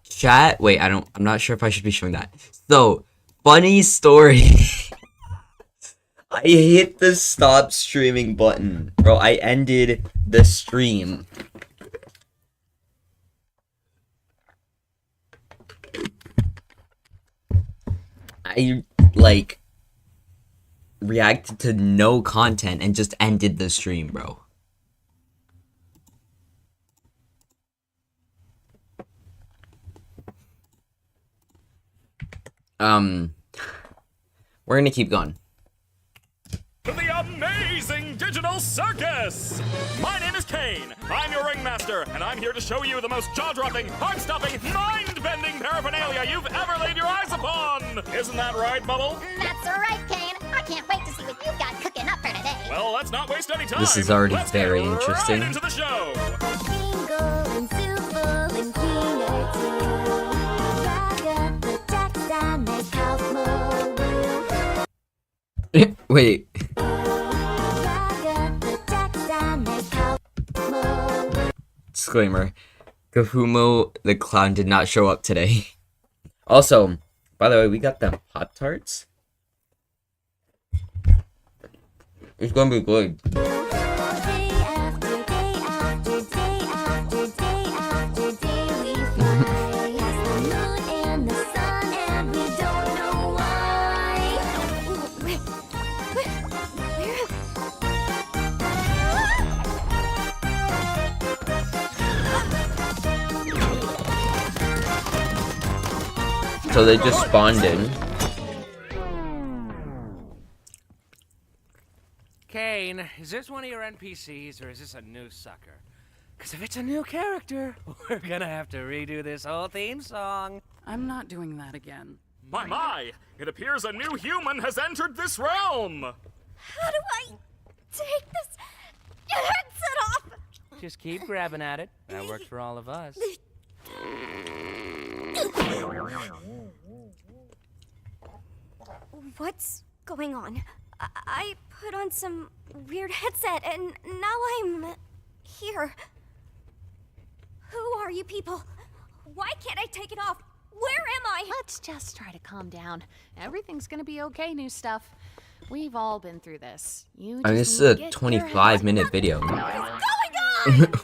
Chat. Wait, I'm not sure if I should be showing that. So, funny story. I hit the stop streaming button, bro. I ended the stream. I like reacted to no content and just ended the stream, bro. We're gonna keep going. The amazing digital circus! My name is Kane. I'm your ringmaster, and I'm here to show you the most jaw-dropping, heart-stopping, mind-bending paraphernalia you've ever laid your eyes upon! Isn't that right, Bubble? That's right, Kane. I can't wait to see what you've got cooking up for today. Well, let's not waste any time. This is already Let's very get interesting. Right into the show. Wait. Disclaimer. Kafumo the clown did not show up today. Also, by the way, we got them Pop-Tarts. It's gonna be good. So they just spawned in. Kane, is this one of your NPCs or is this a new sucker? Because if it's a new character, we're gonna have to redo this whole theme song. I'm not doing that again. My! It appears a new human has entered this realm! How do I take this headset off? Just keep grabbing at it. That works for all of us. What's going on? I put on some weird headset and now I'm here. Who are you people? Why can't I take it off? Where am I? Let's just try to calm down. Everything's gonna be okay, new stuff. We've all been through this. You I mean, just this need is to a get 25-minute video. What is going on?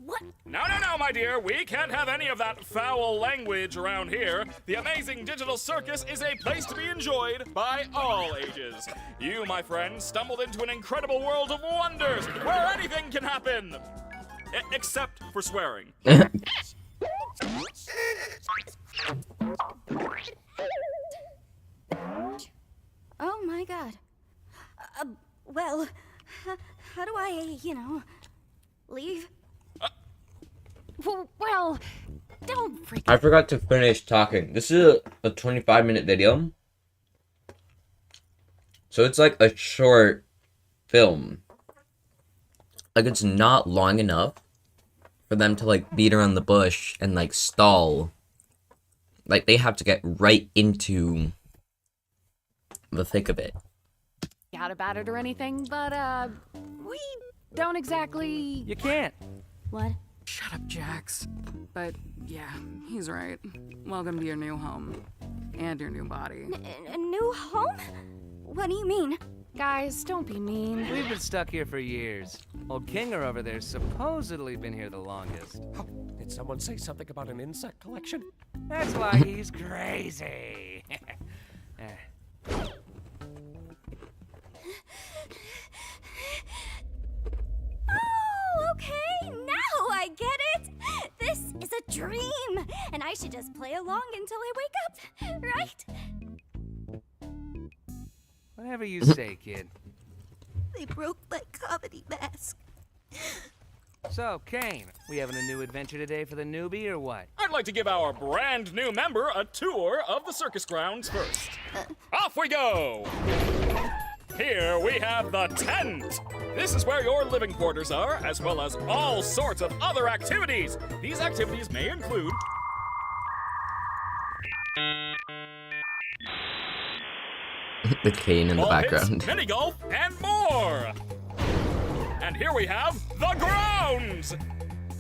What? No, my dear. We can't have any of that foul language around here. The amazing digital circus is a place to be enjoyed by all ages. You, my friend, stumbled into an incredible world of wonders where anything can happen. Except for swearing. Oh my god. Well, how do I, leave? Well, don't freak I forgot to finish talking. This is a 25-minute video. So it's like a short film. Like, it's not long enough for them to, like, beat around the bush and, like, stall. Like, they have to get right into the thick of it. out about it or anything, but, we don't exactly... You can't. What? Shut up, Jax. But yeah, he's right. Welcome to your new home. And your new body. A new home? What do you mean? Guys, don't be mean. We've been stuck here for years. Old Kinger over there's supposedly been here the longest. Oh, did someone say something about an insect collection? That's why he's crazy. Oh, okay, now I get it. This is a dream, and I should just play along until I wake up, right? Whatever you say, kid. They broke my comedy mask. So, Kane, we having a new adventure today for the newbie or what? I'd like to give our brand new member a tour of the circus grounds first. Off we go! Here we have the tent. This is where your living quarters are, as well as all sorts of other activities. These activities may include The cane in the ball pits, background. mini golf, and more. And here we have the grounds.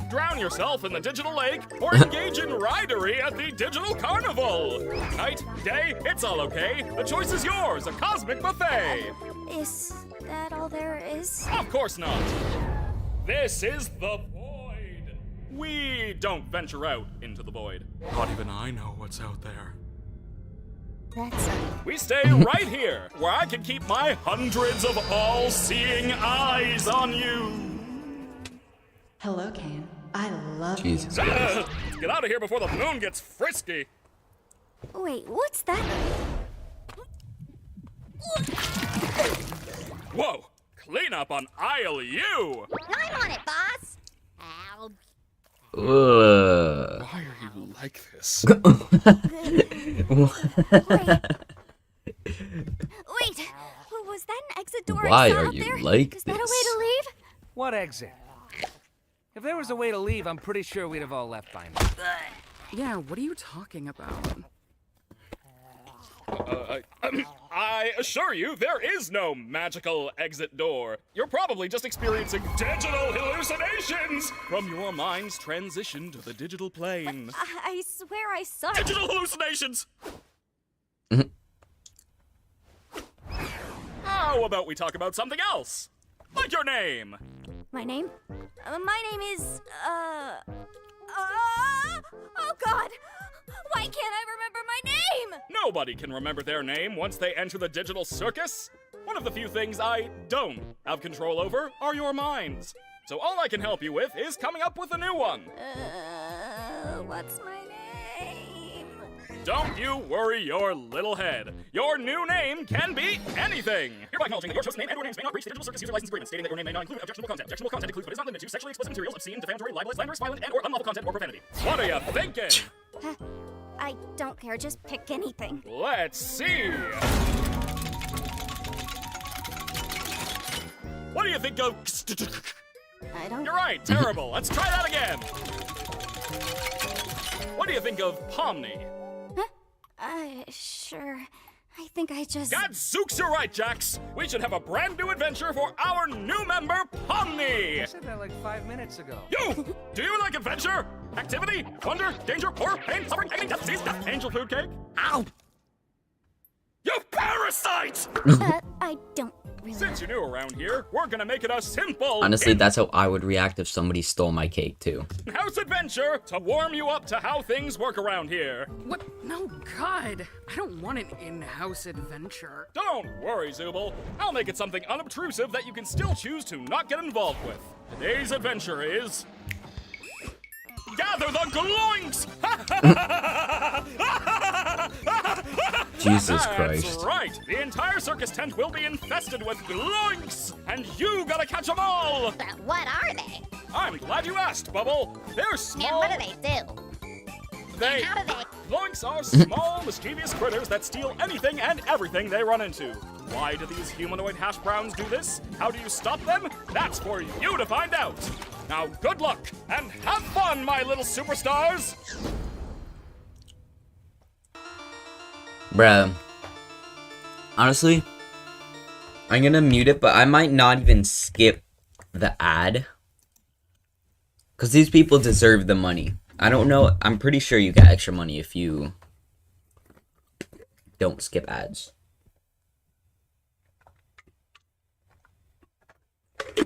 drown yourself in the digital lake, or engage in ridery at the digital carnival. Night, day, it's all okay. The choice is yours, a cosmic buffet. Is that all there is? Of course not. This is the void. We don't venture out into the void. Not even I know what's out there. That's We stay right here, where I can keep my hundreds of all-seeing eyes on you. Hello, Kane. I love Jesus you. Christ. Get out of here before the moon gets frisky. Wait, what's that? Whoa, clean up on aisle U. I'm on it, boss! Ow. Ugh. Why are you like this? Wait, was that an exit door Why I saw are out you there? like Is that a way this? to leave? What exit? If there was a way to leave, I'm pretty sure we'd have all left by now. Yeah, what are you talking about? I assure you, there is no magical exit door. You're probably just experiencing digital hallucinations from your mind's transition to the digital plane. I swear I saw it. Digital hallucinations! How about we talk about something else? Like your name. My name? My name is, oh God! Why can't I remember my name? Nobody can remember their name once they enter the digital circus. One of the few things I don't have control over are your minds. So all I can help you with is coming up with a new one. What's my name? Don't you worry your little head. Your new name can be anything. Hereby acknowledging that your chosen name and/or names may not breach the digital circus user license agreement, stating that your name may not include objectionable content. Objectionable content includes but is not limited to sexually explicit materials, obscene, defamatory, libelous, slanderous, violent, and/or unlawful content or profanity. What are you thinking? I don't care, just pick anything. Let's see. What do you think of? I don't... You're right, terrible. Let's try that again. What do you think of Pomni? Sure. I think I just... Gadzooks, you're right, Jax. We should have a brand new adventure for our new member, Pomni. I said that like 5 minutes ago. You! Do you like adventure? Activity? Wonder? Danger? Horror? Pain? Suffering? Agony? Death? Disease? Death? Angel food cake? Ow! You parasite! I don't really... Since you're new around here, we're gonna make it a simple Honestly, that's how I would react if somebody stole my cake too. in-house adventure to warm you up to how things work around here. What? No, God. I don't want an in-house adventure. Don't worry, Zooble. I'll make it something unobtrusive that you can still choose to not get involved with. Today's adventure is... Gather the Gloinks! Jesus That's Christ. right! The entire circus tent will be infested with Gloinks! And you gotta catch them all! But what are they? I'm glad you asked, Bubble! They're small... And what do they do? They... How do they... Gloinks are small, mischievous critters that steal anything and everything they run into. Why do these humanoid hash browns do this? How do you stop them? That's for you to find out. Now, good luck, and have fun, my little superstars! Bruh. Honestly, I'm gonna mute it, but I might not even skip the ad. Because these people deserve the money. I don't know. I'm pretty sure you get extra money if you don't skip ads.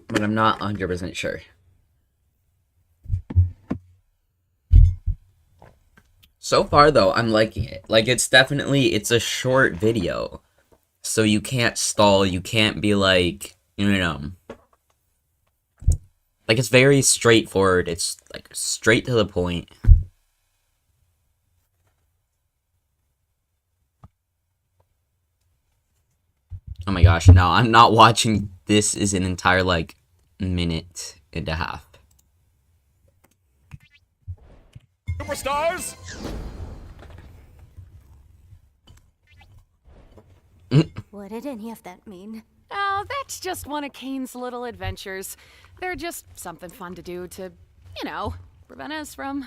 But I'm not 100% sure. So far, though, I'm liking it. Like, it's a short video. So you can't stall, you can't be like, you know. Like, it's very straightforward. It's, like, straight to the point. Oh my gosh, no, I'm not watching. This is an entire, like, minute and a half. Superstars! What did any of that mean? Oh, that's just one of Kane's little adventures. They're just something fun to do to, you know, prevent us from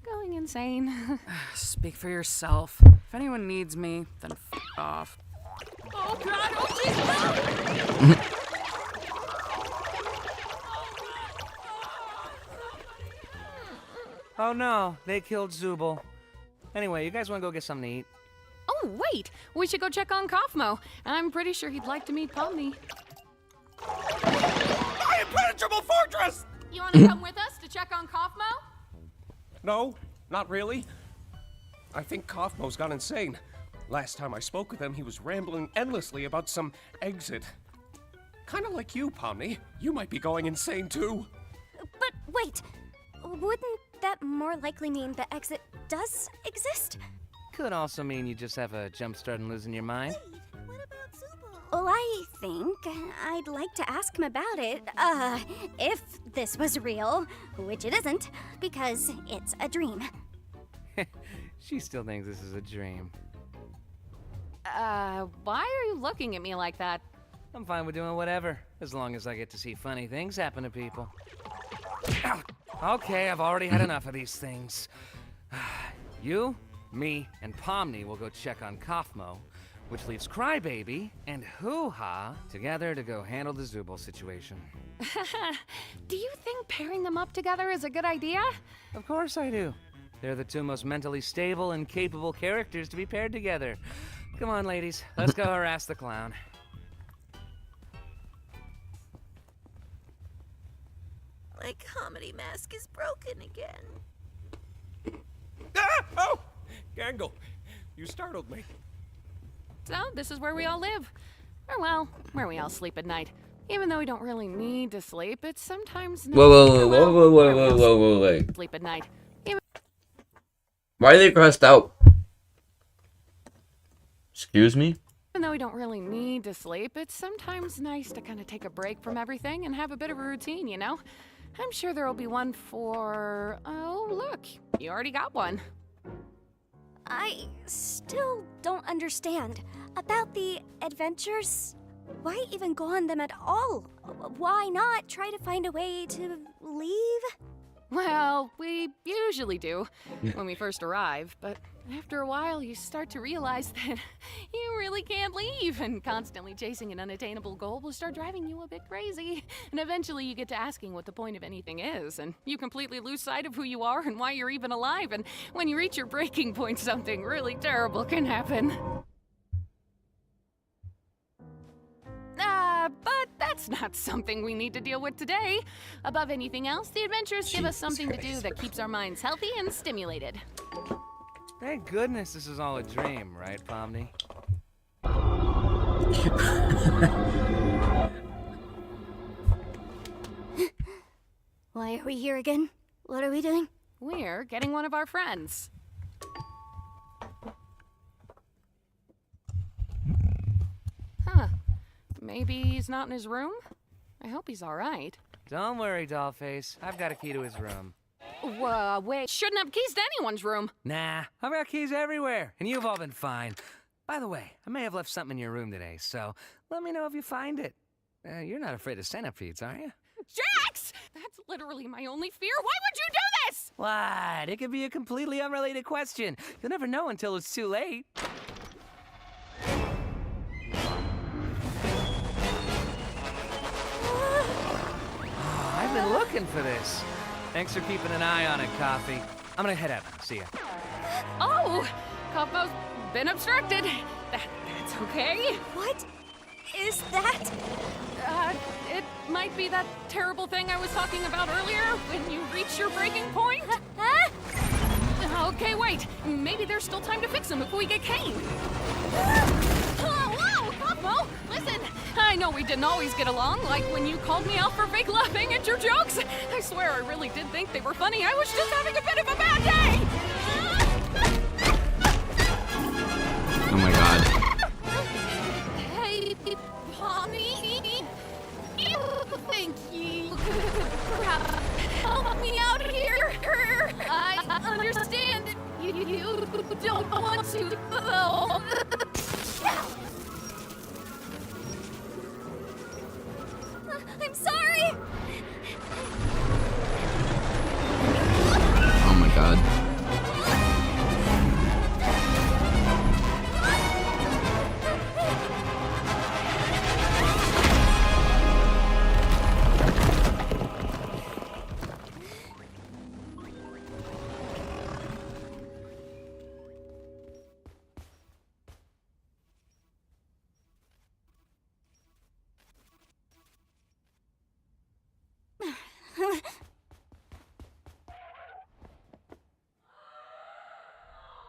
going insane. Speak for yourself. If anyone needs me, then f off. Oh God! Oh Jesus! Oh no, they killed Zubul. Anyway, you guys want to go get something to eat? Oh, wait! We should go check on Kaufmo. I'm pretty sure he'd like to meet Pomni. My impenetrable fortress! You want to come with us to check on Kaufmo? No, not really. I think Kaufmo's gone insane. Last time I spoke with him, he was rambling endlessly about some exit. Kinda like you, Pomni. You might be going insane too. But wait, wouldn't that more likely mean the exit does exist? Could also mean you just have a jump start and losing your mind. Well, I think I'd like to ask him about it, if this was real, which it isn't, because it's a dream. She still thinks this is a dream. Why are you looking at me like that? I'm fine with doing whatever, as long as I get to see funny things happen to people. Ow. Okay, I've already had enough of these things. You, me, and Pomni will go check on Kaufmo, which leaves Crybaby and Hoo-Ha together to go handle the Zubul situation. Do you think pairing them up together is a good idea? Of course I do. They're the two most mentally stable and capable characters to be paired together. Come on, ladies, let's go harass the clown. My comedy mask is broken again. Ah! Oh! Gangle, you startled me. So, this is where we all live. Or, well, where we all sleep at night. Even though we don't really need to sleep, it's sometimes nice Wait. sleep at night. Why are they crossed out? Excuse me? Even though we don't really need to sleep, it's sometimes nice to kind of take a break from everything and have a bit of a routine, you know? I'm sure there'll be one for... Oh, look, you already got one. I still don't understand. About the adventures, why even go on them at all? Why not try to find a way to leave? Well, we usually do when we first arrive, but after a while you start to realize that you really can't leave, and constantly chasing an unattainable goal will start driving you a bit crazy. And eventually you get to asking what the point of anything is, and you completely lose sight of who you are and why you're even alive, and when you reach your breaking point, something really terrible can happen. But that's not something we need to deal with today. Above anything else, the adventures give us something to do that keeps our minds healthy and stimulated. Thank goodness this is all a dream, right, Pomni? Why are we here again? What are we doing? We're getting one of our friends. Huh. Maybe he's not in his room? I hope he's alright. Don't worry, Dollface. I've got a key to his room. Wait. Shouldn't have keys to anyone's room. Nah, I've got keys everywhere, and you've all been fine. By the way, I may have left something in your room today, so let me know if you find it. You're not afraid of centipedes, are you? Jax! That's literally my only fear. Why would you do this? What? It could be a completely unrelated question. You'll never know until it's too late. I've been looking for this. Thanks for keeping an eye on it, Coffee. I'm gonna head out. See ya. Oh! Kaufmo's been obstructed. That's okay. What is that? It might be that terrible thing I was talking about earlier when you reach your breaking point. Huh? Okay, wait. Maybe there's still time to fix him if we get Kane. Whoa, Kaufmo! Listen, I know we didn't always get along, like when you called me out for fake laughing at your jokes. I swear I really did think they were funny. I was just having a bit of a bad day. Oh my god. Hey, Pomni. Thank you. Help me out here. I understand that you don't want to, though. I'm sorry. Oh my god.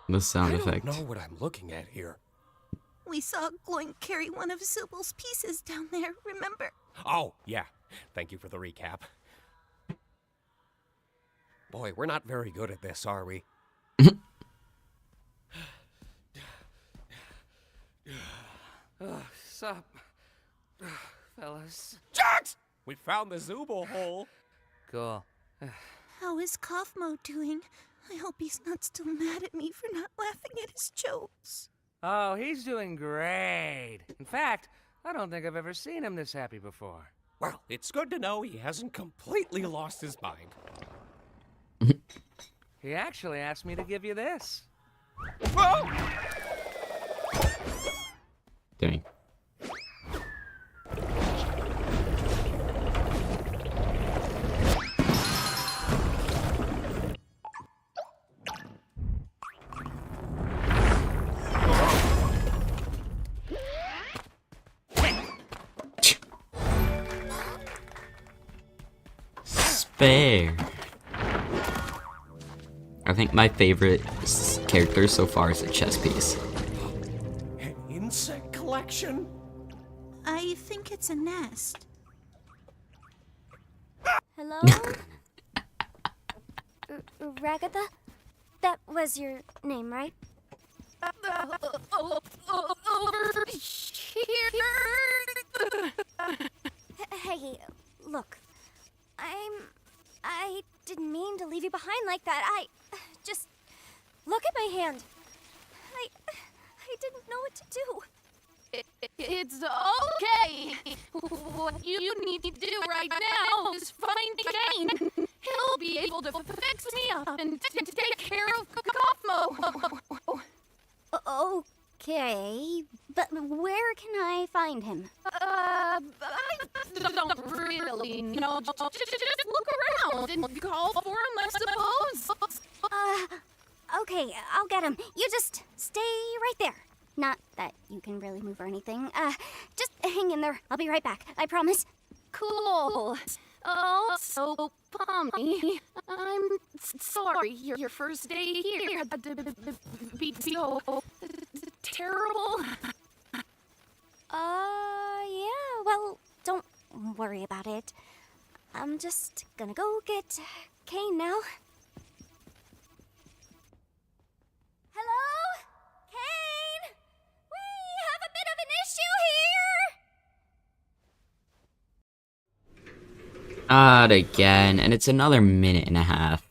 The sound I don't effect. know what I'm looking at here. We saw Gloink carry one of Zubal's pieces down there, remember? Oh, yeah. Thank you for the recap. Boy, we're not very good at this, are we? Sup, fellas? Jax! We found the Zubal hole. Cool. How is Kaufmo doing? I hope he's not still mad at me for not laughing at his jokes. Oh, he's doing great. In fact, I don't think I've ever seen him this happy before. Well, it's good to know he hasn't completely lost his mind. He actually asked me to give you this. Whoa! Dang. Spare. I think my favorite character so far is a chess piece. An insect collection? I think it's a nest. Hello? Ragatha? That was your name, right? Over here. Hey, look. I didn't mean to leave you behind like that. Just look at my hand. I didn't know what to do. It's okay. What you need to do right now is find Kane. He'll be able to fix me up and take care of Kaufmo. Okay, but where can I find him? I don't really know. Just look around and call for him, I suppose. Okay, I'll get him. You just stay right there. Not that you can really move or anything. Just hang in there. I'll be right back. I promise. Cool. Also, Pomni, I'm sorry your first day here had to be so terrible. Yeah, well, don't worry about it. I'm just gonna go get Kane now. Hello? Kane? We have a bit of an issue here! Odd again, and it's another minute and a half.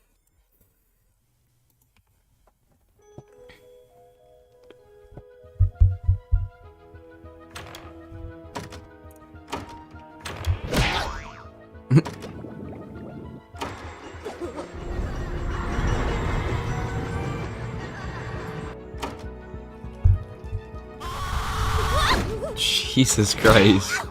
Jesus Christ.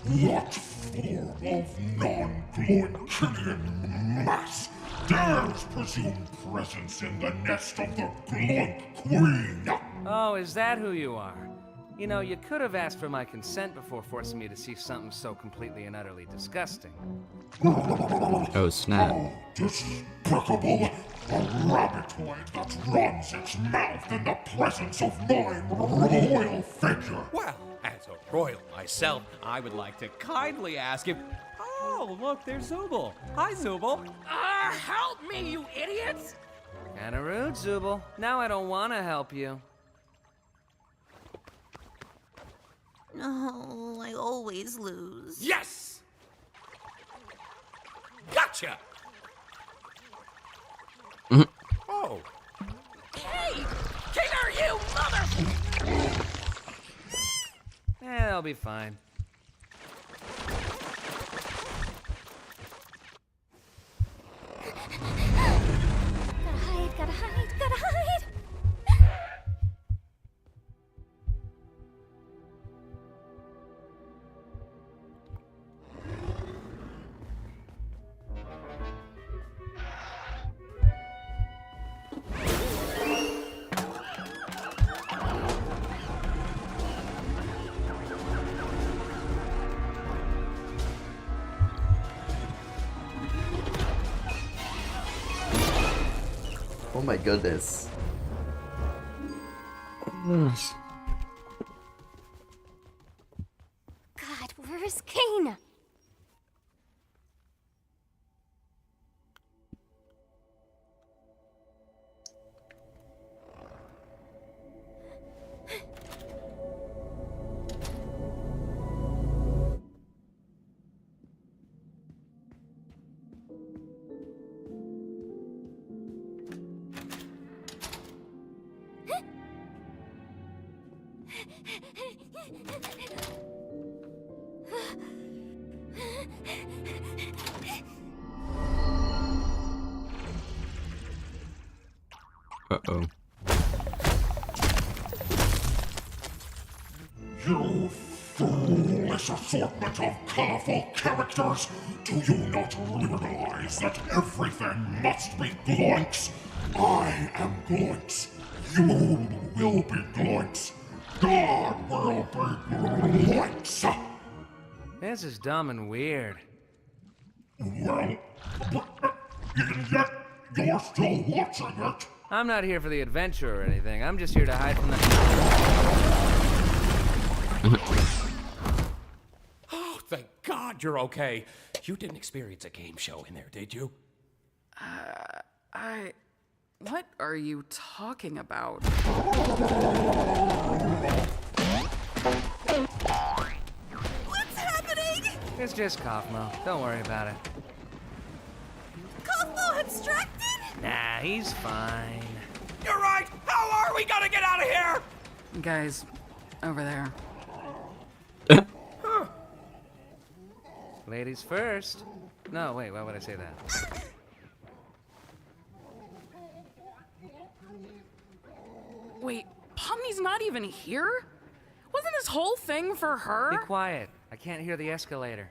What form of non-Gloinkinian mass dares presume presence in the nest of the Gloink Queen? Oh, is that who you are? You know, you could have asked for my consent before forcing me to see something so completely and utterly disgusting. Oh, snap. Despicable! A rabbitoid that runs its mouth in the presence of my royal figure! Well, as a royal myself, I would like to kindly ask if... Oh, look, there's Zubal. Hi, Zubal. Help me, you idiots! Kinda rude, Zubal. Now I don't want to help you. No, I always lose. Yes! Gotcha! Oh. Hey! King, are you, mother... I'll be fine. Gotta hide. Oh my goodness. God, where's Kane? Uh-oh. You foolish assortment of colorful characters! Do you not realize that everything must be Gloinks? I am Gloinks. You will be Gloinks. God will be Gloinks. This is dumb and weird. Well, and yet you're still watching it. I'm not here for the adventure or anything. I'm just here to hide from the... Oh, thank God you're okay. You didn't experience a game show in there, did you? What are you talking about? What's happening? It's just Kaufmo. Don't worry about it. Kaufmo abstracted? Nah, he's fine. You're right! How are we gonna get out of here? Guys, over there. Ladies first. No, wait, why would I say that? Wait, Pomni's not even here? Wasn't this whole thing for her? Be quiet. I can't hear the escalator.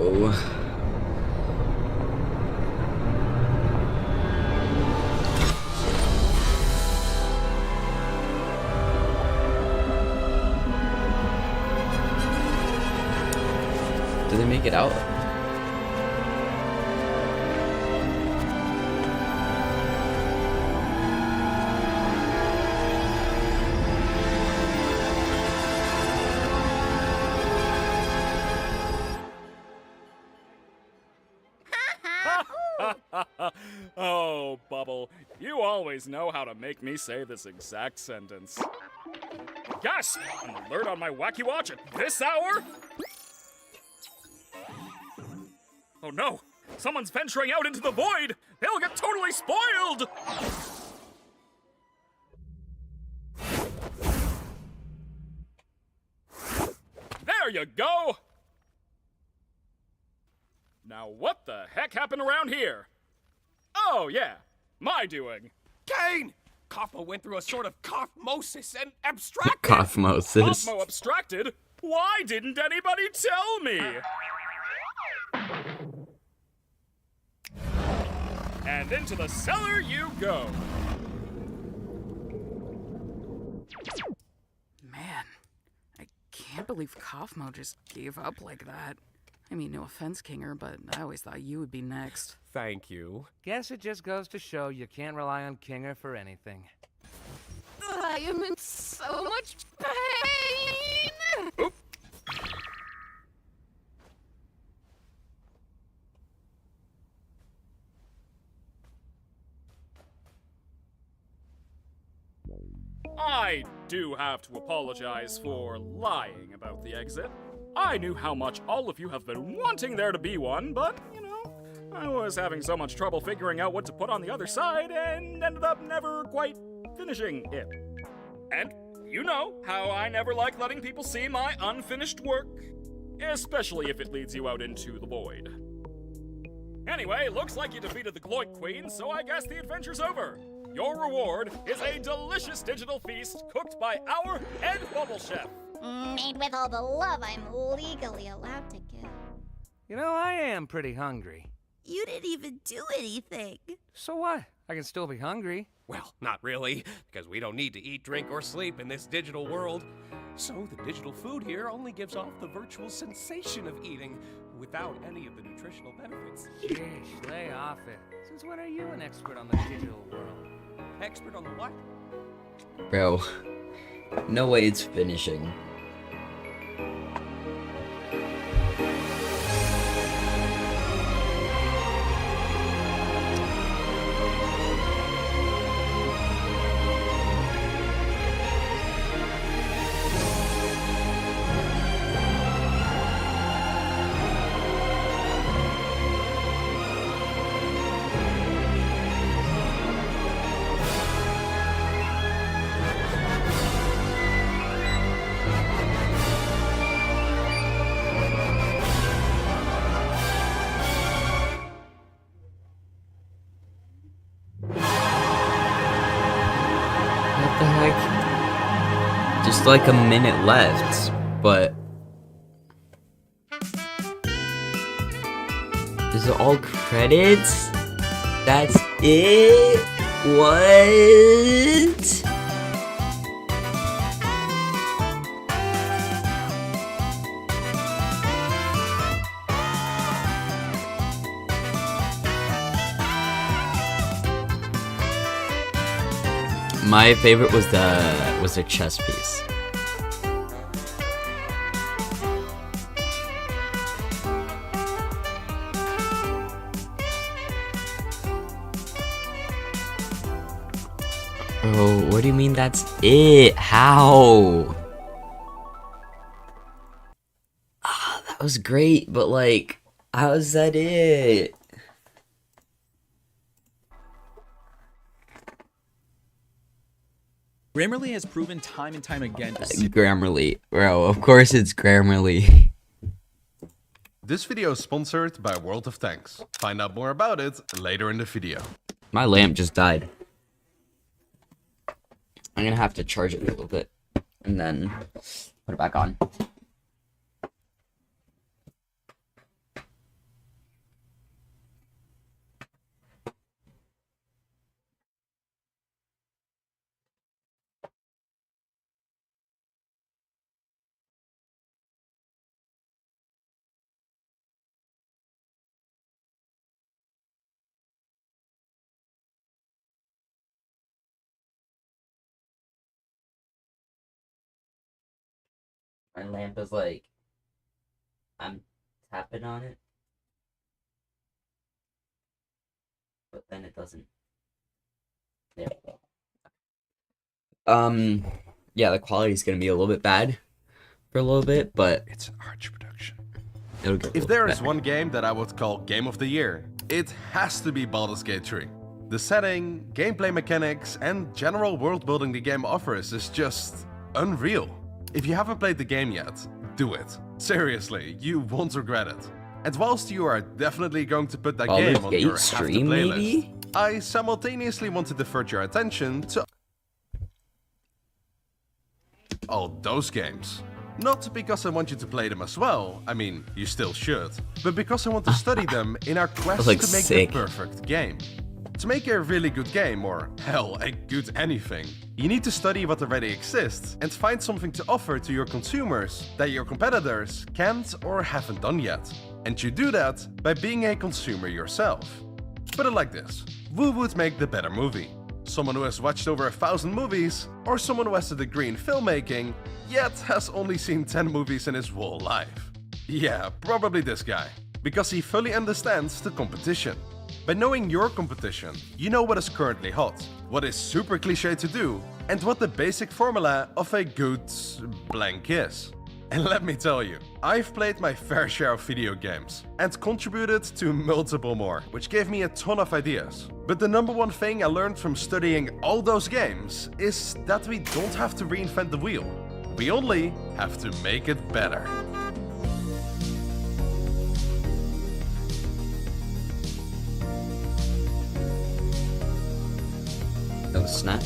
Oh. Did they make it out? Oh, Bubble, you always know how to make me say this exact sentence. Yes! An alert on my Wacky Watch at this hour? Oh no! Someone's venturing out into the void! They'll get totally spoiled! There you go! Now what the heck happened around here? Oh yeah, my doing. Kane! Kaufmo went through a sort of Kaufmosis and abstracted. Kaufmosis. Kaufmo abstracted? Why didn't anybody tell me? And into the cellar you go. Man, I can't believe Kaufmo just gave up like that. I mean, no offense, Kinger, but I always thought you would be next. Thank you. Guess it just goes to show you can't rely on Kinger for anything. I am in so much pain! Oop. I do have to apologize for lying about the exit. I knew how much all of you have been wanting there to be one, but, I was having so much trouble figuring out what to put on the other side and ended up never quite finishing it. And you know how I never like letting people see my unfinished work, especially if it leads you out into the void. Anyway, looks like you defeated the Gloink Queen, so I guess the adventure's over. Your reward is a delicious digital feast cooked by our head bubble chef. Made with all the love I'm legally allowed to give. You know, I am pretty hungry. You didn't even do anything. So what? I can still be hungry. Well, not really, because we don't need to eat, drink, or sleep in this digital world. So the digital food here only gives off the virtual sensation of eating without any of the nutritional benefits. Sheesh, lay off it. Since when are you an expert on the digital world? Expert on the what? Bro, no way it's finishing. What the heck? Just like a minute left, but... Is it all credits? That's it? What? My favorite was the chess piece. Bro, what do you mean that's it? How? Ah, that was great, but like, how is that it? Grammarly has proven time and time again to Grammarly, bro. Of course it's Grammarly. This video is sponsored by World of Tanks. Find out more about it later in the video. My lamp just died. I'm gonna have to charge it a little bit and then put it back on. My lamp is like, I'm tapping on it, but then it doesn't. There we go. Yeah, the quality's gonna be a little bit bad for a little bit, but it's an arch production. It'll get If there is one game that I would call Game of the Year, it has to be Baldur's Gate 3. The setting, gameplay mechanics, and general world building the game offers is just unreal. If you haven't played the game yet, do it. Seriously, you won't regret it. And whilst you are definitely going to put that Baldur's game on Gate your stream, have-to-play maybe? list, I simultaneously want to divert your attention to all those games. Not because I want you to play them as well, I mean, you still should, but because I want to study them in our quest like to make sick. the perfect game. To make a really good game, or hell, a good anything, you need to study what already exists and find something to offer to your consumers that your competitors can't or haven't done yet. And you do that by being a consumer yourself. Put it like this, who would make the better movie? Someone who has watched over 1,000 movies, or someone who has a degree in filmmaking, yet has only seen 10 movies in his whole life? Yeah, probably this guy, because he fully understands the competition. By knowing your competition, you know what is currently hot, what is super cliche to do, and what the basic formula of a good blank is. And let me tell you, I've played my fair share of video games and contributed to multiple more, which gave me a ton of ideas. But the number one thing I learned from studying all those games is that we don't have to reinvent the wheel. We only have to make it better. Oh snap.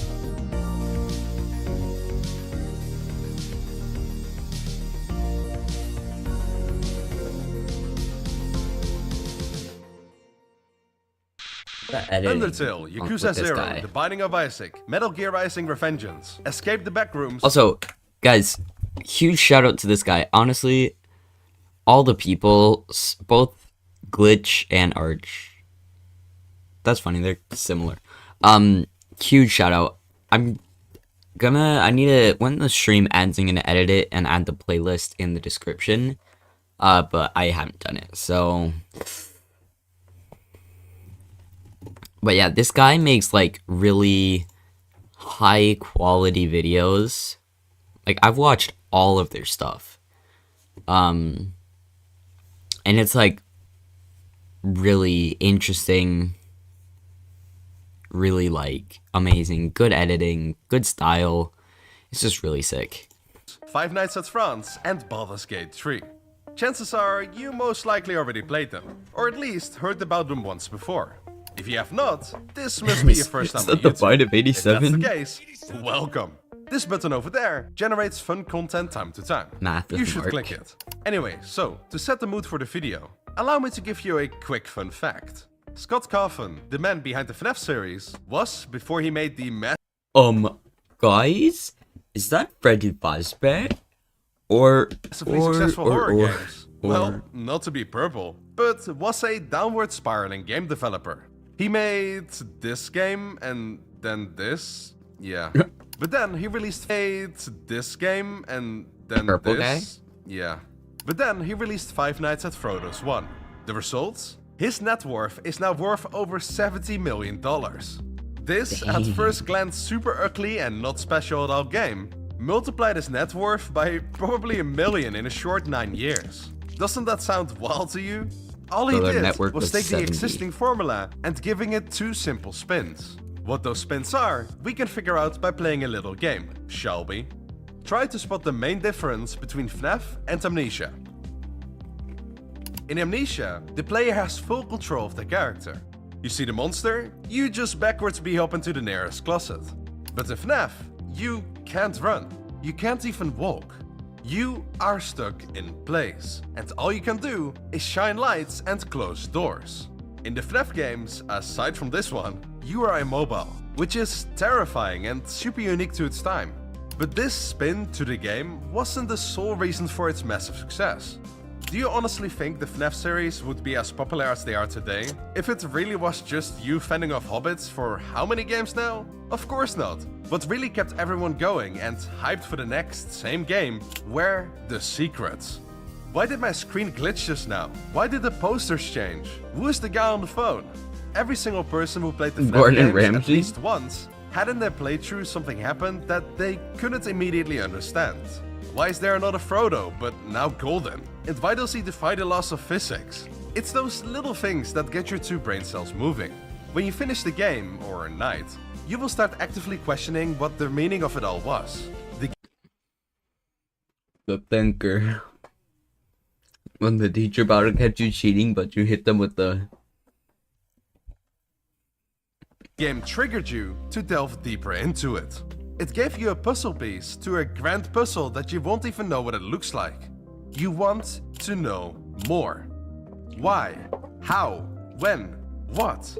Undertale, Yakuza 0, The Binding of Isaac, Metal Gear Rising Revengeance, Escape the Backrooms. Also, guys, huge shout out to this guy. Honestly, all the people, both Glitch and Arch. That's funny, they're similar. Huge shout out. I need to, when the stream ends, I'm gonna edit it and add the playlist in the description. But I haven't done it, so. But yeah, this guy makes like really high quality videos. Like I've watched all of their stuff. And it's like really interesting, really like amazing, good editing, good style. It's just really sick. Five Nights at France and Baldur's Gate 3. Chances are you most likely already played them, or at least heard about them once before. If you have not, this must be your first time on YouTube. Bite of 87? If that's the case, welcome. This button over there generates fun content time to time. You should click it. Anyway, so, to set the mood for the video, allow me to give you a quick fun fact. Scott Cawthon, the man behind the FNAF series, was, before he made the guys? Is that Freddy Fazbear? Or successful horror games? Well, not to be purple, but was a downward spiraling game developer. He made this game and then this, yeah. But then he released this game and then Purple this, yeah. But then he released Five Nights at Frodo's 1. The results? His net worth is now worth over $70 million. This, at first glance super ugly and not special at all game, multiplied his net worth by probably $1 million in a short 9 years. Doesn't that sound wild to you? All he did was take the existing formula and giving it 2 simple spins. What those spins are, we can figure out by playing a little game, shall we? Try to spot the main difference between FNAF and Amnesia. In Amnesia, the player has full control of the character. You see the monster, you just backwards hop into the nearest closet. But in FNAF, you can't run, you can't even walk. You are stuck in place, and all you can do is shine lights and close doors. In the FNAF games, aside from this one, you are immobile, which is terrifying and super unique to its time. But this spin to the game wasn't the sole reason for its massive success. Do you honestly think the FNAF series would be as popular as they are today if it really was just you fending off hobbits for how many games now? Of course not. What really kept everyone going and hyped for the next same game were the secrets. Why did my screen glitch just now? Why did the posters change? Who is the guy on the phone? Every single person who played the FNAF games at least once had in their playthrough something happen that they couldn't immediately understand. Why is there not a Frodo, but now golden? And why does he defy the laws of physics? It's those little things that get your 2 brain cells moving. When you finish the game, or night, you will start actively questioning what the meaning of it all was. The thinker. When the teacher about to catch you cheating, but you hit them with the game triggered you to delve deeper into it. It gave you a puzzle piece to a grand puzzle that you won't even know what it looks like. You want to know more. Why? How? When? What?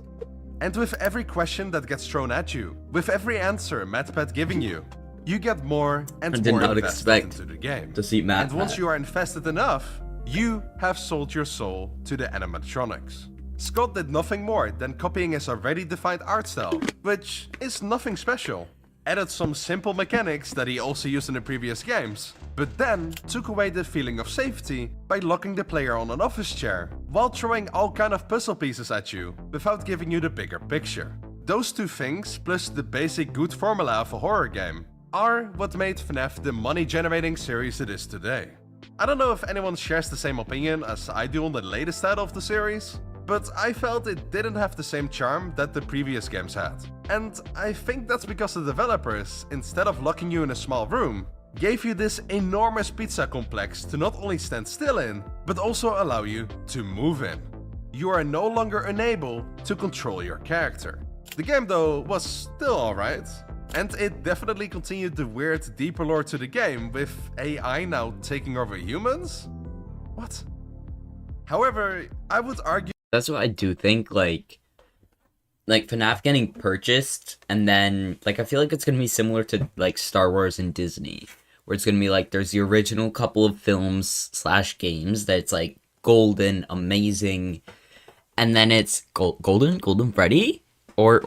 And with every question that gets thrown at you, with every answer MatPat giving you, you get more and more invested into the game. To see MatPat. And once you are invested enough, you have sold your soul to the animatronics. Scott did nothing more than copying his already defined art style, which is nothing special. Added some simple mechanics that he also used in the previous games, but then took away the feeling of safety by locking the player on an office chair, while throwing all kind of puzzle pieces at you without giving you the bigger picture. Those two things, plus the basic good formula of a horror game, are what made FNAF the money-generating series it is today. I don't know if anyone shares the same opinion as I do on the latest title of the series, but I felt it didn't have the same charm that the previous games had. And I think that's because the developers, instead of locking you in a small room, gave you this enormous pizza complex to not only stand still in, but also allow you to move in. You are no longer unable to control your character. The game though was still alright, and it definitely continued the weird deeper lore to the game with AI now taking over humans? What? However, I would argue That's what I do think, like FNAF getting purchased, and then, like, I feel like it's gonna be similar to, like, Star Wars and Disney, where it's gonna be, like, there's the original couple of films / games that's, like, golden, amazing, and then it's Golden Freddy? Or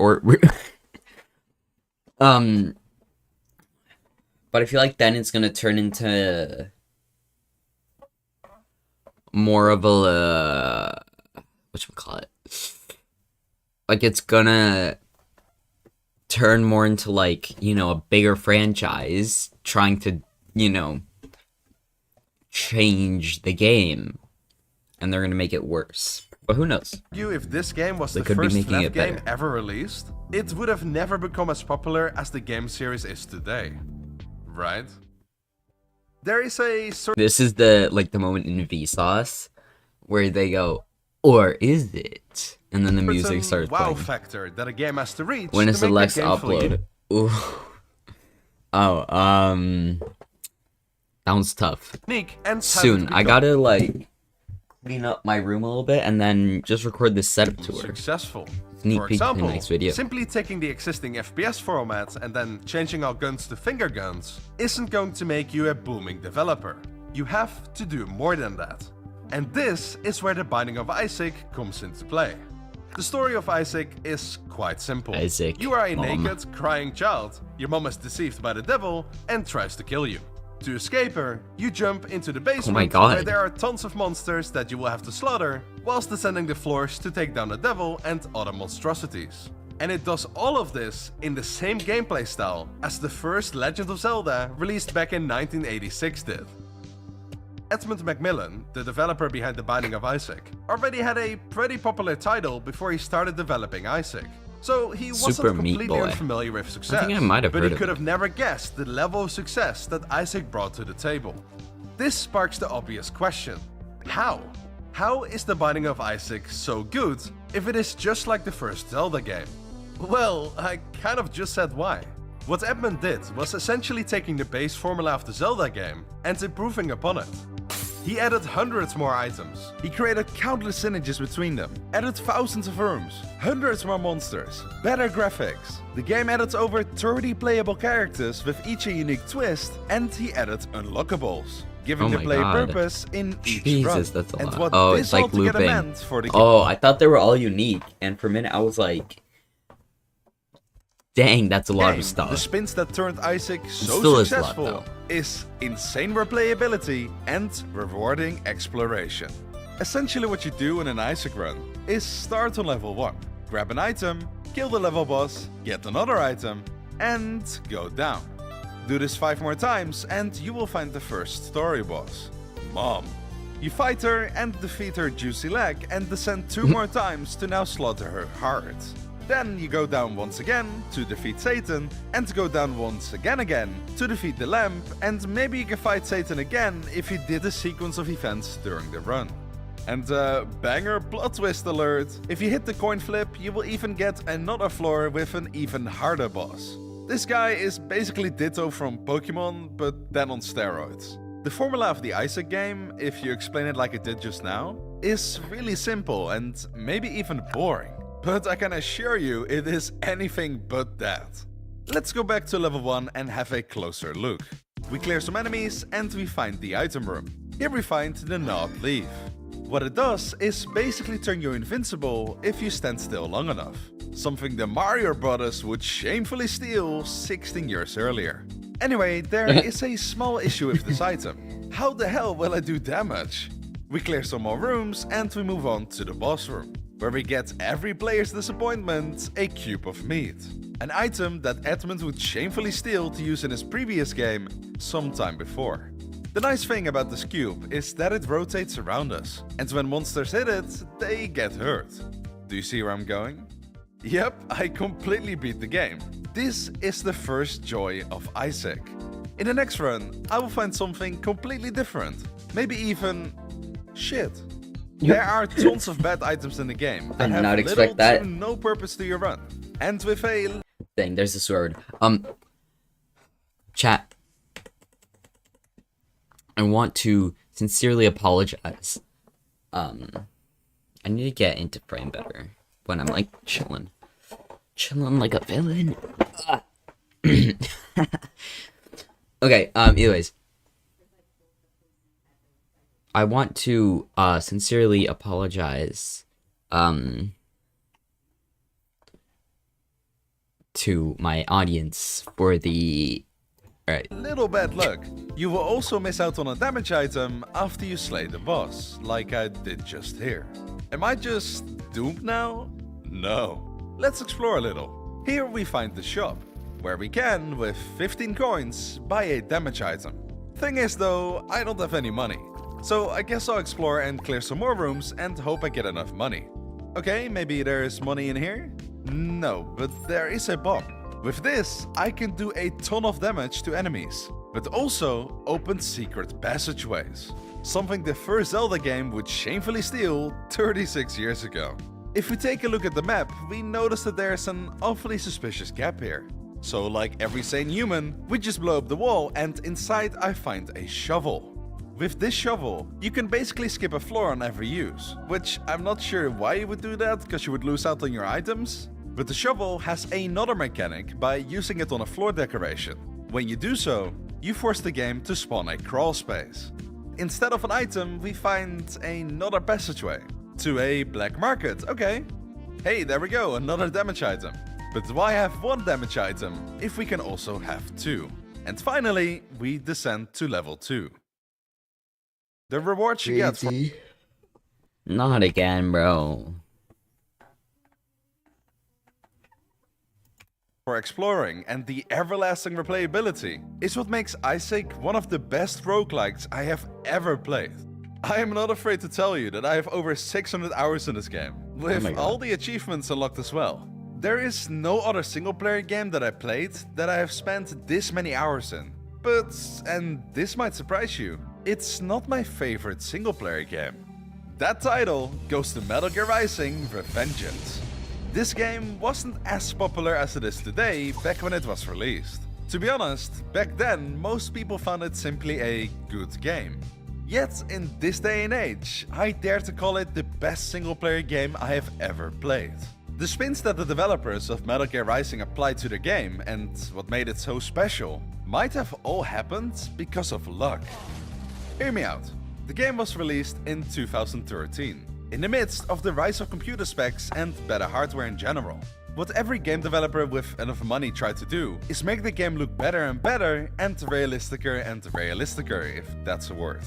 but I feel like then it's gonna turn into more of a, whatchamacallit? Like, it's gonna turn more into, like, you know, a bigger franchise trying to, you know, change the game. And they're gonna make it worse. But who knows? If this game was They the could be first making FNAF it game better. ever released, it would have never become as popular as the game series is today. Right? There is a certain This is the moment in Vsauce where they go, or is it? And then the music starts wow playing. factor that a game has to reach When to is the make Lex the game fully upload? Ooh. Oh, that one's tough. unique and Soon. talented I become gotta, like, clean up my room a little bit and then just record this setup tour. successful. Sneak For peek in the example, next video. simply taking the existing FPS format and then changing all guns to finger guns isn't going to make you a booming developer. You have to do more than that. And this is where The Binding of Isaac comes into play. The story of Isaac is quite simple. Isaac, You are a mom. naked, crying child, your mom is deceived by the devil and tries to kill you. To escape her, you jump into the basement God. where there are tons of monsters that you will have to slaughter, whilst descending the floors to take down the devil and other monstrosities. And it does all of this in the same gameplay style as the first Legend of Zelda released back in 1986 did. Edmund Macmillan, the developer behind The Binding of Isaac, already had a pretty popular title before he started developing Isaac. So he wasn't Super Meat completely Boy. unfamiliar with success, I think I might have but heard he of could it. have never guessed the level of success that Isaac brought to the table. This sparks the obvious question: how? How is The Binding of Isaac so good if it is just like the first Zelda game? Well, I kind of just said why. What Edmund did was essentially taking the base formula of the Zelda game and improving upon it. He added hundreds more items. He created countless synergies between them, added thousands of rooms, hundreds more monsters, better graphics. The game added over 30 playable characters with each a unique twist, and he added unlockables, giving Oh the my player God. purpose in each Jesus, run. that's a and lot. what Oh, this it's like altogether looping. meant for the game. Oh, I thought they were all unique, and for a minute I was like, dang, that's a lot Game, of stuff. The spins that turned Isaac so still is a lot, successful though. is insane replayability and rewarding exploration. Essentially what you do in an Isaac run is start on level 1, grab an item, kill the level boss, get another item, and go down. Do this 5 more times and you will find the first story boss, Mom. You fight her and defeat her juicy leg and descend 2 more times to now slaughter her heart. Then you go down once again to defeat Satan, and go down once again to defeat the lamp, and maybe you can fight Satan again if you did a sequence of events during the run. And banger plot twist alert, if you hit the coin flip, you will even get another floor with an even harder boss. This guy is basically Ditto from Pokemon, but then on steroids. The formula of the Isaac game, if you explain it like I did just now, is really simple and maybe even boring. But I can assure you it is anything but that. Let's go back to level 1 and have a closer look. We clear some enemies and we find the item room. Here we find the Gnawed Leaf. What it does is basically turn you invincible if you stand still long enough. Something the Mario Brothers would shamefully steal 16 years earlier. Anyway, there is a small issue with this item. How the hell will I do damage? We clear some more rooms and we move on to the boss room. where we get every player's disappointment a cube of meat. An item that Edmund would shamefully steal to use in his previous game sometime before. The nice thing about this cube is that it rotates around us, and when monsters hit it, they get hurt. Do you see where I'm going? Yep, I completely beat the game. This is the first joy of Isaac. In the next run, I will find something completely different. Maybe even shit. There are tons of bad items in the game that have little to no purpose to your run. And with a... Dang, there's the swear word. Chat. I want to sincerely apologize. I need to get into frame better when I'm like chilling. Chilling like a villain. Okay, anyways. I want to sincerely apologize to my audience for the little bad luck. You will also miss out on a damage item after you slay the boss, like I did just here. Am I just doomed now? No. Let's explore a little. Here we find the shop, where we can, with 15 coins, buy a damage item. Thing is though, I don't have any money. So I guess I'll explore and clear some more rooms and hope I get enough money. Okay, maybe there's money in here? No, but there is a bomb. With this, I can do a ton of damage to enemies, but also open secret passageways. Something the first Zelda game would shamefully steal 36 years ago. If we take a look at the map, we notice that there's an awfully suspicious gap here. So like every sane human, we just blow up the wall and inside I find a shovel. With this shovel, you can basically skip a floor on every use, which I'm not sure why you would do that, because you would lose out on your items. But the shovel has another mechanic by using it on a floor decoration. When you do so, you force the game to spawn a crawl space. Instead of an item, we find another passageway to a black market. Okay. Hey, there we go, another damage item. But why have one damage item if we can also have two? And finally, we descend to level 2. The rewards you get from... Not again, bro. For exploring and the everlasting replayability is what makes Isaac one of the best roguelikes I have ever played. I am not afraid to tell you that I have over 600 hours in this game, with all the achievements unlocked as well. There is no other single player game that I played that I have spent this many hours in. But, and this might surprise you, it's not my favorite single player game. That title goes to Metal Gear Rising: Revengeance. This game wasn't as popular as it is today back when it was released. To be honest, back then most people found it simply a good game. Yet in this day and age, I dare to call it the best single player game I have ever played. The spins that the developers of Metal Gear Rising applied to the game and what made it so special might have all happened because of luck. Hear me out. The game was released in 2013, in the midst of the rise of computer specs and better hardware in general. What every game developer with enough money tried to do is make the game look better and better and realistic-er, if that's a word.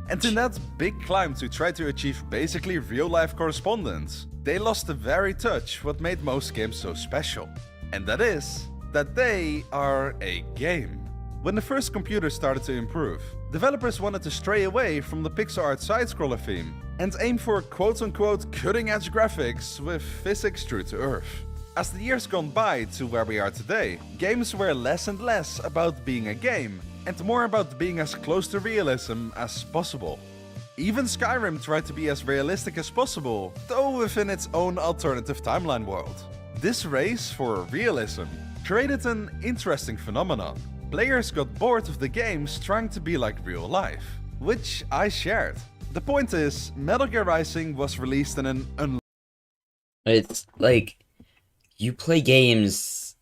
And in that big climb to try to achieve basically real-life correspondence, they lost the very touch what made most games so special. And that is, that they are a game. When the first computers started to improve, developers wanted to stray away from the pixel art side-scroller theme and aim for quote-unquote cutting-edge graphics with physics true to earth. As the years gone by to where we are today, games were less and less about being a game and more about being as close to realism as possible. Even Skyrim tried to be as realistic as possible, though within its own alternative timeline world. This race for realism created an interesting phenomenon. Players got bored of the games trying to be like real life, which I shared. The point is, Metal Gear Rising was released in an It's like, you play games,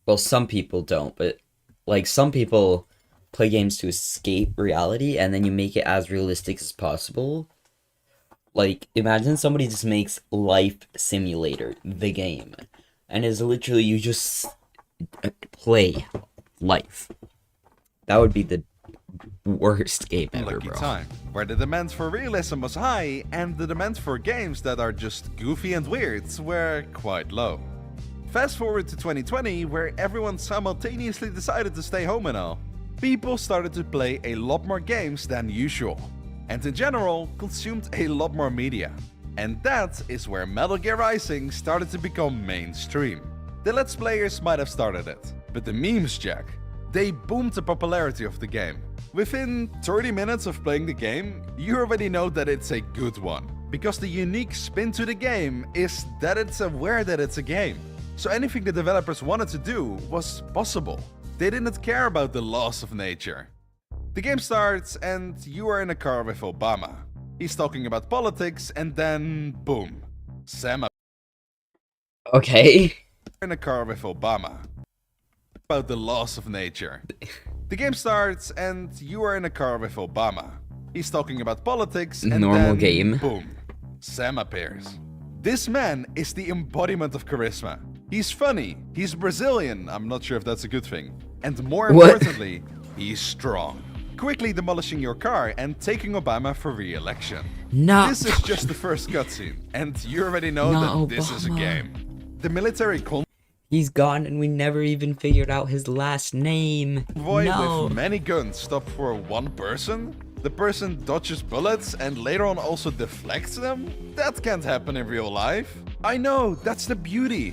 well, some people don't, but like some people play games to escape reality and then you make it as realistic as possible. Like, imagine somebody just makes Life Simulator, the game, and is literally you just play life. That would be the worst game ever, lucky bro. time, where the demand for realism was high and the demand for games that are just goofy and weird were quite low. Fast forward to 2020, where everyone simultaneously decided to stay home and all. People started to play a lot more games than usual, and in general consumed a lot more media. And that is where Metal Gear Rising started to become mainstream. The Let's Players might have started it, but the memes, Jack, they boomed the popularity of the game. Within 30 minutes of playing the game, you already know that it's a good one, because the unique spin to the game is that it's aware that it's a game. So anything the developers wanted to do was possible. They didn't care about the laws of nature. The game starts and you are in a car with Obama. He's talking about politics and then boom, Sam Okay. in a car with Obama. About the laws of nature. The game starts and you are in a car with Obama. He's talking about politics and Normal then game. boom, Sam appears. This man is the embodiment of charisma. He's funny, he's Brazilian, I'm not sure if that's a good thing. And more What? importantly, he's strong. Quickly demolishing your car and taking Obama for re-election. No. This is just the first cutscene, and you already know Not that this is a Obama. game. The military He's gone and we never even figured out his last name. convoy No. with many guns stop for one person? The person dodges bullets and later on also deflects them? That can't happen in real life. I know, that's the beauty.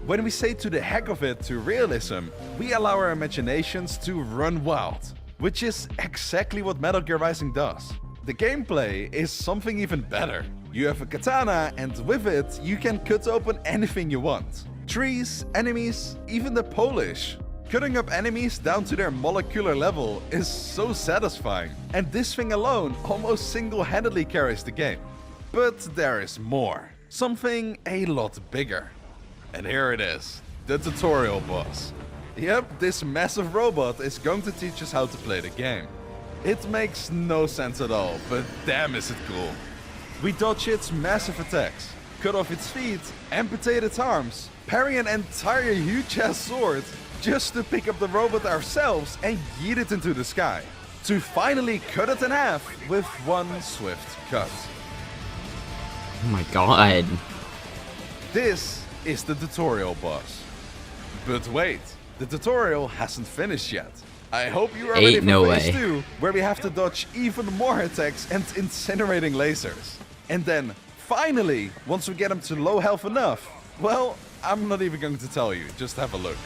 When we say to the heck of it to realism, we allow our imaginations to run wild. Which is exactly what Metal Gear Rising does. The gameplay is something even better. You have a katana and with it you can cut open anything you want. Trees, enemies, even the Polish. Cutting up enemies down to their molecular level is so satisfying. And this thing alone almost single-handedly carries the game. But there is more. Something a lot bigger. And here it is, the tutorial boss. Yep, this massive robot is going to teach us how to play the game. It makes no sense at all, but damn is it cool. We dodge its massive attacks, cut off its feet, amputate its arms, parry an entire huge-ass sword, just to pick up the robot ourselves and yeet it into the sky. To finally cut it in half with one swift cut. Oh my god. This is the tutorial boss. But wait, the tutorial hasn't finished yet. I hope you are ready Ain't for no phase way. 2, where we have to dodge even more attacks and incinerating lasers. And then, finally, once we get him to low health enough, well, I'm not even going to tell you, just have a look.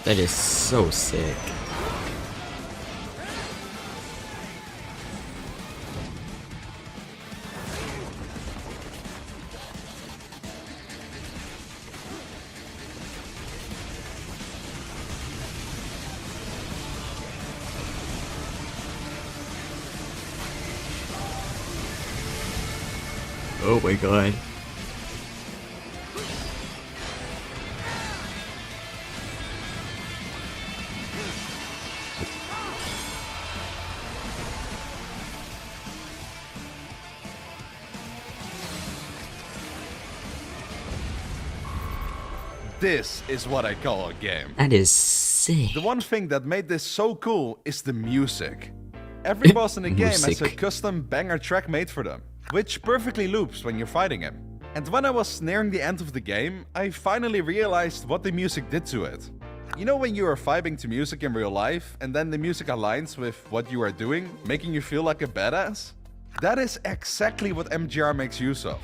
That is so sick. Oh my god. This is what I call a game. That is sick. The one thing that made this so cool is the music. Every boss in the game has a Music. custom banger track made for them, which perfectly loops when you're fighting him. And when I was nearing the end of the game, I finally realized what the music did to it. You know when you are vibing to music in real life, and then the music aligns with what you are doing, making you feel like a badass? That is exactly what MGR makes use of.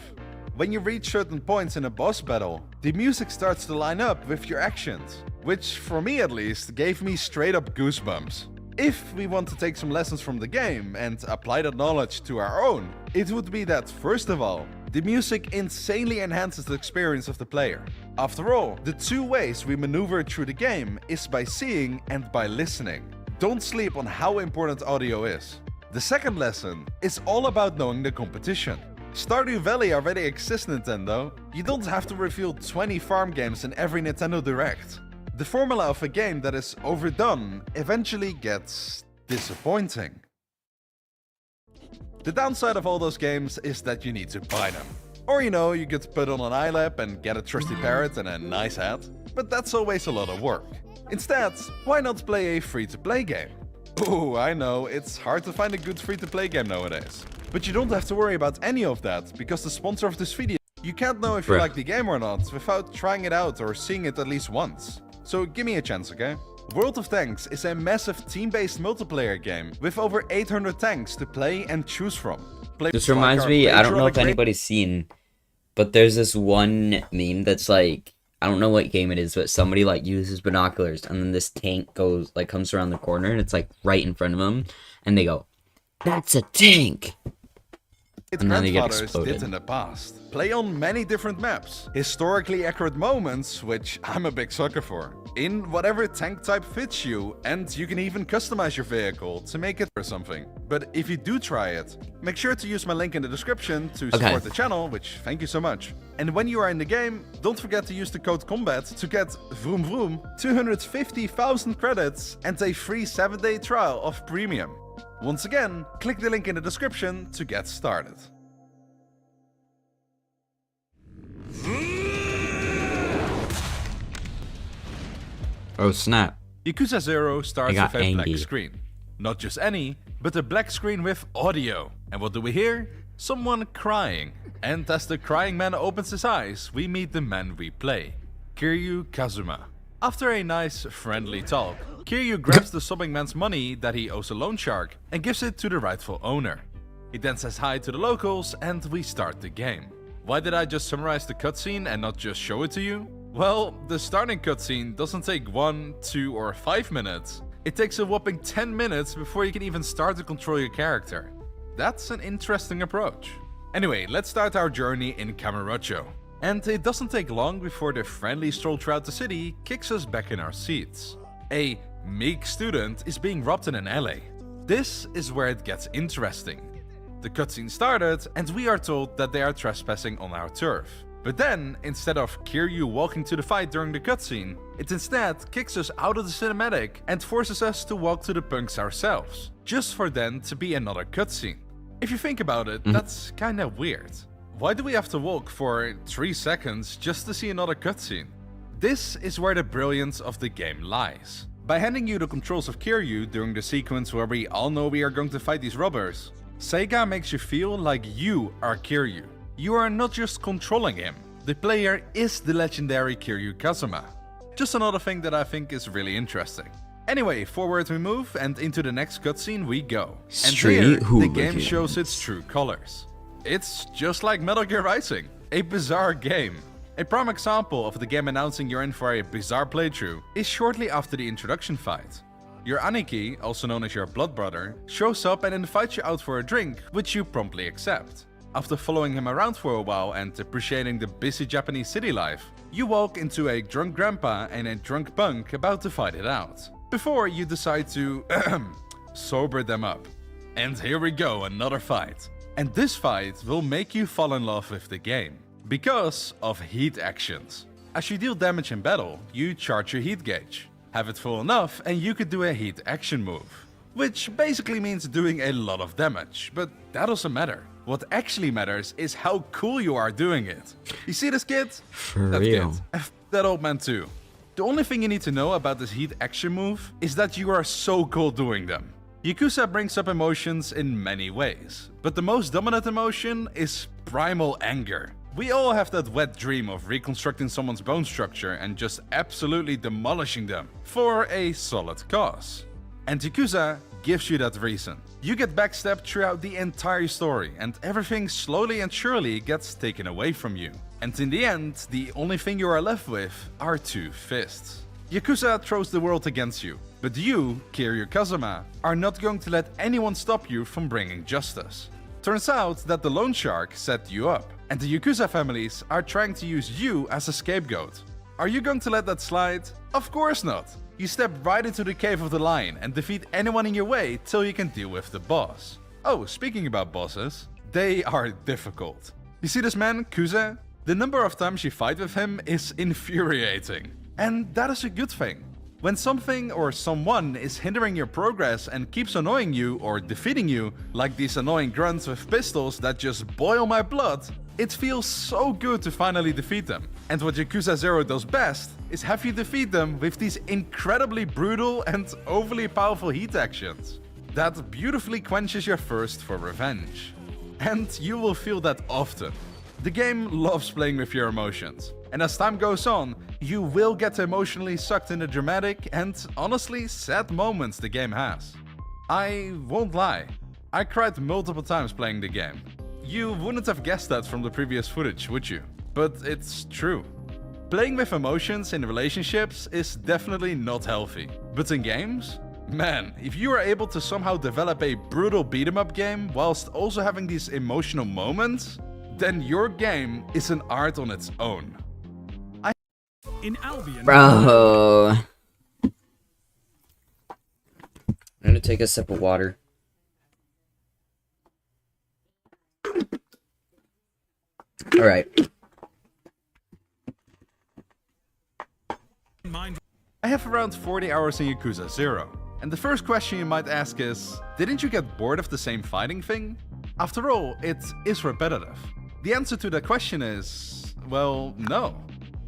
When you reach certain points in a boss battle, the music starts to line up with your actions, which for me at least gave me straight up goosebumps. If we want to take some lessons from the game and apply that knowledge to our own, it would be that first of all, the music insanely enhances the experience of the player. After all, the two ways we maneuver through the game is by seeing and by listening. Don't sleep on how important audio is. The second lesson is all about knowing the competition. Stardew Valley already exists, Nintendo. You don't have to reveal 20 farm games in every Nintendo Direct. The formula of a game that is overdone eventually gets disappointing. The downside of all those games is that you need to buy them. Or you could put on an iLab and get a trusty parrot and a nice hat. But that's always a lot of work. Instead, why not play a free-to-play game? Ooh, I know, it's hard to find a good free-to-play game nowadays. But you don't have to worry about any of that, because the sponsor of this video, you can't know if you like the game or not without trying it out or seeing it at least once. So give me a chance, okay? World of Tanks is a massive team-based multiplayer game with over 800 tanks to play and choose from. This reminds me, I don't know if anybody's seen, but there's this one meme that's like, I don't know what game it is, but somebody like uses binoculars and then this tank comes around the corner and it's like right in front of them and they go, "That's a tank!" Its and then they get grandfathers exploded. did in the past. Play on many different maps, historically accurate moments, which I'm a big sucker for, in whatever tank type fits you, and you can even customize your vehicle to make it or something. But if you do try it, make sure to use my link in the description to support the channel, which thank you so much. And when you are in the game, don't forget to use the code COMBAT to get vroom vroom 250,000 credits and a free 7-day trial of Premium. Once again, click the link in the description to get started. Oh snap. Yakuza 0 starts with a angry. black screen. Not just any, but a black screen with audio. And what do we hear? Someone crying. And as the crying man opens his eyes, we meet the man we play, Kiryu Kazuma. After a nice, friendly talk, Kiryu grabs the sobbing man's money that he owes a loan shark and gives it to the rightful owner. He then says hi to the locals and we start the game. Why did I just summarize the cutscene and not just show it to you? Well, the starting cutscene doesn't take 1, 2 or 5 minutes. It takes a whopping 10 minutes before you can even start to control your character. That's an interesting approach. Anyway, let's start our journey in Kamurocho. And it doesn't take long before the friendly stroll throughout the city kicks us back in our seats. A meek student is being robbed in an alley. This is where it gets interesting. The cutscene started and we are told that they are trespassing on our turf. But then, instead of Kiryu walking to the fight during the cutscene, it instead kicks us out of the cinematic and forces us to walk to the punks ourselves, just for then to be another cutscene. If you think about it, that's kinda weird. Why do we have to walk for 3 seconds just to see another cutscene? This is where the brilliance of the game lies. By handing you the controls of Kiryu during the sequence where we all know we are going to fight these robbers, Sega makes you feel like you are Kiryu. You are not just controlling him, the player is the legendary Kiryu Kazuma. Just another thing that I think is really interesting. Anyway, forward we move and into the next cutscene we go. And here, the game shows its true colors. It's just like Metal Gear Rising, a bizarre game. A prime example of the game announcing you're in for a bizarre playthrough is shortly after the introduction fight. Your Aniki, also known as your blood brother, shows up and invites you out for a drink, which you promptly accept. After following him around for a while and appreciating the busy Japanese city life, you walk into a drunk grandpa and a drunk punk about to fight it out, before you decide to sober them up. And here we go, another fight. And this fight will make you fall in love with the game, because of heat actions. As you deal damage in battle, you charge your heat gauge. Have it full enough and you could do a heat action move. Which basically means doing a lot of damage, but that doesn't matter. What actually matters is how cool you are doing it. You see this kid? For that real. Kid. F that old man too. The only thing you need to know about this heat action move is that you are so cool doing them. Yakuza brings up emotions in many ways, but the most dominant emotion is primal anger. We all have that wet dream of reconstructing someone's bone structure and just absolutely demolishing them for a solid cause. And Yakuza gives you that reason. You get backstabbed throughout the entire story and everything slowly and surely gets taken away from you. And in the end, the only thing you are left with are 2 fists. Yakuza throws the world against you, but you, Kiryu Kazuma, are not going to let anyone stop you from bringing justice. Turns out that the loan shark set you up, and the Yakuza families are trying to use you as a scapegoat. Are you going to let that slide? Of course not! You step right into the cave of the lion and defeat anyone in your way till you can deal with the boss. Oh, speaking about bosses, they are difficult. You see this man, Kuze? The number of times you fight with him is infuriating. And that is a good thing. When something or someone is hindering your progress and keeps annoying you or defeating you, like these annoying grunts with pistols that just boil my blood, it feels so good to finally defeat them. And what Yakuza 0 does best is have you defeat them with these incredibly brutal and overly powerful heat actions. That beautifully quenches your thirst for revenge. And you will feel that often. The game loves playing with your emotions. And as time goes on, you will get emotionally sucked in the dramatic and honestly sad moments the game has. I won't lie, I cried multiple times playing the game. You wouldn't have guessed that from the previous footage, would you? But it's true. Playing with emotions in relationships is definitely not healthy. But in games? Man, if you are able to somehow develop a brutal beat-em-up game whilst also having these emotional moments, then your game is an art on its own. In Albion. Bro. I'm gonna take a sip of water. Alright. I have around 40 hours in Yakuza 0. And the first question you might ask is, didn't you get bored of the same fighting thing? After all, it is repetitive. The answer to that question is, well, no.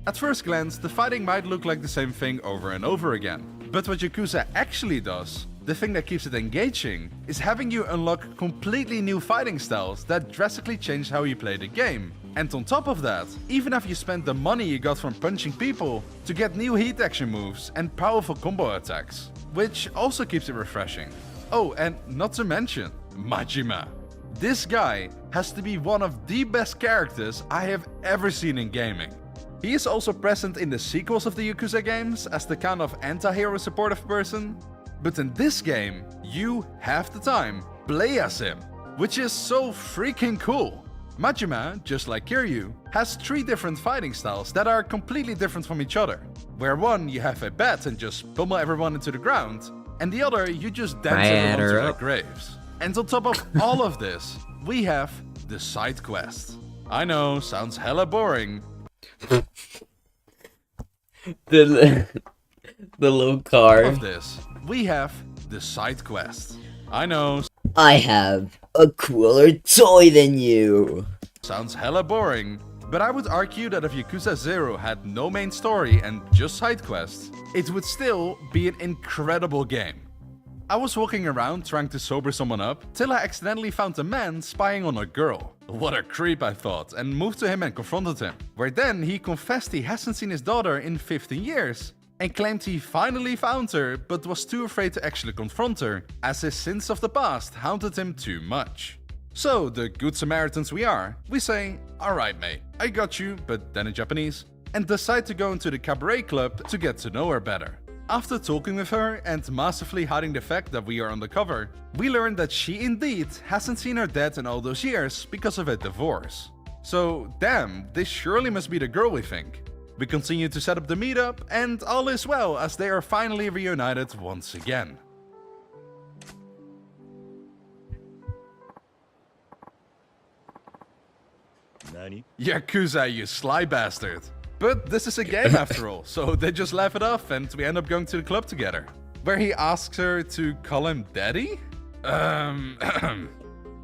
At first glance, the fighting might look like the same thing over and over again. But what Yakuza actually does, the thing that keeps it engaging, is having you unlock completely new fighting styles that drastically change how you play the game. And on top of that, even if you spend the money you got from punching people to get new heat action moves and powerful combo attacks, which also keeps it refreshing. Oh, and not to mention, Majima. This guy has to be one of the best characters I have ever seen in gaming. He is also present in the sequels of the Yakuza games as the kind of anti-hero supportive person. But in this game, you have the time play as him, which is so freaking cool. Majima, just like Kiryu, has 3 different fighting styles that are completely different from each other. Where one you have a bat and just pummel everyone into the ground, and the other you just dance everyone to their graves. And on top of all of this, we have the side quest. I know, sounds hella boring. the little car. Of this, we have the side quest. I know. I have a cooler toy than you. Sounds hella boring. But I would argue that if Yakuza 0 had no main story and just side quests, it would still be an incredible game. I was walking around trying to sober someone up till I accidentally found a man spying on a girl. What a creep, I thought, and moved to him and confronted him. Where then he confessed he hasn't seen his daughter in 15 years and claimed he finally found her but was too afraid to actually confront her as his sins of the past haunted him too much. So, the good Samaritans we are, we say, alright mate, I got you, but then in Japanese, and decide to go into the cabaret club to get to know her better. After talking with her and masterfully hiding the fact that we are undercover, we learn that she indeed hasn't seen her dad in all those years because of a divorce. So, damn, this surely must be the girl we think. We continue to set up the meetup, and all is well as they are finally reunited once again. Yakuza, you sly bastard. But this is a game after all, so they just laugh it off and we end up going to the club together. Where he asks her to call him daddy?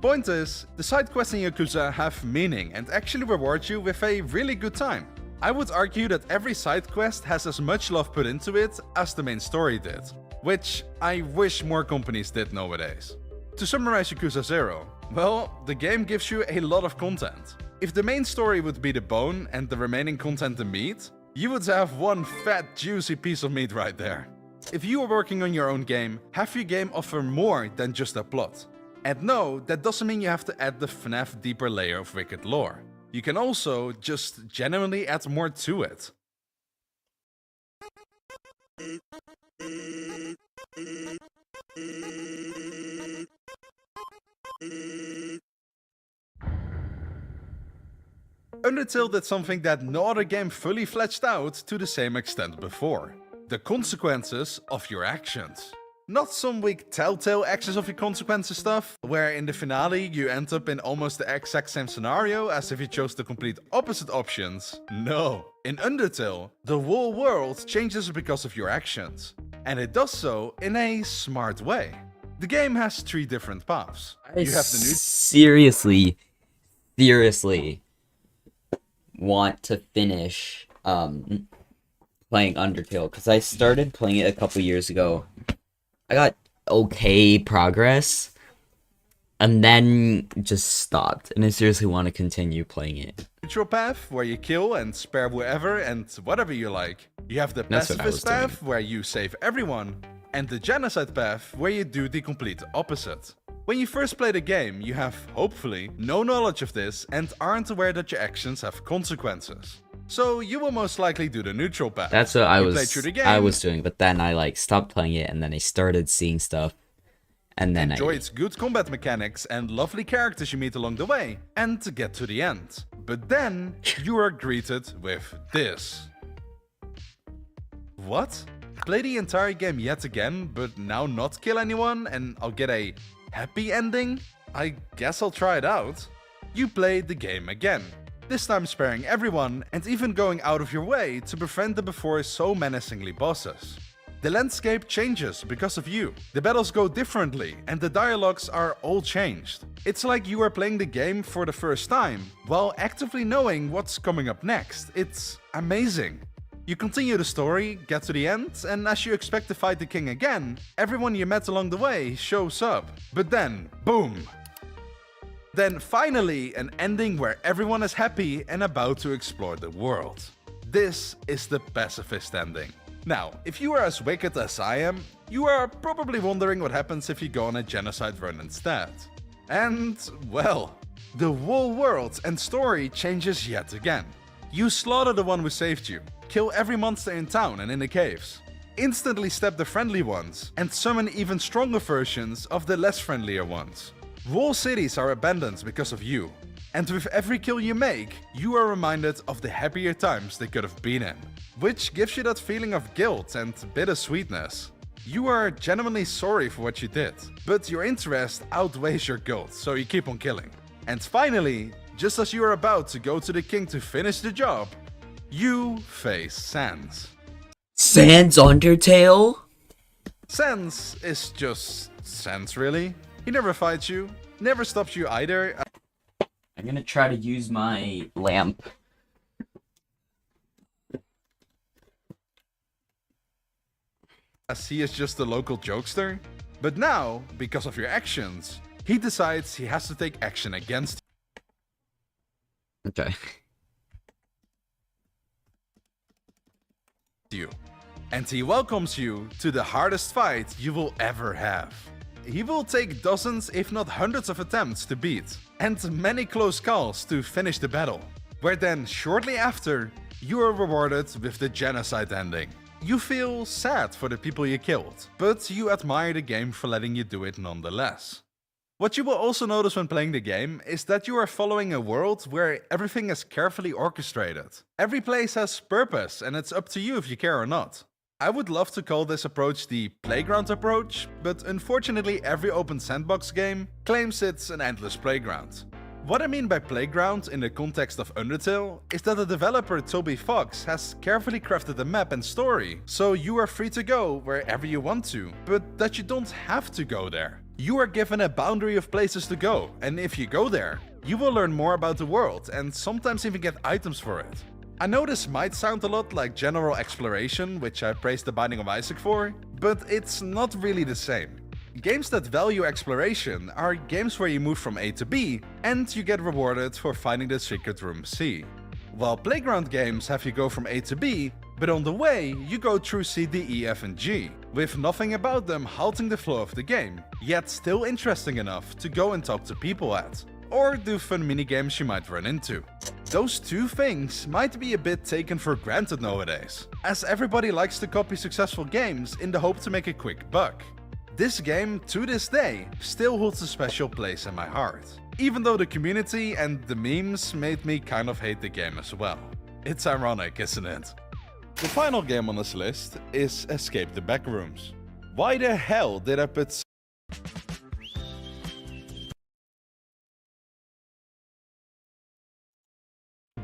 Point is, the side quests in Yakuza have meaning and actually reward you with a really good time. I would argue that every side quest has as much love put into it as the main story did, which I wish more companies did nowadays. To summarize Yakuza 0, well, the game gives you a lot of content. If the main story would be the bone and the remaining content the meat, you would have one fat juicy piece of meat right there. If you are working on your own game, have your game offer more than just a plot. And no, that doesn't mean you have to add the FNAF deeper layer of wicked lore. You can also just genuinely add more to it. Undertale did something that no other game fully fleshed out to the same extent before. The consequences of your actions. Not some weak telltale axis of your consequences stuff, where in the finale you end up in almost the exact same scenario as if you chose the complete opposite options. No. In Undertale, the whole world changes because of your actions. And it does so in a smart way. The game has 3 different paths. I seriously want to finish playing Undertale, because I started playing it a couple years ago. I got okay progress, and then just stopped, and I seriously want to continue playing it. Neutral path, where you kill and spare whoever and whatever you like. You have the pacifist path, where you save everyone, and the genocide path, where you do the complete opposite. When you first play the game, you have, hopefully, no knowledge of this and aren't aware that your actions have consequences. So you will most likely do the neutral path. That's what I was doing, but then I like stopped playing it, and then I started seeing stuff, and then enjoy its good combat mechanics and lovely characters you meet along the way, and to get to the end. But then you are greeted with this. What? Play the entire game yet again, but now not kill anyone, and I'll get a happy ending? I guess I'll try it out. You play the game again. This time sparing everyone and even going out of your way to befriend the before so menacingly bosses. The landscape changes because of you. The battles go differently and the dialogues are all changed. It's like you are playing the game for the first time while actively knowing what's coming up next. It's amazing. You continue the story, get to the end, and as you expect to fight the king again, everyone you met along the way shows up. But then, boom! Then finally, an ending where everyone is happy and about to explore the world. This is the pacifist ending. Now, if you are as wicked as I am, you are probably wondering what happens if you go on a genocide run instead. And, well, the whole world and story changes yet again. You slaughter the one who saved you, kill every monster in town and in the caves, instantly stab the friendly ones, and summon even stronger versions of the less friendlier ones. Whole cities are abandoned because of you, and with every kill you make, you are reminded of the happier times they could have been in, which gives you that feeling of guilt and bittersweetness. You are genuinely sorry for what you did, but your interest outweighs your guilt, so you keep on killing. And finally, just as you are about to go to the king to finish the job, you face Sans. Sans Undertale? Sans is just Sans, really. He never fights you, never stops you either. I'm gonna try to use my lamp. As he is just a local jokester. But now, because of your actions, he decides he has to take action against Okay. you. And he welcomes you to the hardest fight you will ever have. He will take dozens if not hundreds of attempts to beat, and many close calls to finish the battle, where then shortly after, you are rewarded with the genocide ending. You feel sad for the people you killed, but you admire the game for letting you do it nonetheless. What you will also notice when playing the game is that you are following a world where everything is carefully orchestrated. Every place has purpose and it's up to you if you care or not. I would love to call this approach the playground approach, but unfortunately every open sandbox game claims it's an endless playground. What I mean by playground in the context of Undertale is that the developer Toby Fox has carefully crafted a map and story, so you are free to go wherever you want to, but that you don't have to go there. You are given a boundary of places to go, and if you go there, you will learn more about the world and sometimes even get items for it. I know this might sound a lot like general exploration, which I praised The Binding of Isaac for, but it's not really the same. Games that value exploration are games where you move from A to B, and you get rewarded for finding the secret room C. While playground games have you go from A to B, but on the way you go through C, D, E, F and G, with nothing about them halting the flow of the game, yet still interesting enough to go and talk to people at, or do fun minigames you might run into. Those two things might be a bit taken for granted nowadays, as everybody likes to copy successful games in the hope to make a quick buck. This game, to this day, still holds a special place in my heart, even though the community and the memes made me kind of hate the game as well. It's ironic, isn't it? The final game on this list is Escape the Backrooms. Why the hell did I put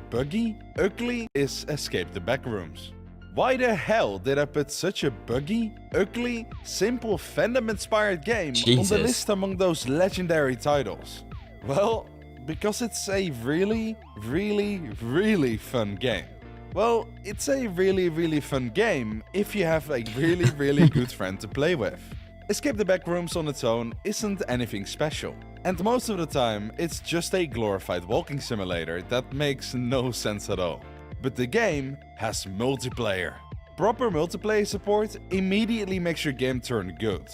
buggy, ugly is Escape the Backrooms? Why the hell did I put such a buggy, ugly, simple fandom-inspired game on the list among those legendary titles? Well, because it's a really, really fun game. Well, it's a really fun game if you have a really good friend to play with. Escape the Backrooms on its own isn't anything special, and most of the time it's just a glorified walking simulator that makes no sense at all. But the game has multiplayer. Proper multiplayer support immediately makes your game turn good.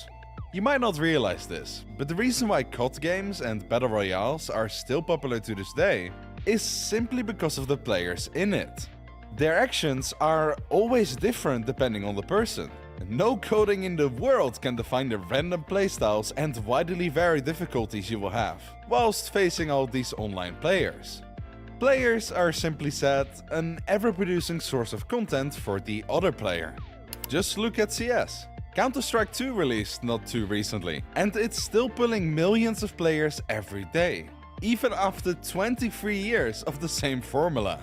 You might not realize this, but the reason why COD games and Battle Royales are still popular to this day is simply because of the players in it. Their actions are always different depending on the person. No coding in the world can define the random playstyles and widely varied difficulties you will have, whilst facing all these online players. Players are simply said an ever-producing source of content for the other player. Just look at CS. Counter-Strike 2 released not too recently, and it's still pulling millions of players every day, even after 23 years of the same formula.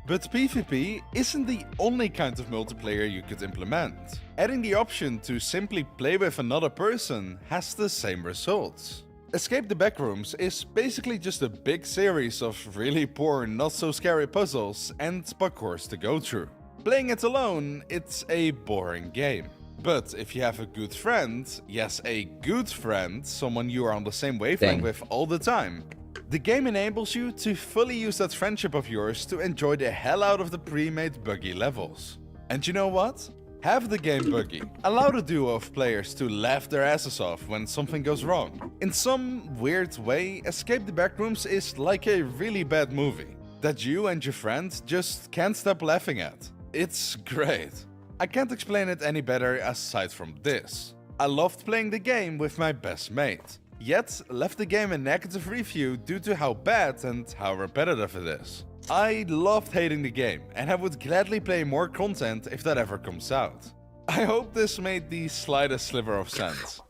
But PvP isn't the only kind of multiplayer you could implement. Adding the option to simply play with another person has the same results. Escape the Backrooms is basically just a big series of really poor, not so scary puzzles and parkours to go through. Playing it alone, it's a boring game. But if you have a good friend, yes, a good friend, someone you are on the same wavelength with all the time, the game enables you to fully use that friendship of yours to enjoy the hell out of the pre-made buggy levels. And you know what? Have the game buggy. Allow the duo of players to laugh their asses off when something goes wrong. In some weird way, Escape the Backrooms is like a really bad movie that you and your friend just can't stop laughing at. It's great. I can't explain it any better aside from this. I loved playing the game with my best mate, yet left the game a negative review due to how bad and how repetitive it is. I loved hating the game, and I would gladly play more content if that ever comes out. I hope this made the slightest sliver of sense.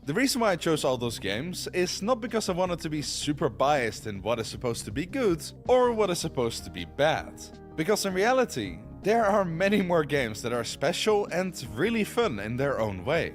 The reason why I chose all those games is not because I wanted to be super biased in what is supposed to be good or what is supposed to be bad. Because in reality, there are many more games that are special and really fun in their own way.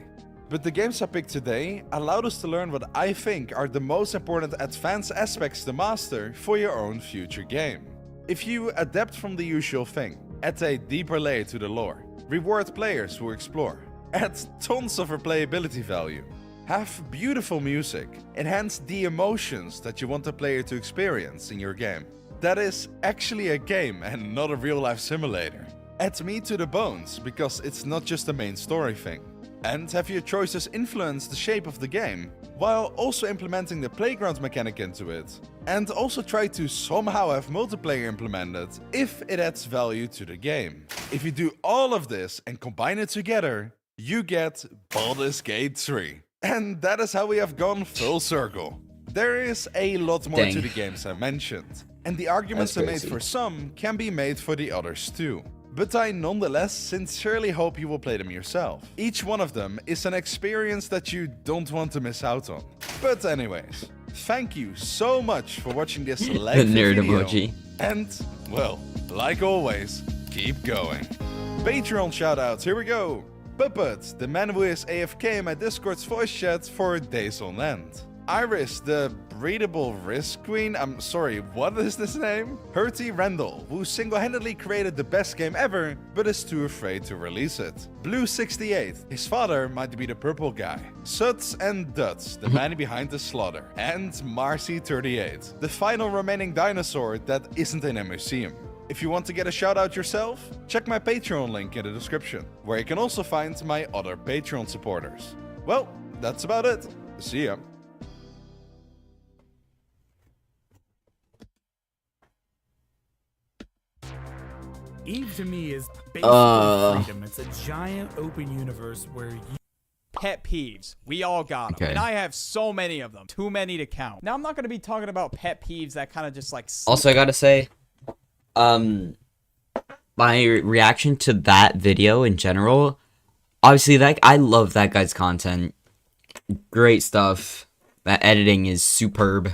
But the games I picked today allowed us to learn what I think are the most important advanced aspects to master for your own future game. If you adapt from the usual thing, add a deeper layer to the lore, reward players who explore, add tons of replayability value, have beautiful music, enhance the emotions that you want the player to experience in your game. That is actually a game and not a real-life simulator. Add meat to the bones because it's not just a main story thing. And have your choices influence the shape of the game, while also implementing the playground mechanic into it. And also try to somehow have multiplayer implemented if it adds value to the game. If you do all of this and combine it together, you get Baldur's Gate 3. And that is how we have gone full circle. There is a lot more to the games I mentioned, and the arguments I made for some can be made for the others too. But I nonetheless sincerely hope you will play them yourself. Each one of them is an experience that you don't want to miss out on. But anyways, thank you so much for watching this live video. Emoji. And, well, like always, keep going. Patreon shoutouts, here we go. Puppet, the man who is AFK in my Discord's voice chat for days on end. Iris, the breedable wrist queen, I'm sorry, what is this name? Herty Randall, who single-handedly created the best game ever, but is too afraid to release it. Blue68, his father might be the purple guy. Suts and Duts, the man behind the slaughter. And Marcy38, the final remaining dinosaur that isn't in a museum. If you want to get a shout out yourself, check my Patreon link in the description, where you can also find my other Patreon supporters. Well, that's about it. See ya. Eve to me is basically freedom. It's a giant open universe where you... Pet peeves. We all got them. And I have so many of them. Too many to count. Now, I'm not going to be talking about pet peeves that kind of just like... Also, I gotta say, my reaction to that video in general, obviously, I love that guy's content. Great stuff. That editing is superb.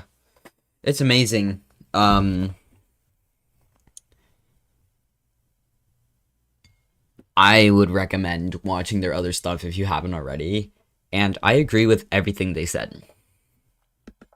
It's amazing. I would recommend watching their other stuff if you haven't already. And I agree with everything they said.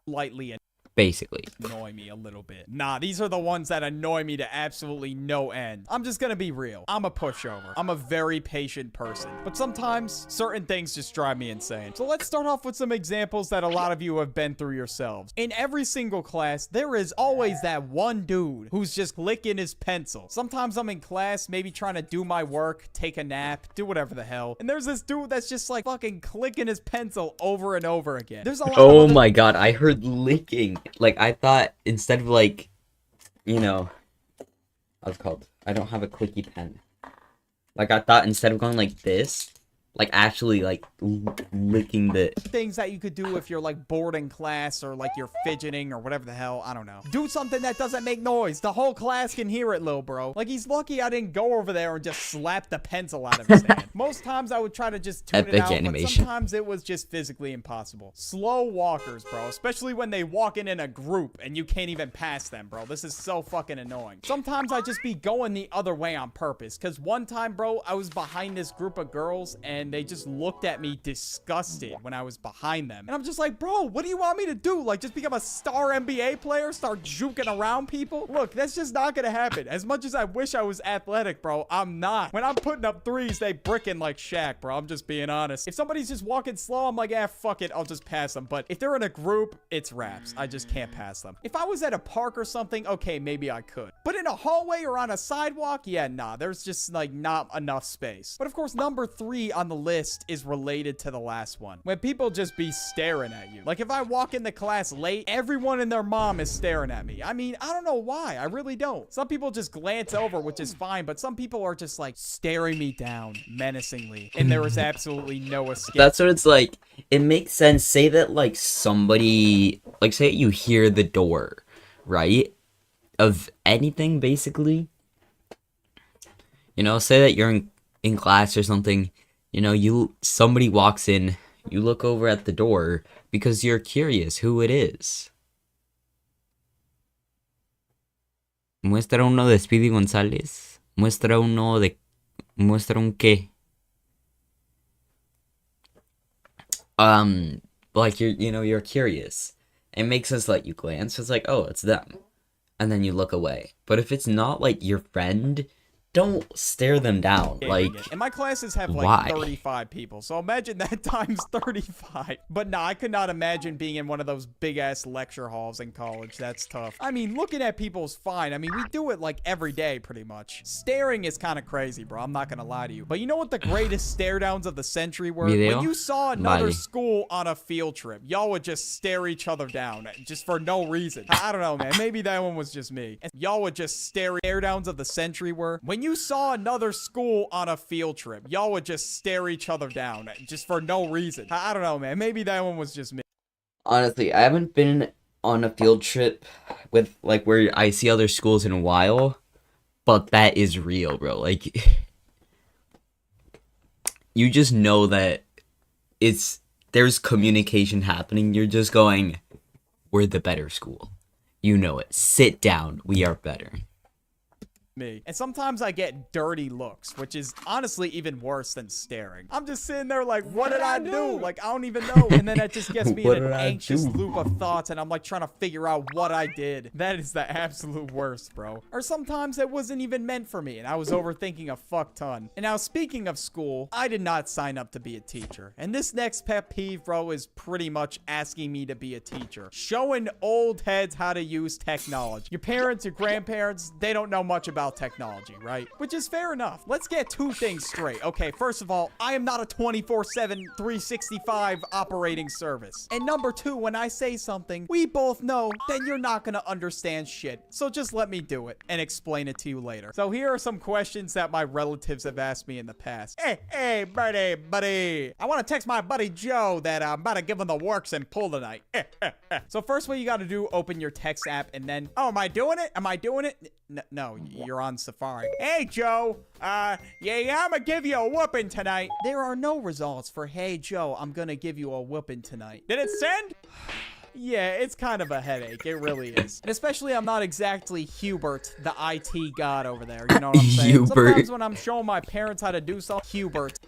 Lightly Basically. annoy me a little bit. Nah, these are the ones that annoy me to absolutely no end. I'm just gonna be real. I'm a pushover. I'm a very patient person. But sometimes, certain things just drive me insane. So let's start off with some examples that a lot of you have been through yourselves. In every single class, there is always that one dude who's just licking his pencil. Sometimes I'm in class, maybe trying to do my work, take a nap, do whatever the hell. And there's this dude that's just like fucking clicking his pencil over and over again. There's a lot Oh of my god, I heard licking. Like, I thought instead of like, you know, what's it called? I don't have a clicky pen. Like, I thought instead of going like this, like actually like licking the things that you could do if you're like bored in class or like you're fidgeting or whatever the hell. I don't know. Do something that doesn't make noise. The whole class can hear it, little bro. Like, he's lucky I didn't go over there and just slap the pencil out of his hand. Most times I would try to just tune it Epic out, animation. but sometimes it was just physically impossible. Slow walkers, bro. Especially when they walk in a group and you can't even pass them, bro. This is so fucking annoying. Sometimes I just be going the other way on purpose. Because one time, bro, I was behind this group of girls and they just looked at me disgusted when I was behind them. And I'm just like, bro, what do you want me to do? Like, just become a star NBA player? Start juking around people? Look, that's just not gonna happen. As much as I wish I was athletic, bro, I'm not. When I'm putting up threes, they bricking like Shaq, bro. I'm just being honest. If somebody's just walking slow, I'm like, fuck it. I'll just pass them. But if they're in a group, it's raps. I just can't pass them. If I was at a park or something, okay, maybe I could. But in a hallway or on a sidewalk, yeah, nah. There's just like not enough space. But of course, number 3 on the list is related to the last one. When people just be staring at you. Like, if I walk into class late, everyone and their mom is staring at me. I mean, I don't know why. I really don't. Some people just glance over, which is fine, but some people are just like staring me down menacingly, and there is absolutely no escape. That's what it's like. It makes sense. Say that like somebody, like say you hear the door, right? Of anything, basically. You know, say that you're in class or something. You know, somebody walks in, you look over at the door because you're curious who it is. Muestra uno de Speedy González. Muestra un qué. Like you're curious. It makes us let you glance. It's like, oh, it's them. And then you look away. But if it's not like your friend, don't stare them down. Like, and my classes have like why? 35 people, so imagine that times 35. But nah, I could not imagine being in one of those big ass lecture halls in college. That's tough. I mean, looking at people's fine. I mean, we do it like every day pretty much. Staring is kind of crazy, bro. I'm not gonna lie to you. But you know what the greatest stare downs of the century were? Video? When you saw another Vale. school on a field trip, y'all would just stare each other down just for no reason. I don't know, man. Maybe that one was just me. And y'all would just stare downs of the century were when you saw another school on a field trip, y'all would just stare each other down just for no reason. I don't know, man. Maybe that one was just me. honestly, I haven't been on a field trip with like where I see other schools in a while, but that is real, bro. Like, you just know that there's communication happening. You're just going, we're the better school. You know it. Sit down. We are better. Me. And sometimes I get dirty looks, which is honestly even worse than staring. I'm just sitting there like, what did I do? Like, I don't even know. And then that just gets me in an anxious loop of thoughts, and I'm like trying to figure out what I did. That is the absolute worst, bro. Or sometimes it wasn't even meant for me, and I was overthinking a fuck ton. And now, speaking of school, I did not sign up to be a teacher. And this next pet peeve, bro, is pretty much asking me to be a teacher. Showing old heads how to use technology. Your parents, your grandparents, they don't know much about technology, right? Which is fair enough. Let's get two things straight. Okay, first of all, I am not a 24/7, 365 operating service. And number two, when I say something, we both know then you're not gonna understand shit. So just let me do it and explain it to you later. So here are some questions that my relatives have asked me in the past. Hey, buddy. I want to text my buddy Joe that I'm about to give him the works and pull tonight. So first what you got to do, open your text app and then, oh, am I doing it? No, you're you're on Safari. Hey, Joe. Yeah, I'm gonna give you a whooping tonight. There are no results for, hey, Joe, I'm gonna give you a whooping tonight. Did it send? Yeah, it's kind of a headache. It really is. And especially I'm not exactly Hubert, the IT god over there. You know what I'm saying? Hubert. Sometimes when I'm showing my parents how to do something, Hubert.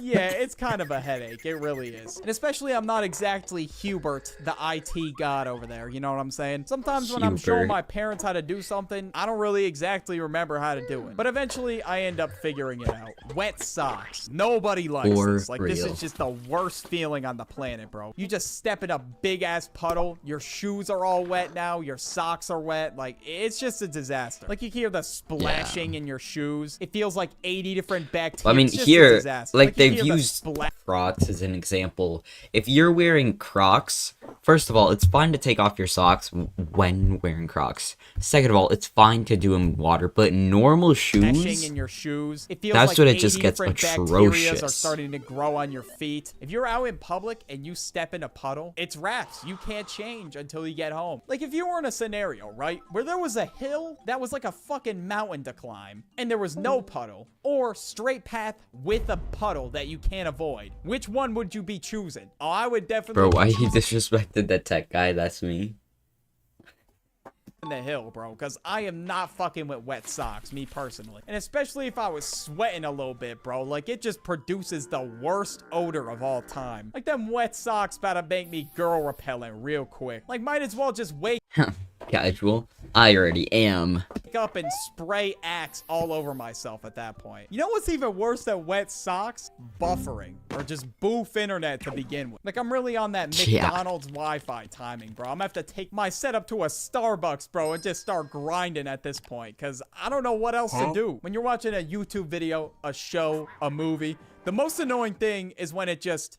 Yeah, it's kind of a headache. It really is. And especially I'm not exactly Hubert, the IT god over there. You know what I'm saying? Sometimes when I'm showing Hubert. my parents how to do something, I don't really exactly remember how to do it. But eventually I end up figuring it out. Wet socks. Nobody likes For this. Like, this real. is just the worst feeling on the planet, bro. You just step in a big-ass puddle. Your shoes are all wet now. Your socks are wet. Like, it's just a disaster. Like, you hear the splashing in your shoes. It feels like 80 different bacteria. I mean, It's just a here, disaster. like, you they've hear the used Crocs as an example. If you're wearing Crocs, first of all, it's fine to take off your socks when wearing Crocs. Second of all, it's fine to do in water, but normal shoes, in your shoes. It feels that's like when it 80 just gets different bacterias atrocious. are starting to grow on your feet. If you're out in public and you step in a puddle, it's wraps. You can't change until you get home. Like, if you were in a scenario, right, where there was a hill that was like a fucking mountain to climb, and there was no puddle, or straight path with a puddle that you can't avoid, which one would you be choosing? Oh, I would definitely Bro, be why he choosing disrespected the tech guy? That's me. the hill, bro, because I am not fucking with wet socks, me personally. And especially if I was sweating a little bit, bro, like, it just produces the worst odor of all time. Like, them wet socks about to make me girl repellent real quick. Like, might as well just wake Casual. I already am. up and spray Axe all over myself at that point. You know what's even worse than wet socks? Buffering, or just boof internet to begin with. Like, I'm really on that Yeah. McDonald's Wi-Fi timing, bro. I'm gonna have to take my setup to a Starbucks, bro, and just start grinding at this point, because I don't know what else to do. When you're watching a YouTube video, a show, a movie, the most annoying thing is when it just...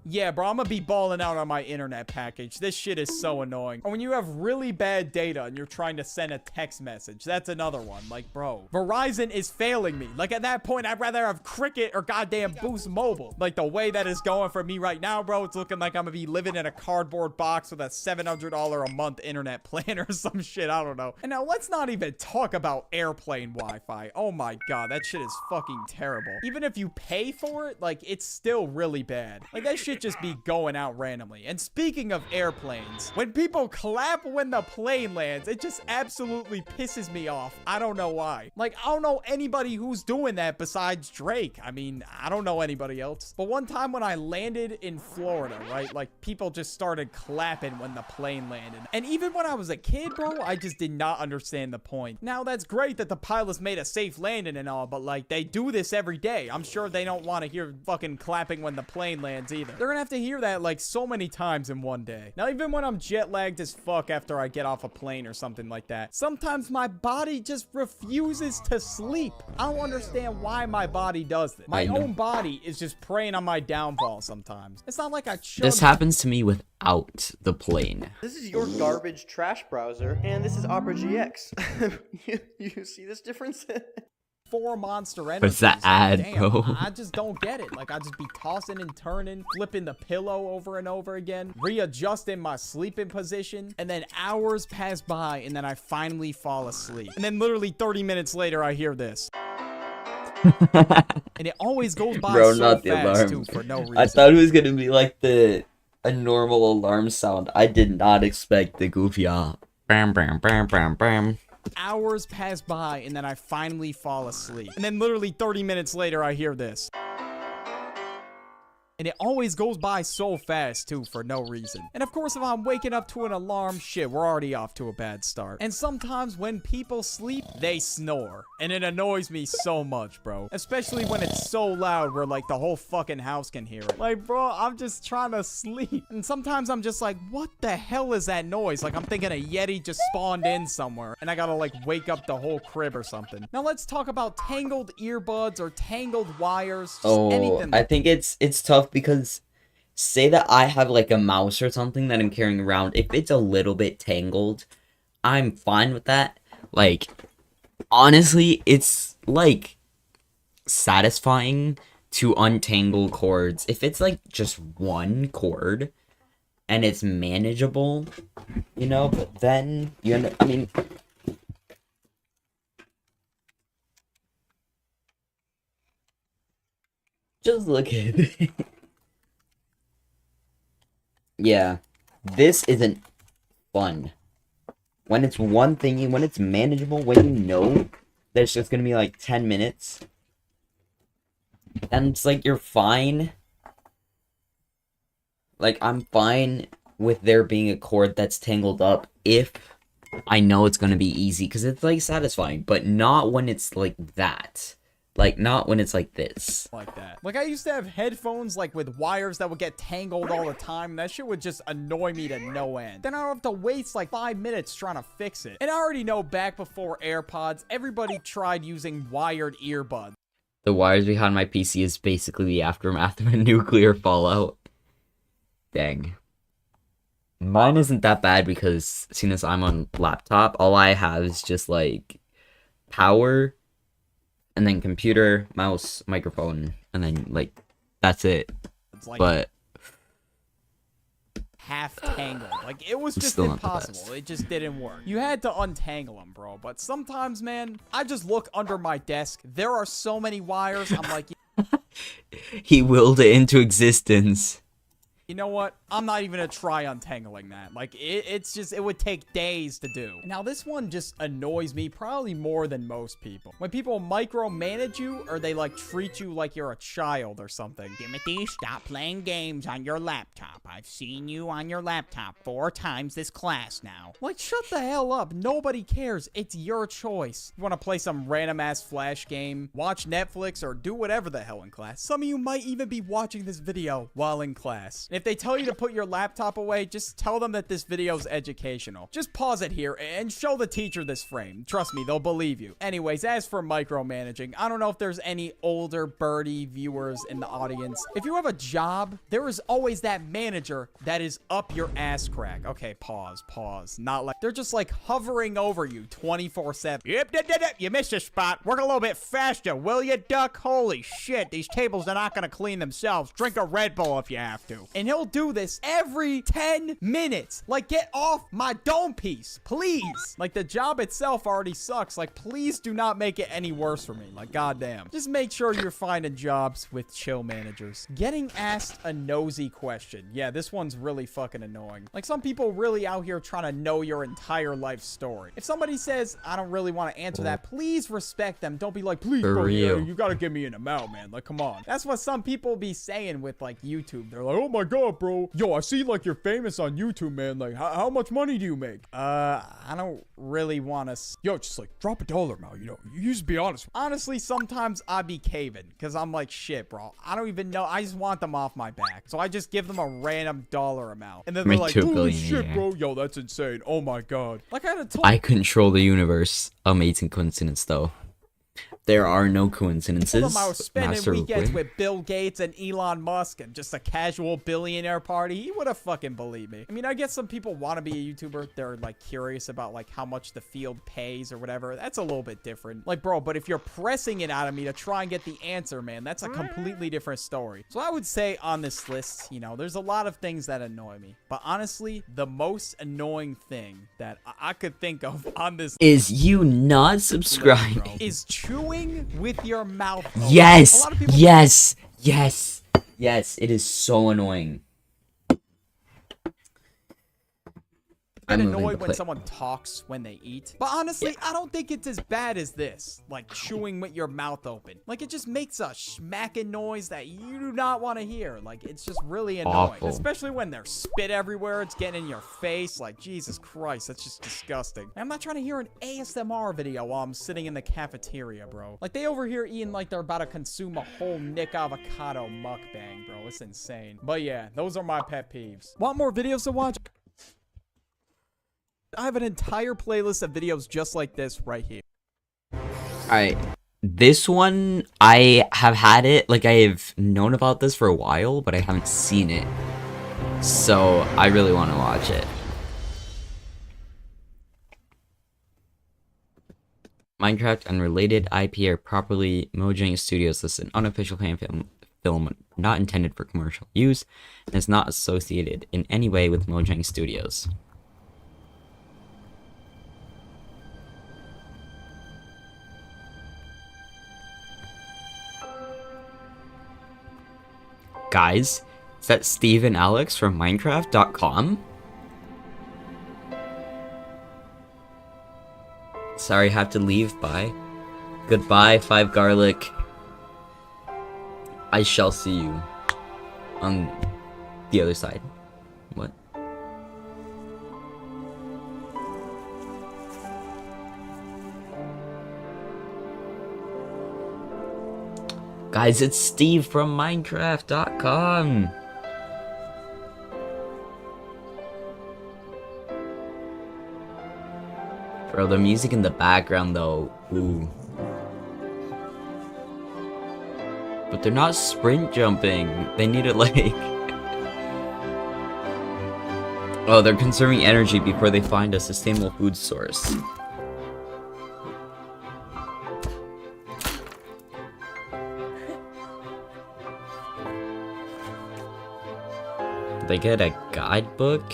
Yeah, bro, I'm gonna be balling out on my internet package. This shit is so annoying. Or when you have really bad data and you're trying to send a text message, that's another one. Like, bro, Verizon is failing me. Like, at that point, I'd rather have Cricket or goddamn Boost Mobile. Like, the way that is going for me right now, bro, it's looking like I'm gonna be living in a cardboard box with a $700 a month internet plan or some shit. I don't know. And now, let's not even talk about airplane Wi-Fi. Oh my god, that shit is fucking terrible. Even if you pay for it, like, it's still really bad. Like, that shit just be going out randomly. And speaking of airplanes, when people clap when the plane lands, it just absolutely pisses me off. I don't know why. Like, I don't know anybody who's doing that besides Drake. I mean, I don't know anybody else. But one time when I landed in Florida, right, like, people just started clapping when the plane landed. And even when I was a kid, bro, I just did not understand the point. Now, that's great that the pilots made a safe landing and all, but, like, they do this every day. I'm sure they don't want to hear fucking clapping when the plane lands either. They're gonna have to hear that, like, so many times in one day. Now, even when I'm jet lagged as fuck after I get off a plane or something like that, sometimes my body just refuses to sleep. I don't understand why my body does this. My I know. own body is just preying on my downfall sometimes. It's not like I This happens to me without the plane. This is your garbage trash browser, and this is Opera GX. you see this difference? 4 Monster Energies. What's that Like, ad, damn, bro? I just don't get it. Like, I just be tossing and turning, flipping the pillow over and over again, readjusting my sleeping position, and then hours pass by, and then I finally fall asleep. And then literally 30 minutes later, I hear this. And it always goes by Bro, so not the fast, alarm. too, for no reason. I thought it was gonna be like a normal alarm sound. I did not expect the goofy bam bam bam bam bam. Hours pass by, and then I finally fall asleep. And then literally 30 minutes later, I hear this. And it always goes by so fast, too, for no reason. And of course, if I'm waking up to an alarm, shit, we're already off to a bad start. And sometimes when people sleep, they snore. And it annoys me so much, bro. Especially when it's so loud where, like, the whole fucking house can hear it. Like, bro, I'm just trying to sleep. And sometimes I'm just like, what the hell is that noise? Like, I'm thinking a Yeti just spawned in somewhere. And I gotta, like, wake up the whole crib or something. Now, let's talk about tangled earbuds or tangled wires. Just anything I think it's tough because say that I have like a mouse or something that I'm carrying around. If it's a little bit tangled, I'm fine with that. Like, honestly, it's like satisfying to untangle cords. If it's like just one cord and it's manageable, you know, but then you end up, I mean, Just look at it. Yeah. This isn't fun. When it's one thing, when it's manageable, when you know that it's just gonna be like 10 minutes, and it's like you're fine. Like, I'm fine with there being a cord that's tangled up if I know it's gonna be easy, because it's like satisfying, but not when it's like that. Like, not when it's like this. Like that. Like, I used to have headphones, like, with wires that would get tangled all the time. And that shit would just annoy me to no end. Then I don't have to waste, like, 5 minutes trying to fix it. And I already know back before AirPods, everybody tried using wired earbuds. The wires behind my PC is basically the aftermath of a nuclear fallout. Dang. Mine isn't that bad because, seeing as I'm on laptop, all I have is just, like, power, and then computer, mouse, microphone, and then, like, that's it. It's like but half tangled. Like, it was It's just still not the impossible. It just didn't work. You had to untangle them, bro. But sometimes, man, I just look under my desk. There are so many wires. I'm like, he willed it into existence. you know what? I'm not even gonna try untangling that. Like, it's just, it would take days to do. Now, this one just annoys me probably more than most people. When people micromanage you, or they, like, treat you like you're a child or something. Timothy, stop playing games on your laptop. I've seen you on your laptop 4 times this class now. Like, shut the hell up. Nobody cares. It's your choice. You wanna play some random-ass Flash game, watch Netflix, or do whatever the hell in class. Some of you might even be watching this video while in class. And if they tell you to put your laptop away, just tell them that this video is educational. Just pause it here and show the teacher this frame. Trust me, they'll believe you. Anyways, as for micromanaging, I don't know if there's any older birdie viewers in the audience. If you have a job, there is always that manager that is up your ass crack. Okay, pause. Not like, they're just like hovering over you 24/7. Yep, you missed a spot. Work a little bit faster, will you, duck? Holy shit, these tables are not gonna clean themselves. Drink a Red Bull if you have to. And he'll do this every 10 minutes. Like, get off my dome piece, please. Like, the job itself already sucks. Like, please do not make it any worse for me. Like, goddamn. Just make sure you're finding jobs with chill managers. Getting asked a nosy question. Yeah, this one's really fucking annoying. Like, some people really out here trying to know your entire life story. If somebody says, I don't really want to answer that, please respect them. Don't be like, please, For bro, yeah, real. you gotta give me an amount, man. Like, come on. That's what some people be saying with, like, YouTube. They're like, oh my god, bro. Yo, I see, like, you're famous on YouTube, man. Like, how much money do you make? I don't really want to... Yo, just, like, drop $1 amount, you know? You just be honest. Honestly, sometimes I be caving, because I'm like, shit, bro. I don't even know. I just want them off my back. So I just give them a random dollar amount. And then they're Me like, too, holy billionaire. shit, bro. Yo, that's insane. Oh my god. Like, I had to I control the universe. Amazing coincidence, though. There are no coincidences. told him I was spending Master weekends Wei. with Bill Gates and Elon Musk and just a casual billionaire party. He would have fucking believed me. I mean, I guess some people want to be a YouTuber. They're like curious about like how much the field pays or whatever. That's a little bit different. Like, bro, but if you're pressing it out of me to try and get the answer, man, that's a completely different story. So I would say on this list, you know, there's a lot of things that annoy me. But honestly, the most annoying thing that I could think of on this Is you not subscribing? is chewing with your mouth open. A Yes! lot of people Yes! Yes! Yes! It is so annoying. get I'm moving annoyed the when clip. someone talks when they eat. But honestly, I don't think it's as bad as this. Like chewing with your mouth open. Like it just makes a smacking noise that you do not want to hear. Like it's just really annoying. Awful. Especially when there's spit everywhere. It's getting in your face. Like Jesus Christ, that's just disgusting. I'm not trying to hear an ASMR video while I'm sitting in the cafeteria, bro. Like they over here eating like they're about to consume a whole Nick Avocado mukbang, bro. It's insane. But yeah, those are my pet peeves. Want more videos to watch? I have an entire playlist of videos just like this right here. Alright. This one, I have had it. Like, I have known about this for a while, but I haven't seen it. So, I really want to watch it. Minecraft and related IP are properly Mojang Studios. This is an unofficial fan film not intended for commercial use and is not associated in any way with Mojang Studios. Guys, is that Steve and Alex from Minecraft.com? Sorry, have to leave. Bye. Goodbye, 5 Garlic. I shall see you on the other side. What? Guys, it's Steve from Minecraft.com. Bro, the music in the background though, ooh. But they're not sprint jumping. They need it like... Oh, they're conserving energy before they find a sustainable food source. They get a guidebook?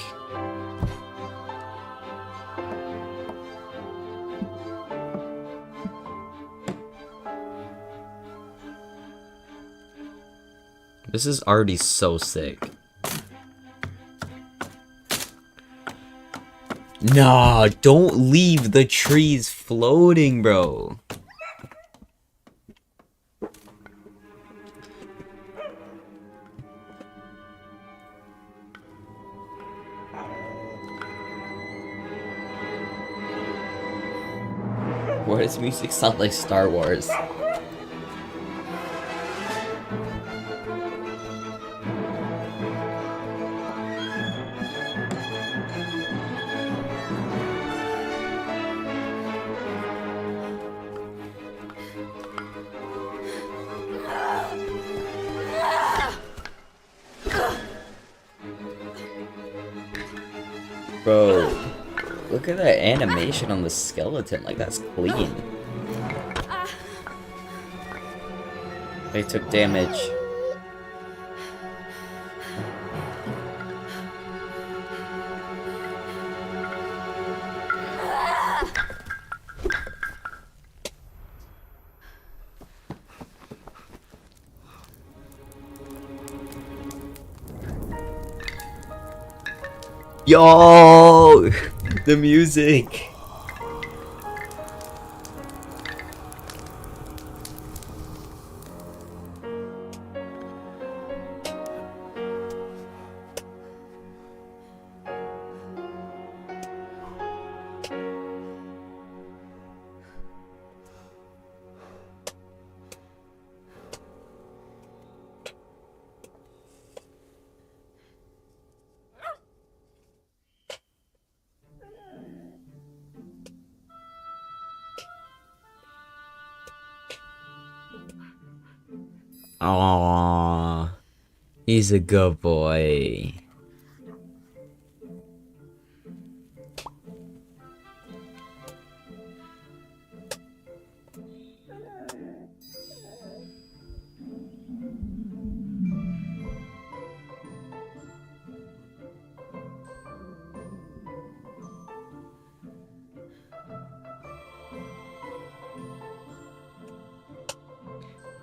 This is already so sick. Nah, don't leave the trees floating, bro. Why does music sound like Star Wars? Bro, look at that animation on the skeleton, like that's clean. They took damage. Yo, the music. Aww, he's a good boy.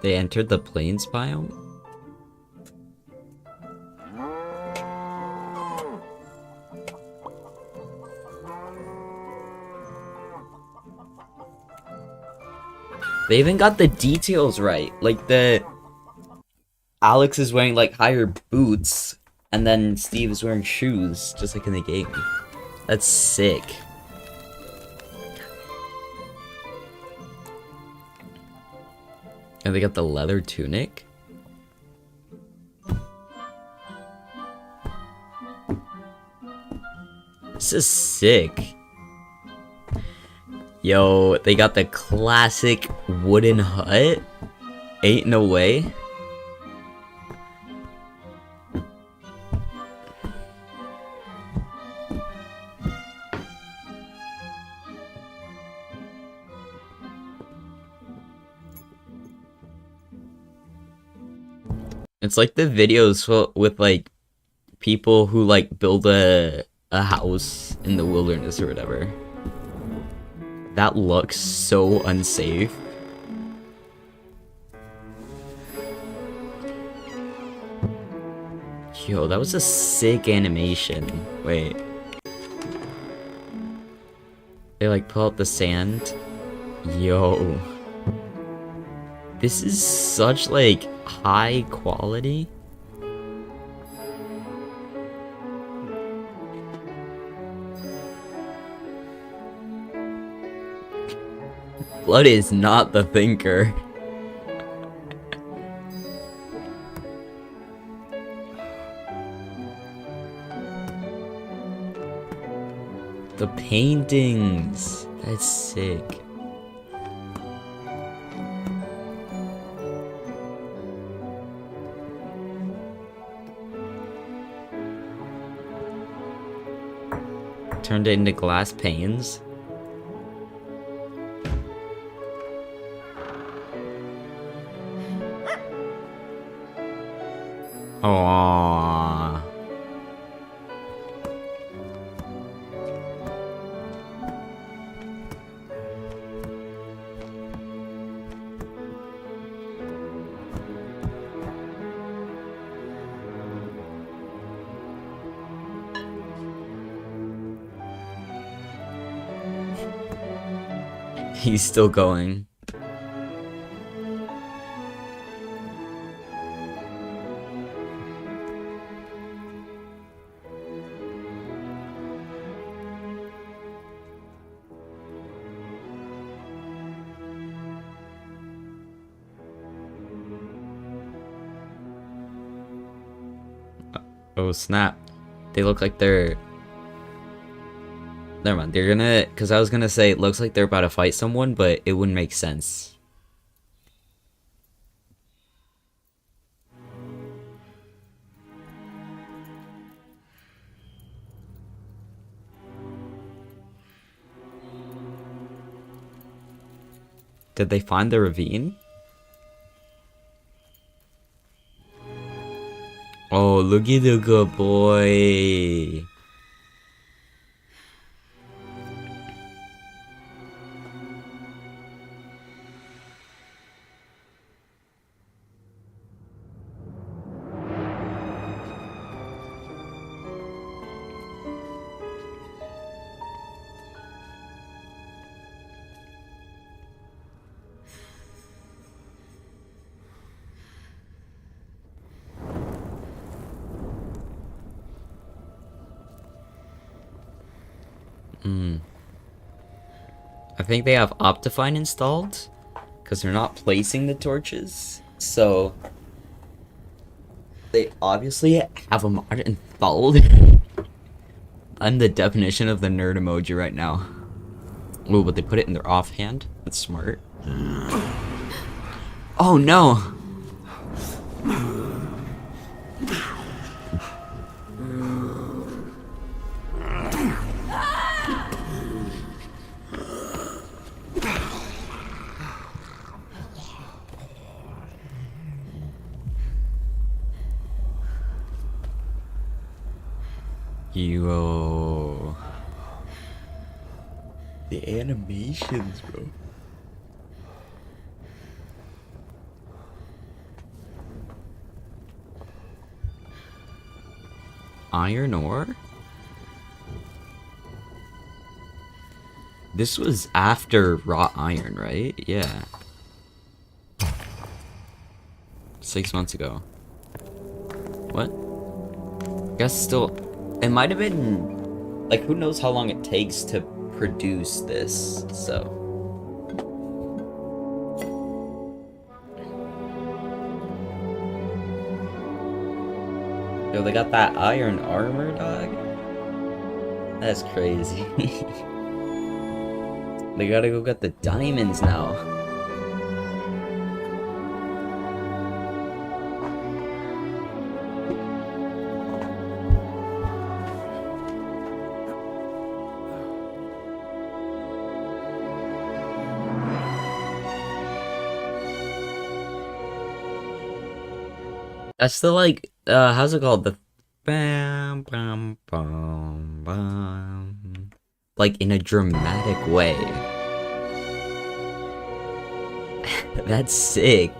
They entered the plains biome? They even got the details right. Like Alex is wearing like higher boots, and then Steve is wearing shoes, just like in the game. That's sick. And they got the leather tunic. This is sick. Yo, they got the classic wooden hut. Ain't no way. It's like the videos with like people who like build a house in the wilderness or whatever. That looks so unsafe. Yo, that was a sick animation. Wait. They like pull out the sand. Yo. This is such like high quality. Blood is not the thinker. The paintings. That's sick. Turned it into glass panes. Aww. He's still going. Oh snap. They look like they're... Never mind, they're gonna... Because I was gonna say, it looks like they're about to fight someone, but it wouldn't make sense. Did they find the ravine? Oh, look at the good boy. I think they have Optifine installed because they're not placing the torches, so they obviously have a mod installed. I'm the definition of the nerd emoji right now. Oh, but they put it in their offhand. That's smart. Oh no! Yo. The animations, bro. Iron ore? This was after wrought iron, right? Yeah. 6 months ago. What? Guess still... It might have been... Like, who knows how long it takes to produce this, so... Yo, they got that iron armor, dog? That's crazy. They gotta go get the diamonds now. That's the like, how's it called? The bam, bam, bam, bam. Like in a dramatic way. That's sick.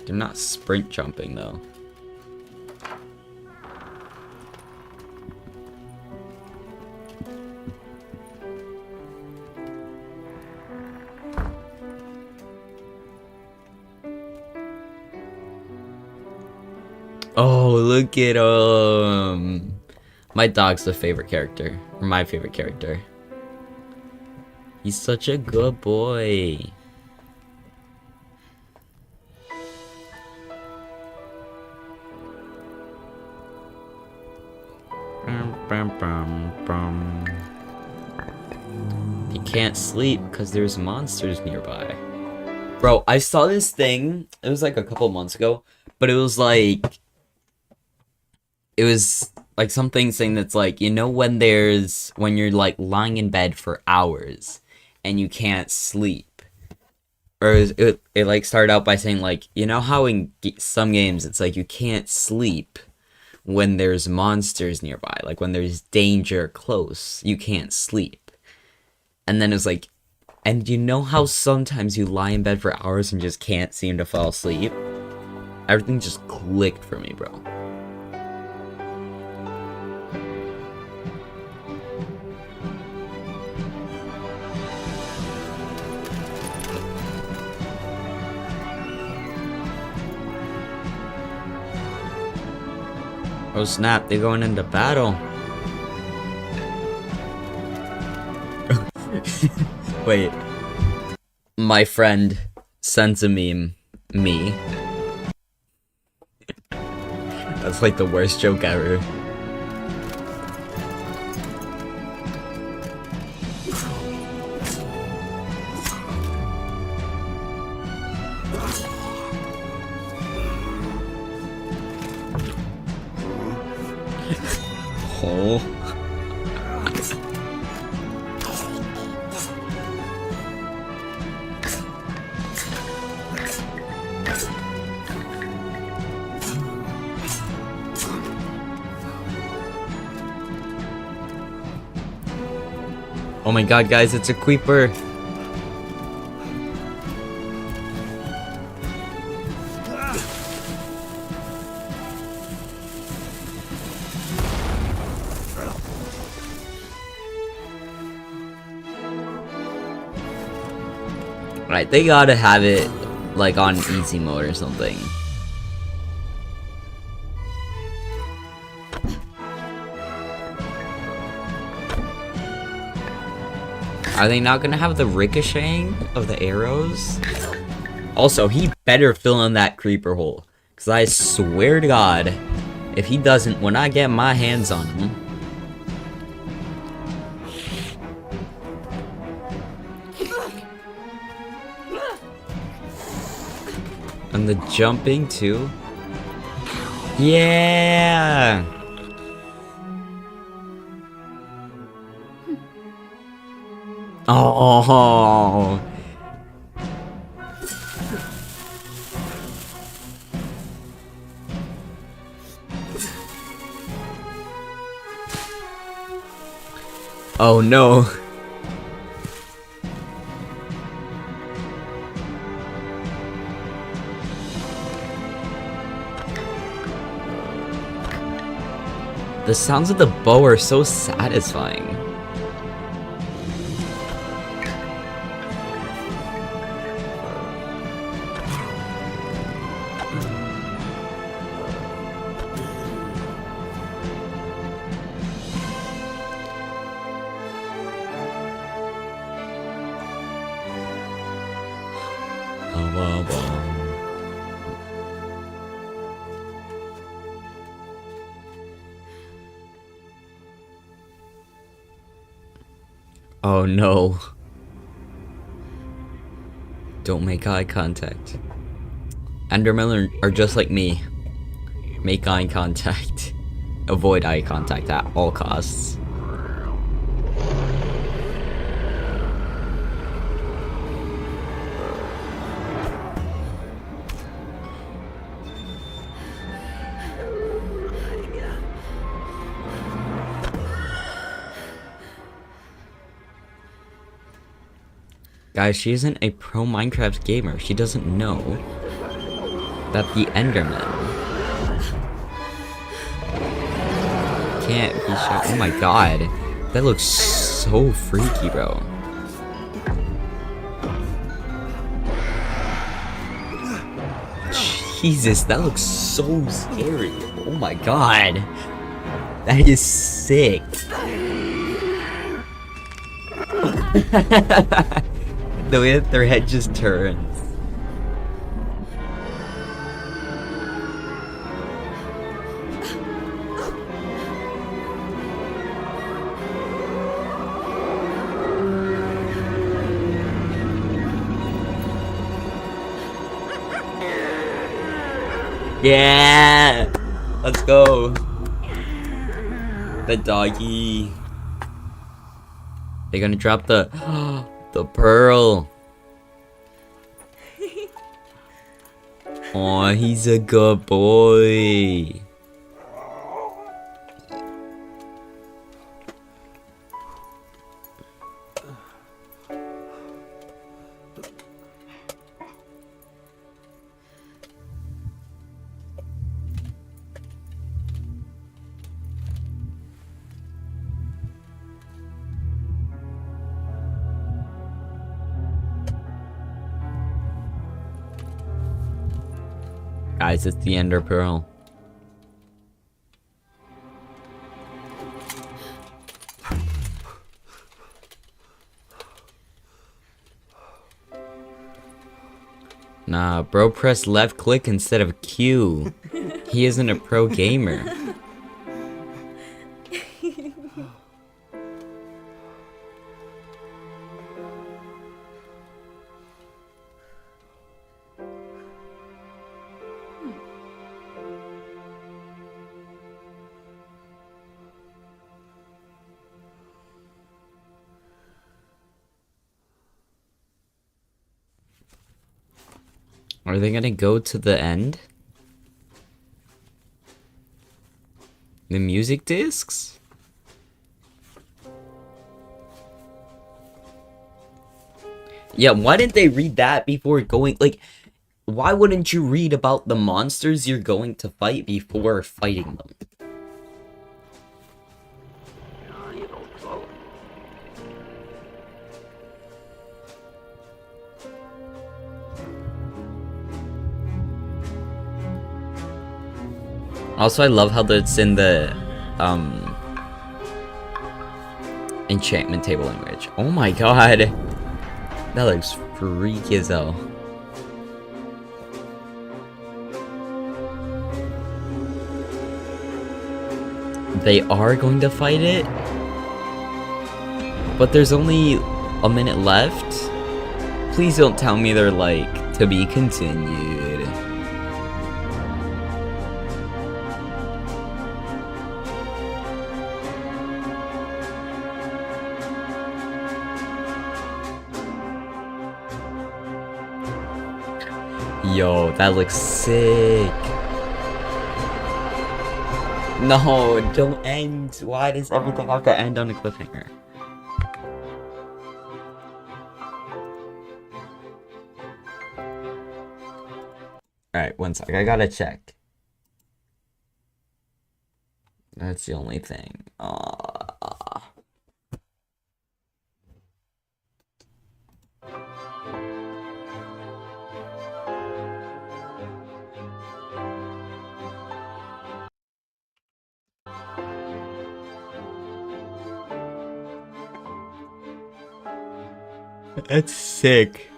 They're not sprint jumping though. Oh, look at him. My dog's the favorite character. Or my favorite character. He's such a good boy. He can't sleep because there's monsters nearby. Bro, I saw this thing. It was like a couple months ago. But it was like something saying that's like, you know, when you're like lying in bed for hours and you can't sleep, or it like started out by saying like, you know how in some games it's like you can't sleep when there's monsters nearby, like when there's danger close, you can't sleep. And then it was like, and you know how sometimes you lie in bed for hours and just can't seem to fall asleep? Everything just clicked for me, bro. Oh snap, they're going into battle. Wait. My friend sends a meme. Me. That's like the worst joke ever. Oh. Oh my god, guys, it's a creeper. Right, they gotta have it like on easy mode or something. Are they not gonna have the ricocheting of the arrows? Also, he better fill in that creeper hole. Because I swear to God, if he doesn't, when I get my hands on him... And the jumping too? Yeah! Oh. Oh no. The sounds of the bow are so satisfying. Oh no. Don't make eye contact. Endermen are just like me. Make eye contact. Avoid eye contact at all costs. Guys, she isn't a pro Minecraft gamer. She doesn't know. that the Enderman can't be shot. Oh my god. That looks so freaky, bro. Jesus, that looks so scary. Oh my god. That is sick. The way that their head just turns. Yeah! Let's go. The doggy. They're gonna drop the the pearl. Oh, he's a good boy. Guys, it's the Ender Pearl. Nah, bro pressed left click instead of Q. He isn't a pro gamer. Are they gonna go to the end? The music discs? Yeah, why didn't they read that before going, like, why wouldn't you read about the monsters you're going to fight before fighting them? Also, I love how it's in the, enchantment table language. Oh my god. That looks freaky as hell. They are going to fight it? But there's only a minute left? Please don't tell me they're like, to be continued. Yo, that looks sick. No, don't end. Why does everything have to end on a cliffhanger? Alright, one sec. I gotta check. That's the only thing. That's sick.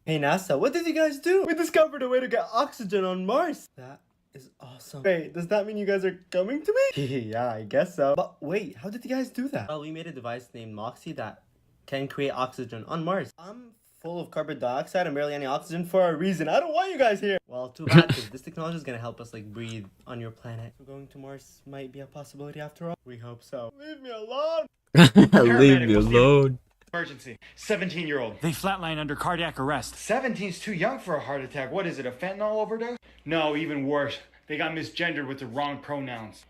Hey NASA, what did you guys do? We discovered a way to get oxygen on Mars. That is awesome. Wait, does that mean you guys are coming to me? Yeah, I guess so. But wait, how did you guys do that? Well, we made a device named Moxie that can create oxygen on Mars. I'm full of carbon dioxide and barely any oxygen for a reason. I don't want you guys here. Well, too bad, because this technology is gonna help us like breathe on your planet. So going to Mars might be a possibility after all. We hope so. Leave me alone. Leave me alone. Emergency. 17-year-old. They flatline under cardiac arrest. 17's too young for a heart attack. What is it, a fentanyl overdose? No, even worse. They got misgendered with the wrong pronouns.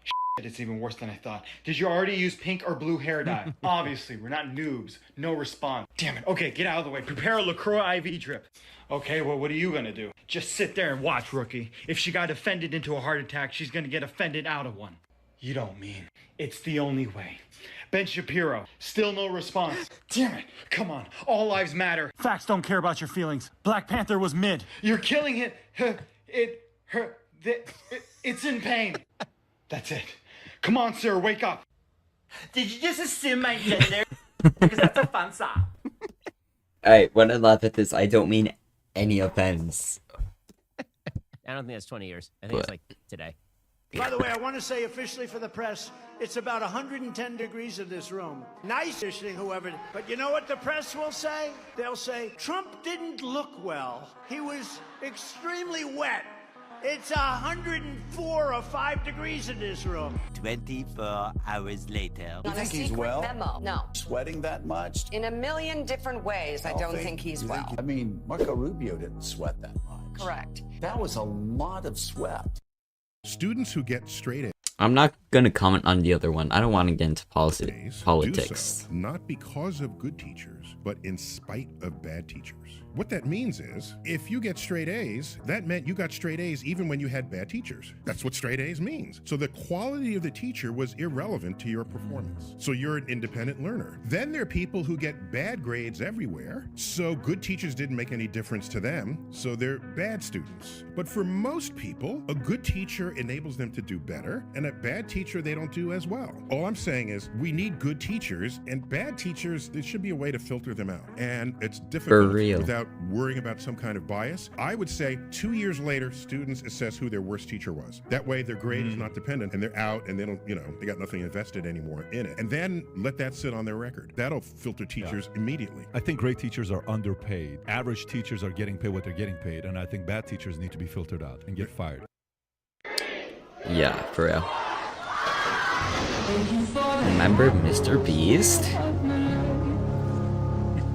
It's even worse than I thought. Did you already use pink or blue hair dye? Obviously, we're not noobs. No response. Damn it. Okay, get out of the way. Prepare a LaCroix IV drip. Okay, well, what are you gonna do? Just sit there and watch, rookie. If she got offended into a heart attack, she's gonna get offended out of one. You don't mean it's the only way. Ben Shapiro, still no response. Damn it. Come on. All lives matter. Facts don't care about your feelings. Black Panther was mid. You're killing it. It's in pain. That's it. Come on, sir, wake up. Did you just assume my gender? Because that's a fun song. Alright, when I laugh at this, I don't mean any offense. I don't think that's 20 years. I think it's like today. By the way, I want to say officially for the press, it's about 110 degrees in this room. Nice listening, whoever. But you know what the press will say? They'll say, Trump didn't look well. He was extremely wet. It's 104 or 5 degrees in this room. 24 hours later. You think he's well? Memo. No. Sweating that much? In a million different ways, I don't think he's well. I mean, Marco Rubio didn't sweat that much. Correct. That was a lot of sweat. Students who get straight A's I'm not gonna comment on the other one. I don't want to get into politics. do so, not because of good teachers, but in spite of bad teachers. What that means is, if you get straight A's, that meant you got straight A's even when you had bad teachers. That's what straight A's means. So the quality of the teacher was irrelevant to your performance. So you're an independent learner. Then there are people who get bad grades everywhere, so good teachers didn't make any difference to them, so they're bad students. But for most people, a good teacher enables them to do better, and a bad teacher they don't do as well. All I'm saying is, we need good teachers, and bad teachers, there should be a way to filter them out. And it's difficult without worrying about some kind of bias. I would say 2 years later, students assess who their worst teacher was. That way their grade is not dependent and they're out and they don't, they got nothing invested anymore in it. And then let that sit on their record. That'll filter teachers immediately. I think great teachers are underpaid. Average teachers are getting paid what they're getting paid, and I think bad teachers need to be filtered out and get fired. Yeah, for real. Remember Mr. Beast?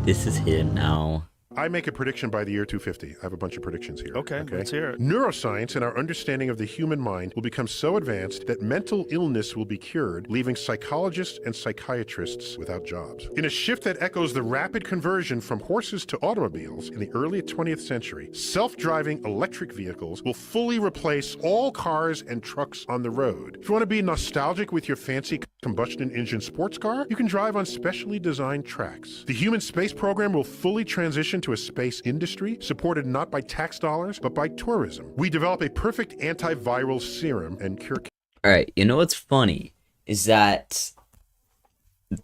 This is him now. I make a prediction by the year 250. I have a bunch of predictions here. Okay, let's hear it. Neuroscience and our understanding of the human mind will become so advanced that mental illness will be cured, leaving psychologists and psychiatrists without jobs. In a shift that echoes the rapid conversion from horses to automobiles in the early 20th century, self-driving electric vehicles will fully replace all cars and trucks on the road. If you want to be nostalgic with your fancy combustion engine sports car, you can drive on specially designed tracks. The human space program will fully transition to a space industry supported not by tax dollars, but by tourism. We develop a perfect antiviral serum and cure. Alright, you know what's funny? Is that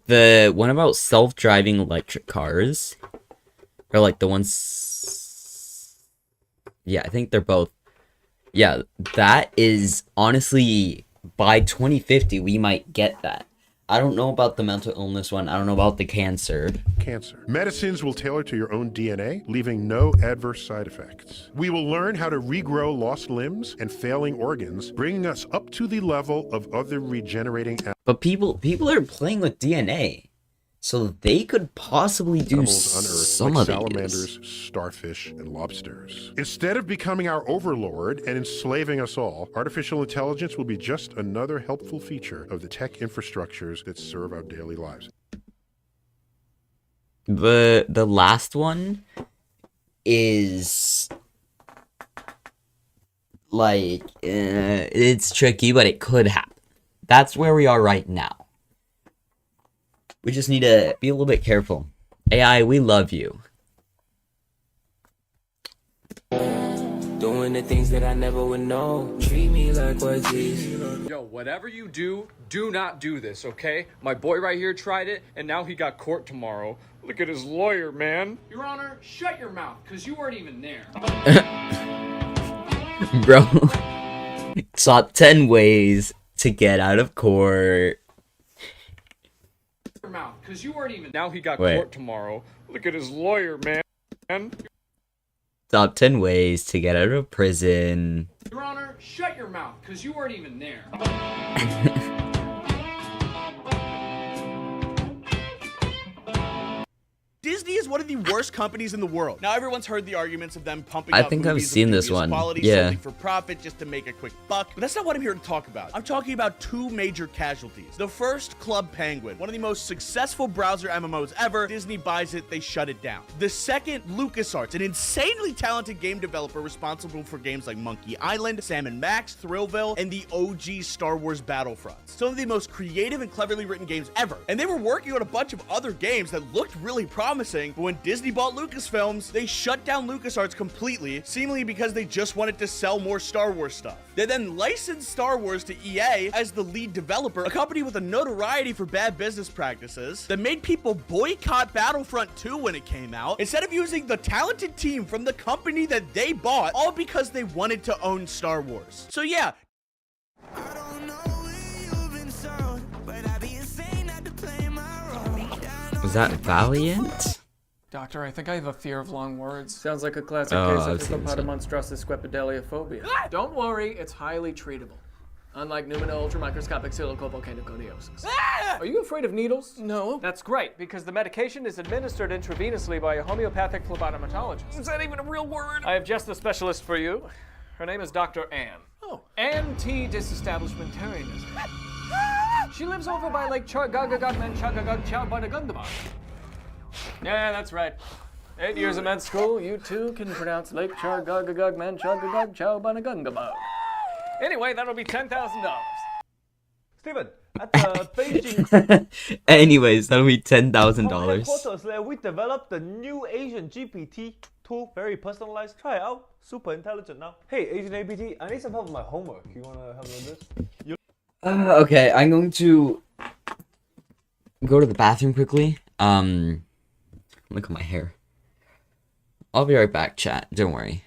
the one about self-driving electric cars, or like the ones, yeah, I think they're both, yeah, that is honestly, by 2050, we might get that. I don't know about the mental illness one. I don't know about the cancer. Medicines will tailor to your own DNA, leaving no adverse side effects. We will learn how to regrow lost limbs and failing organs, bringing us up to the level of other regenerating But people are playing with DNA, so they could possibly do animals on Earth, some like of salamanders, starfish, and lobsters. Instead of becoming our overlord and enslaving us all, artificial intelligence will be just another helpful feature of the tech infrastructures that serve our daily lives. The last one is like it's tricky, but it could happen. That's where we are right now. We just need to be a little bit careful. AI, we love you. Doing the things that I never would know. Treat me like what's easy. Yo, whatever you do not do this, okay? My boy right here tried it, and now he got court tomorrow. Look at his lawyer, man. Your Honor, shut your mouth, because you weren't even there. Bro. Top 10 ways to get out of court. Your mouth, because you weren't even Now he got Wait. court tomorrow. Look at his lawyer, man. Top 10 ways to get out of prison. Your Honor, shut your mouth, because you weren't even there. Disney is one of the worst companies in the world. Now, everyone's heard the arguments of them pumping I up think I've movies of seen this dubious one. quality Yeah. solely for profit just to make a quick buck. But that's not what I'm here to talk about. I'm talking about two major casualties. The first, Club Penguin, one of the most successful browser MMOs ever. Disney buys it, they shut it down. The second, LucasArts, an insanely talented game developer responsible for games like Monkey Island, Sam & Max, Thrillville, and the OG Star Wars Battlefronts. Some of the most creative and cleverly written games ever. And they were working on a bunch of other games that looked really promising, but when Disney bought Lucasfilms, they shut down LucasArts completely, seemingly because they just wanted to sell more Star Wars stuff. They then licensed Star Wars to EA as the lead developer, a company with a notoriety for bad business practices that made people boycott Battlefront 2 when it came out, instead of using the talented team from the company that they bought, all because they wanted to own Star Wars. So yeah. Was that Valiant? Doctor, I think I have a fear of long words. Sounds like a classic Oh, case I've of seen this one. Hippopotamonstrossus squepidaliophobia. Don't worry, it's highly treatable. Unlike pneumono-ultramicroscopic silicovolcanoconiosis. Are you afraid of needles? No. That's great, because the medication is administered intravenously by a homeopathic phlebotomatologist. Is that even a real word? I have just the specialist for you. Her name is Dr. Anne. Oh. Anne T. Disestablishmentarianism. She lives over by Lake Chargagagag Manchagagag Chowbanagundabog. Yeah, that's right. 8 years of med school, you too can pronounce Lake Chargagagag Manchagagag Chowbanagundabog. Anyway, that'll be $10,000. Steven, at the Beijing Anyways, that'll be $10,000. headquarters, we developed the new Asian GPT tool, very personalized. Try it out. Super intelligent now. Hey, Asian APT, I need some help with my homework. You wanna help me with this? Okay, I'm going to go to the bathroom quickly. Look at my hair. I'll be right back, chat. Don't worry.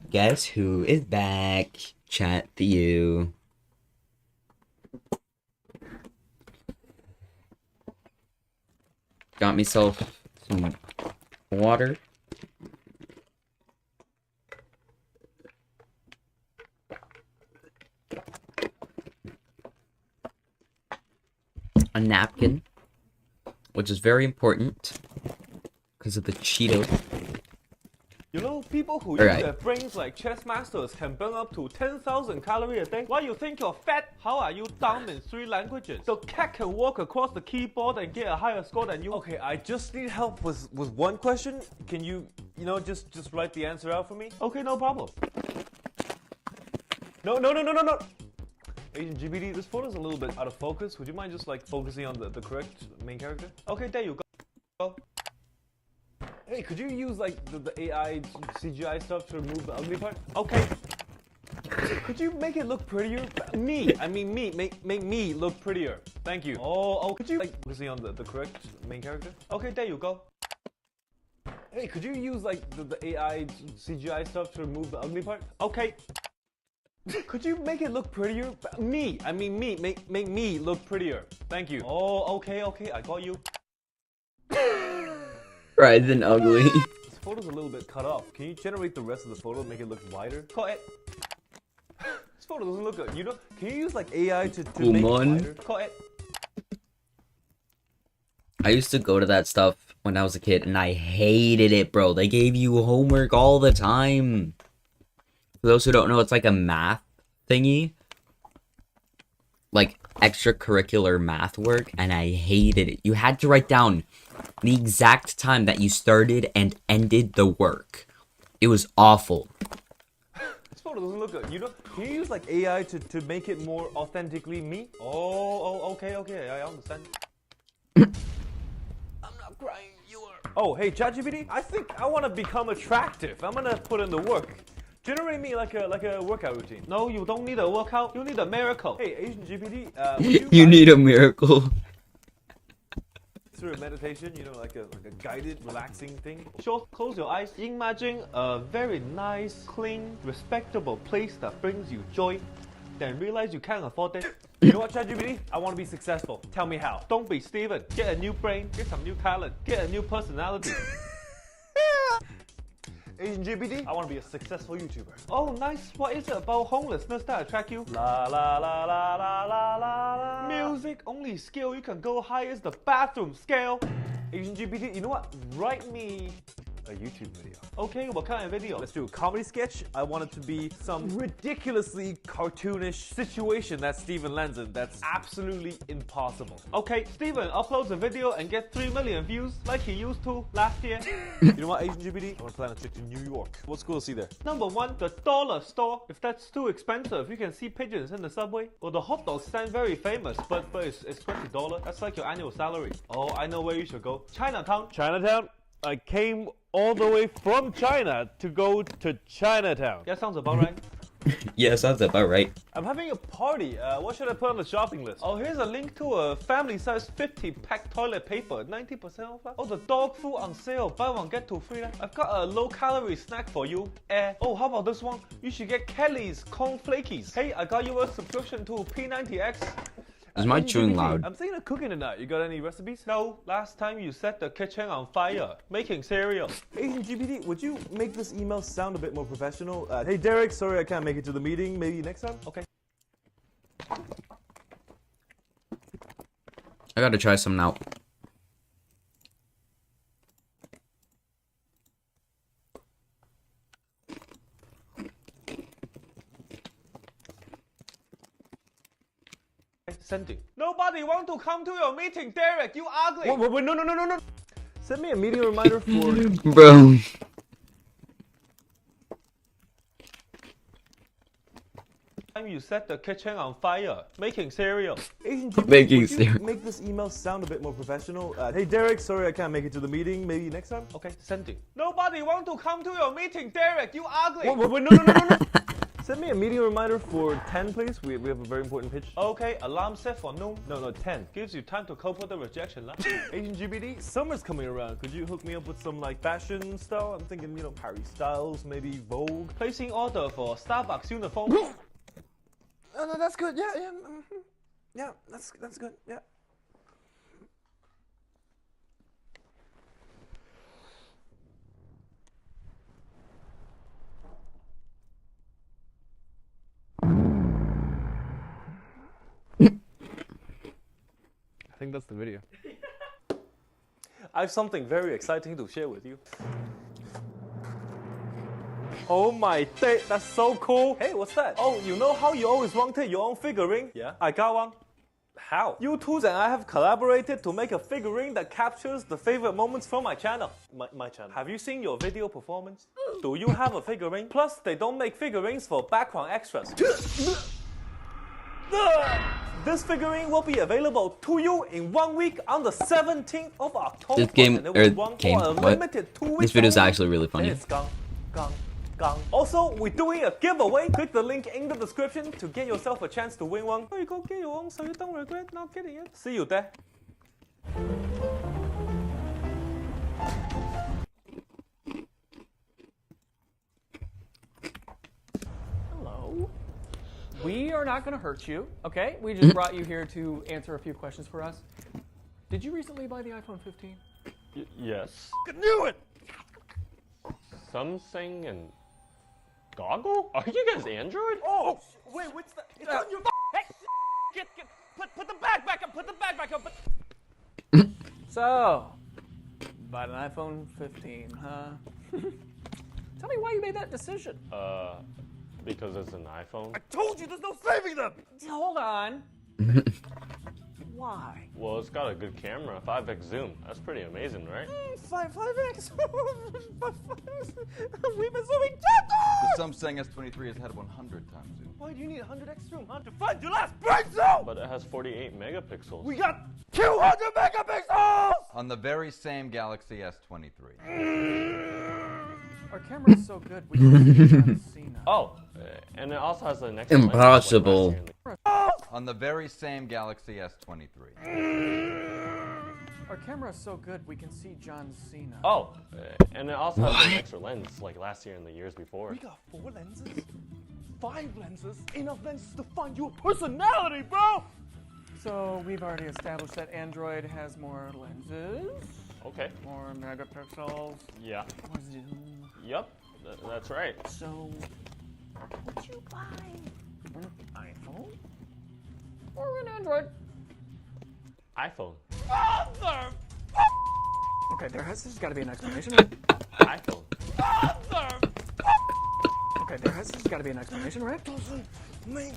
Guess who is back? Chat to you. Got myself some water. A napkin, which is very important because of the Cheetos. You know, people who Alright. use their brains like chess masters can burn up to 10,000 calories a day. Why you think you're fat? How are you dumb in 3 languages? The cat can walk across the keyboard and get a higher score than you. Okay, I just need help with one question. Can you just write the answer out for me? Okay, no problem. No. Agent GBD, this photo's a little bit out of focus. Would you mind just like focusing on the correct main character? Okay, there you go. Hey, could you use like the AI CGI stuff to remove the ugly part? Okay. Could you make it look prettier? I mean me. Make me look prettier. Thank you. Oh, could you like focusing on the correct main character? Okay, there you go. Hey, could you use like the AI CGI stuff to remove the ugly part? Okay. Could you make it look prettier? I mean me. Make me look prettier. Thank you. Oh, okay. I got you. Right, then ugly. This photo's a little bit cut off. Can you generate the rest of the photo, make it look wider? Got it. This photo doesn't look good. Can you use like AI to make it wider? Got it. I used to go to that stuff when I was a kid, and I hated it, bro. They gave you homework all the time. For those who don't know, it's like a math thingy. Like extracurricular math work, and I hated it. You had to write down the exact time that you started and ended the work. It was awful. This photo doesn't look good. Can you use like AI to make it more authentically me? Oh, okay. I understand. I'm not crying. You are. Oh, hey, ChatGPT. I think I want to become attractive. I'm gonna put in the work. Generate me like a workout routine. No, you don't need a workout. You need a miracle. Hey, Asian GPT. You need a miracle. Through a meditation, like a guided, relaxing thing. Sure, close your eyes. Imagine a very nice, clean, respectable place that brings you joy. Then realize you can't afford it. You know what, ChatGPT? I want to be successful. Tell me how. Don't be Steven. Get a new brain. Get some new talent. Get a new personality. Asian GPT, I want to be a successful YouTuber. Oh, nice. What is it about homelessness that attract you? La la la la la la la. Music, only skill you can go high is the bathroom scale. Asian GPT, you know what? Write me a YouTube video. Okay, what kind of video? Let's do a comedy sketch. I want it to be some ridiculously cartoonish situation that Steven lands in that's absolutely impossible. Okay, Steven uploads a video and gets 3 million views like he used to last year. You know what, Asian GPT? I want to plan a trip to New York. What's cool to see there? Number 1, the dollar store. If that's too expensive, you can see pigeons in the subway. Well, the hot dog stand very famous, but it's $20. That's like your annual salary. Oh, I know where you should go. Chinatown. Chinatown? I came all the way from China to go to Chinatown. That sounds about right. Yeah, sounds about right. I'm having a party. What should I put on the shopping list? Oh, here's a link to a family-size 50-pack toilet paper. 90% off. Oh, the dog food on sale. Buy one, get 2 free. I've got a low-calorie snack for you. Oh, how about this one? You should get Kelly's Corn Flakies. Hey, I got you a subscription to P90X. Is my chewing loud? I'm thinking of cooking tonight. You got any recipes? No. Last time you set the kitchen on fire, making cereal. Asian GPT, would you make this email sound a bit more professional? Hey Derek, sorry I can't make it to the meeting. Maybe next time? Okay. I gotta try some now. Sending. Nobody want to come to your meeting, Derek. You ugly. Wait, no. Send me a meeting reminder for. Bro. Time you set the kitchen on fire, making cereal. Making cereal. Make this email sound a bit more professional. Hey Derek, sorry I can't make it to the meeting. Maybe next time. Okay, sending. Nobody want to come to your meeting, Derek. You ugly. Wait, no. Send me a meeting reminder for 10, please. We have a very important pitch. Okay, alarm set for noon. No, 10. Gives you time to cope with the rejection. Asian GBD, summer's coming around. Could you hook me up with some like fashion style? I'm thinking, Harry Styles, maybe Vogue. Placing order for Starbucks uniform. No, that's good. Yeah, that's good. Yeah. I think that's the video. I have something very exciting to share with you. Oh my day, that's so cool. Hey, what's that? Oh, you know how you always wanted your own figurine? Yeah. I got one. How? You tools and I have collaborated to make a figurine that captures the favorite moments from my channel. My channel. Have you seen your video performance? Do you have a figurine? Plus, they don't make figurines for background extras. This figurine will be available to you in 1 week on the 17th of October. This game, and it will run for a what? limited 2 weeks This video is only. actually really funny. Then it's gone. Also, we're doing a giveaway. Click the link in the description to get yourself a chance to win one. So you go get your own so you don't regret not getting it. See you there. Hello. We are not going to hurt you, okay? We just brought you here to answer a few questions for us. Did you recently buy the iPhone 15? Yes. I knew it! Something and Goggle? Are you guys Android? Oh, wait, what's that? It's on your Hey, get, put the bag back up, put the bag back up. So, bought an iPhone 15, huh? Tell me why you made that decision. Because it's an iPhone. I told you there's no saving them! Hold on. Why? Well, it's got a good camera, 5x zoom. That's pretty amazing, right? 5x. We've been zooming The Samsung S23 has had 100 times zoom. Why do you need 100x zoom, huh? To find your last brain cell! But it has 48 megapixels. We got 200 megapixels! On the very same Galaxy S23. Our camera's so good we can see John Cena. Oh, and it also has an extra Impossible. lens, like On the very same Galaxy S23. Our camera's so good we can see John Cena. Oh, and it also has an extra lens like last year and the years before. We got 4 lenses, 5 lenses, enough lenses to find your personality, bro! So we've already established that Android has more lenses. Okay. More megapixels. Yeah. More zoom. Yep, that's right. So, would you buy an iPhone or an Android? iPhone. Okay, there's got to be an explanation. iPhone. Okay, there's got to be an explanation, right? Doesn't make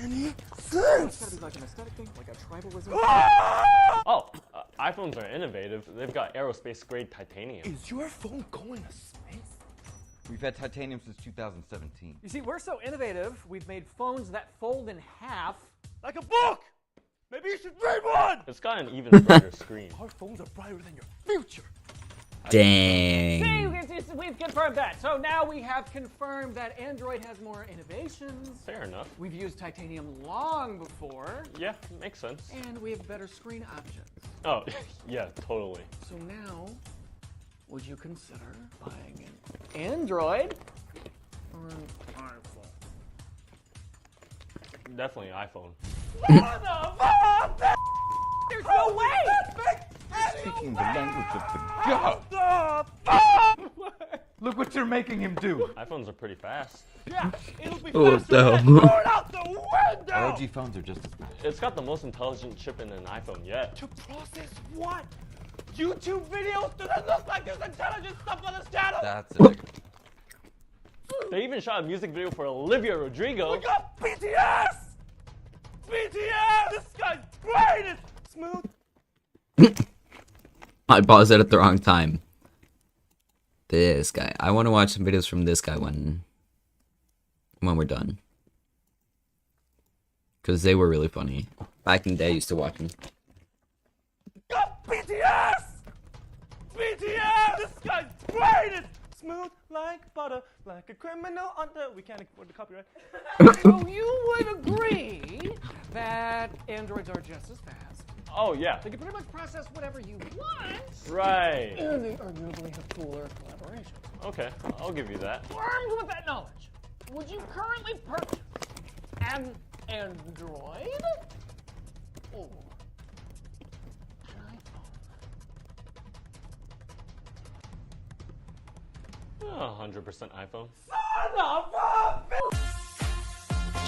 any It's sense! got to be like an aesthetic thing, like a tribalism. Oh, iPhones are innovative. They've got aerospace grade titanium. Is your phone going to space? We've had titanium since 2017. You see, we're so innovative, we've made phones that fold in half. Like a book! Maybe you should read one! It's got an even brighter screen. Our phones are brighter than your future. Dang. See, we've confirmed that. So now we have confirmed that Android has more innovations. Fair enough. We've used titanium long before. Yeah, makes sense. And we have better screen options. Oh, yeah, totally. So now, would you consider buying an Android or an iPhone? Definitely iPhone. There's no way! Speaking the language of the gods. Look what you're making him do. iPhones are pretty fast. Yeah, it'll be Oh, faster no. than throw it out the window! ROG phones are just as fast. It's got the most intelligent chip in an iPhone yet. To process what? YouTube videos? Does it look like there's intelligent stuff on this channel? That's it. They even shot a music video for Olivia Rodrigo. We got BTS! BTS! This guy's brain is smooth. I paused it at the wrong time. This guy. I want to watch some videos from this guy when we're done. Because they were really funny. Back in the day, I used to watch them. Got BTS! BTS! This guy's brain is smooth like butter, like a criminal under. We can't afford the copyright. So you would agree that Androids are just as fast. Oh, yeah. They can pretty much process whatever you want. Right. And they arguably have cooler collaboration. Okay, I'll give you that. Armed with that knowledge, would you currently purchase an Android or an iPhone? 100% iPhone. Son of a bitch!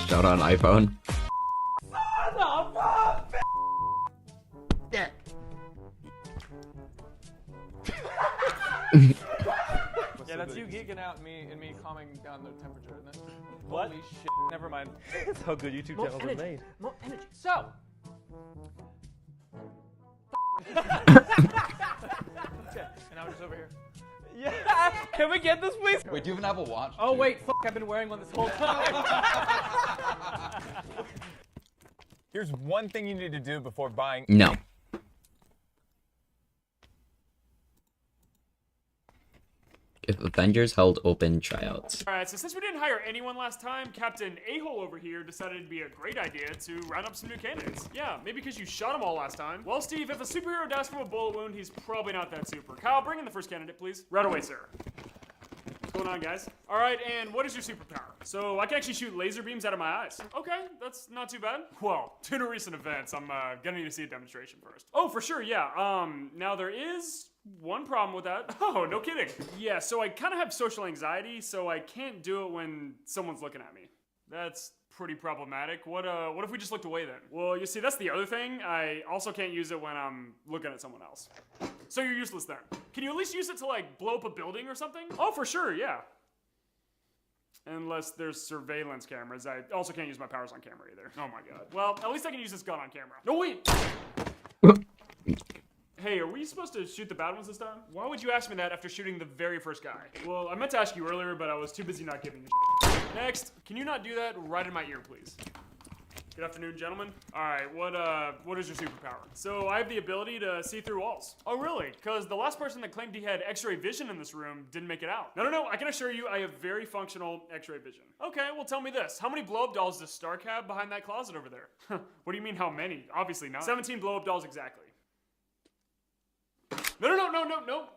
Shout out iPhone. Son of a bitch! Yeah, Yeah, that's you geeking out and me calming down the temperature, isn't it? What? Holy shit. Never mind. That's how good YouTube More channels are energy. made. More energy. So. Okay, and now we're just over here. Yeah. Can we get this, please? Wait, do you have an Apple Watch? Oh wait, fuck! I've been wearing one this whole time. Here's one thing you need to do before buying. No. If Avengers held open tryouts. Alright, so since we didn't hire anyone last time, Captain A-Hole over here decided it'd be a great idea to round up some new candidates. Yeah, maybe because you shot them all last time. Well, Steve, if a superhero dies from a bullet wound, he's probably not that super. Kyle, bring in the first candidate, please. Right away, sir. What's going on, guys? Alright, and what is your superpower? So, I can actually shoot laser beams out of my eyes. Okay, that's not too bad. Well, due to recent events, I'm gonna need to see a demonstration first. Oh, for sure, yeah. Now there is one problem with that. Oh, no kidding. Yeah, so I kind of have social anxiety, so I can't do it when someone's looking at me. That's pretty problematic. What if we just looked away then? Well, you see, that's the other thing. I also can't use it when I'm looking at someone else. So you're useless then. Can you at least use it to, like, blow up a building or something? Oh, for sure, yeah. Unless there's surveillance cameras. I also can't use my powers on camera either. Oh my god. Well, at least I can use this gun on camera. No, wait! Hey, are we supposed to shoot the bad ones this time? Why would you ask me that after shooting the very first guy? Well, I meant to ask you earlier, but I was too busy not giving a shit. Next, can you not do that right in my ear, please? Good afternoon, gentlemen. Alright, what is your superpower? So, I have the ability to see through walls. Oh, really? Because the last person that claimed he had x-ray vision in this room didn't make it out. No, I can assure you I have very functional x-ray vision. Okay, well tell me this. How many blow-up dolls does Stark have behind that closet over there? What do you mean how many? Obviously not. 17 blow-up dolls exactly. No.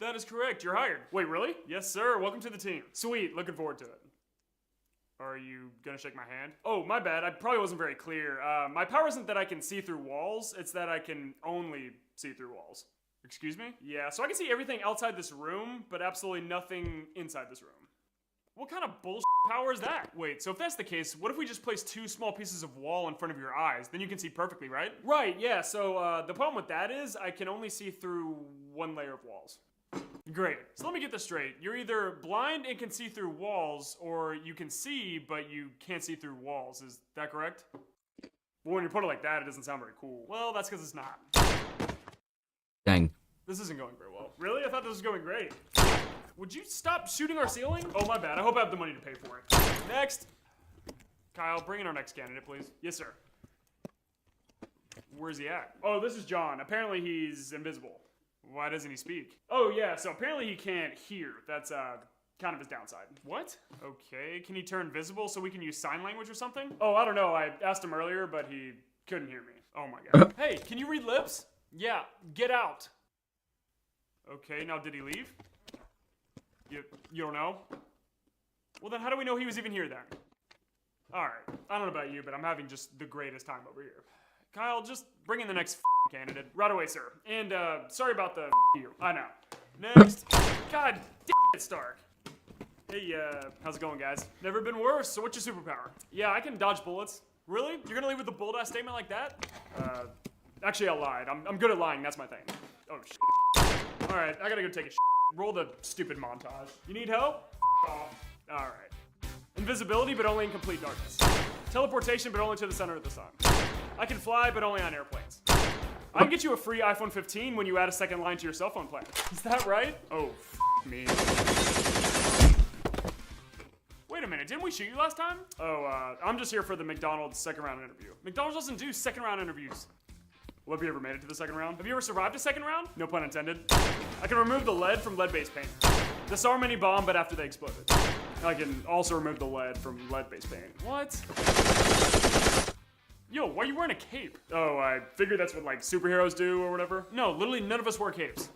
That is correct. You're hired. Wait, really? Yes, sir. Welcome to the team. Sweet. Looking forward to it. Are you gonna shake my hand? Oh, my bad. I probably wasn't very clear. My power isn't that I can see through walls. It's that I can only see through walls. Excuse me? Yeah, so I can see everything outside this room, but absolutely nothing inside this room. What kind of bullshit power is that? Wait, so if that's the case, what if we just place 2 small pieces of wall in front of your eyes? Then you can see perfectly, right? Right, yeah, so the problem with that is I can only see through 1 layer of walls. Great. So let me get this straight. You're either blind and can see through walls, or you can see, but you can't see through walls. Is that correct? Well, when you put it like that, it doesn't sound very cool. Well, that's because it's not. Dang. This isn't going very well. Really? I thought this was going great. Would you stop shooting our ceiling? Oh, my bad. I hope I have the money to pay for it. Next. Kyle, bring in our next candidate, please. Yes, sir. Where's he at? Oh, this is John. Apparently he's invisible. Why doesn't he speak? Oh, yeah, so apparently he can't hear. That's, kind of his downside. What? Okay, can he turn visible so we can use sign language or something? Oh, I don't know. I asked him earlier, but he couldn't hear me. Oh, my God. Hey, can you read lips? Yeah, get out. Okay, now did he leave? You don't know? Well, then how do we know he was even here then? Alright, I don't know about you, but I'm having just the greatest time over here. Kyle, just bring in the next candidate. Right away, sir. And, sorry about the you. I know. Next. God damn it, Stark. Hey, how's it going, guys? Never been worse, so what's your superpower? Yeah, I can dodge bullets. Really? You're gonna leave with a bold-ass statement like that? Actually, I lied. I'm good at lying, that's my thing. Oh, shit. Alright, I gotta go take a shit. Roll the stupid montage. You need help? Oh, alright. Invisibility, but only in complete darkness. Teleportation, but only to the center of the sun. I can fly, but only on airplanes. I can get you a free iPhone 15 when you add a second line to your cell phone plan. Is that right? Oh, me. Wait a minute, didn't we shoot you last time? Oh, I'm just here for the McDonald's second round interview. McDonald's doesn't do second round interviews. Well, have you ever made it to the second round? Have you ever survived a second round? No pun intended. I can remove the lead from lead-based paint. Disarm any bomb, but after they exploded. I can also remove the lead from lead-based paint. What? Yo, why are you wearing a cape? Oh, I figured that's what, like, superheroes do or whatever. No, literally none of us wear capes.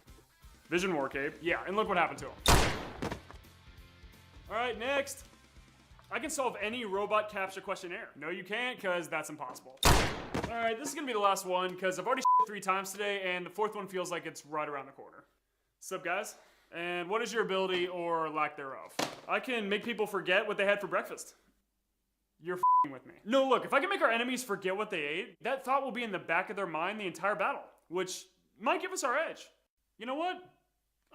Vision wore a cape. Yeah, and look what happened to him. Alright, next. I can solve any robot captcha questionnaire. No, you can't, because that's impossible. Alright, this is gonna be the last one, because I've already shit 3 times today, and the 4th one feels like it's right around the corner. Sup, guys? And what is your ability, or lack thereof? I can make people forget what they had for breakfast. You're f***ing with me. No, look, if I can make our enemies forget what they ate, that thought will be in the back of their mind the entire battle, which might give us our edge. You know what?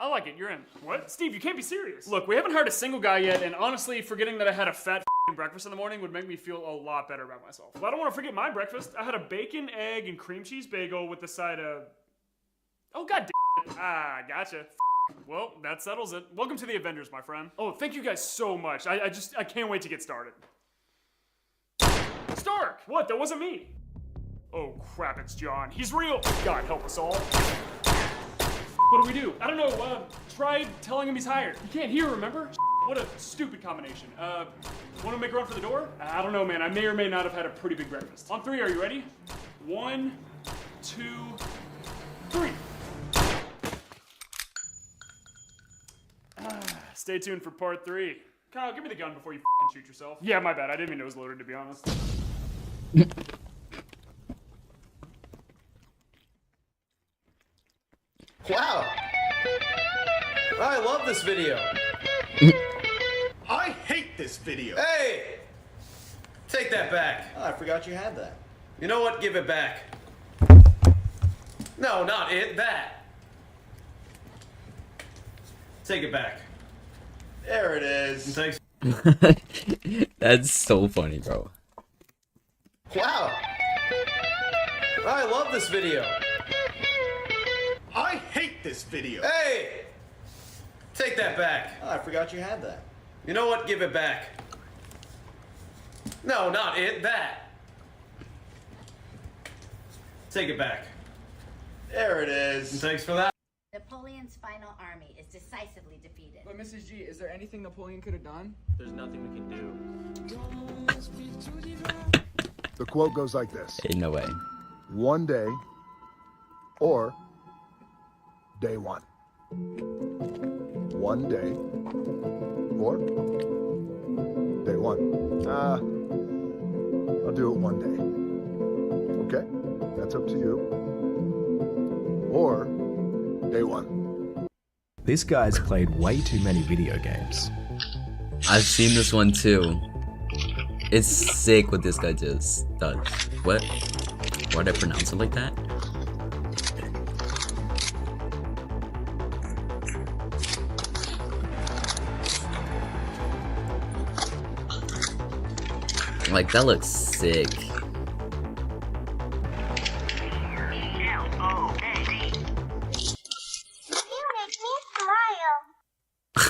I like it. You're in. What? Steve, you can't be serious. Look, we haven't hired a single guy yet, and honestly, forgetting that I had a fat breakfast in the morning would make me feel a lot better about myself. Well, I don't want to forget my breakfast. I had a bacon, egg, and cream cheese bagel with the side of... Oh, god damn it. Ah, gotcha. Well, that settles it. Welcome to the Avengers, my friend. Oh, thank you guys so much. I can't wait to get started. Stark! What? That wasn't me. Oh, crap, it's John. He's real. God help us all. What do we do? I don't know. Try telling him he's hired. He can't hear, remember? What a stupid combination. Want to make a run for the door? I don't know, man. I may or may not have had a pretty big breakfast. On 3, are you ready? 1, 2, 3. Stay tuned for part 3. Kyle, give me the gun before you shoot yourself. Yeah, my bad. I didn't even know it was loaded, to be honest. Wow. I love this video. I hate this video. Hey! Take that back. Oh, I forgot you had that. You know what? Give it back. No, not it. That. Take it back. There it is. Thanks. That's so funny, bro. Wow. I love this video. I hate this video. Hey! Take that back. Oh, I forgot you had that. You know what? Give it back. No, not it. That. Take it back. There it is. Thanks for that. Napoleon's final army is decisively defeated. But Mrs. G, is there anything Napoleon could have done? There's nothing we can do. The quote goes like this. Ain't no way. One day, or day one. One day, or day one. I'll do it one day. Okay? That's up to you. Or day one. This guy's played way too many video games. I've seen this one too. It's sick what this guy just does. What? Why'd I pronounce it like that? Like, that looks sick.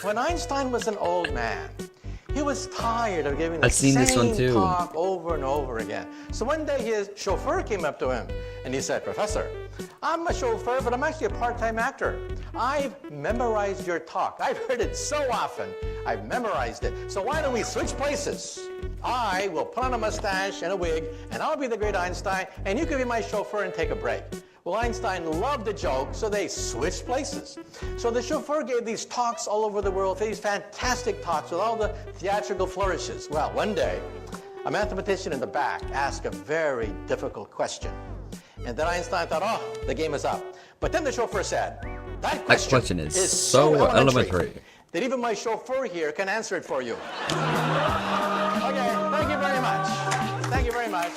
When Einstein was an old man, he was tired of giving the I've seen this one too. talk over and over again. So one day his chauffeur came up to him and he said, "Professor, I'm a chauffeur, but I'm actually a part-time actor. I've memorized your talk. I've heard it so often. I've memorized it. So why don't we switch places? I will put on a mustache and a wig, and I'll be the great Einstein, and you can be my chauffeur and take a break." Well, Einstein loved the joke, so they switched places. So the chauffeur gave these talks all over the world, these fantastic talks with all the theatrical flourishes. Well, one day, a mathematician in the back asked a very difficult question. And then Einstein thought, oh, the game is up. But then the chauffeur said, that question is so elementary that even my chauffeur here can answer it for you. Okay, thank you very much. Thank you very much.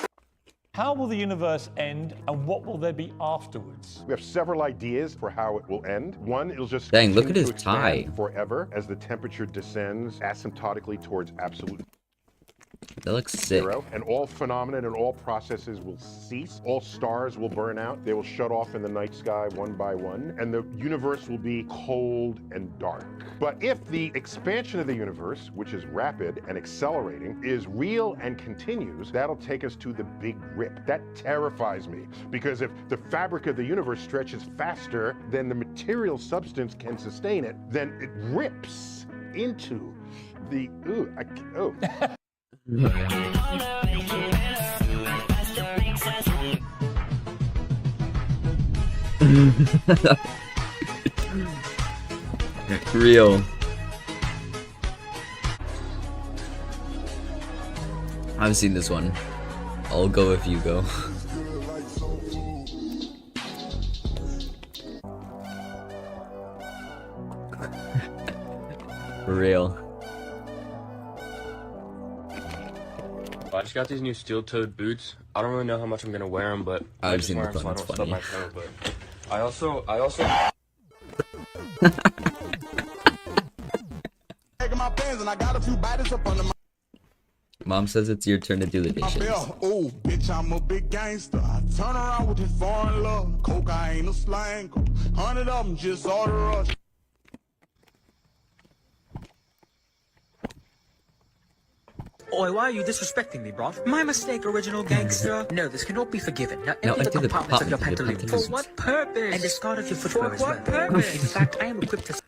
How will the universe end, and what will there be afterwards? We have several ideas for how it will end. One, it'll just dang, look at continue his to tie expand forever as the temperature descends asymptotically towards absolute That looks sick. zero, and all phenomena and all processes will cease. All stars will burn out. They will shut off in the night sky one by one, and the universe will be cold and dark. But if the expansion of the universe, which is rapid and accelerating, is real and continues, that'll take us to the Big Rip. That terrifies me, because if the fabric of the universe stretches faster than the material substance can sustain it, then it rips into the, Real. I've seen this one. I'll go if you go. For real. I just got these new steel-toed boots. I don't really know how much I'm gonna wear them, but I've I just seen wear the them so I fun, don't it's stub funny. my toe. But I also Mom says it's your turn to do the dishes. Oh, bitch, I'm a big gangster. I turn around with this foreign love. Cocaine, a slang. 100 of them just order us. Oi, why are you disrespecting me, bro? My mistake, original gangster. No, this cannot be forgiven. Now, No, empty empty the the compartments of your compartments. pantaloons. For what purpose? And discard of your footwear as well. For what purpose? In fact, I am equipped to...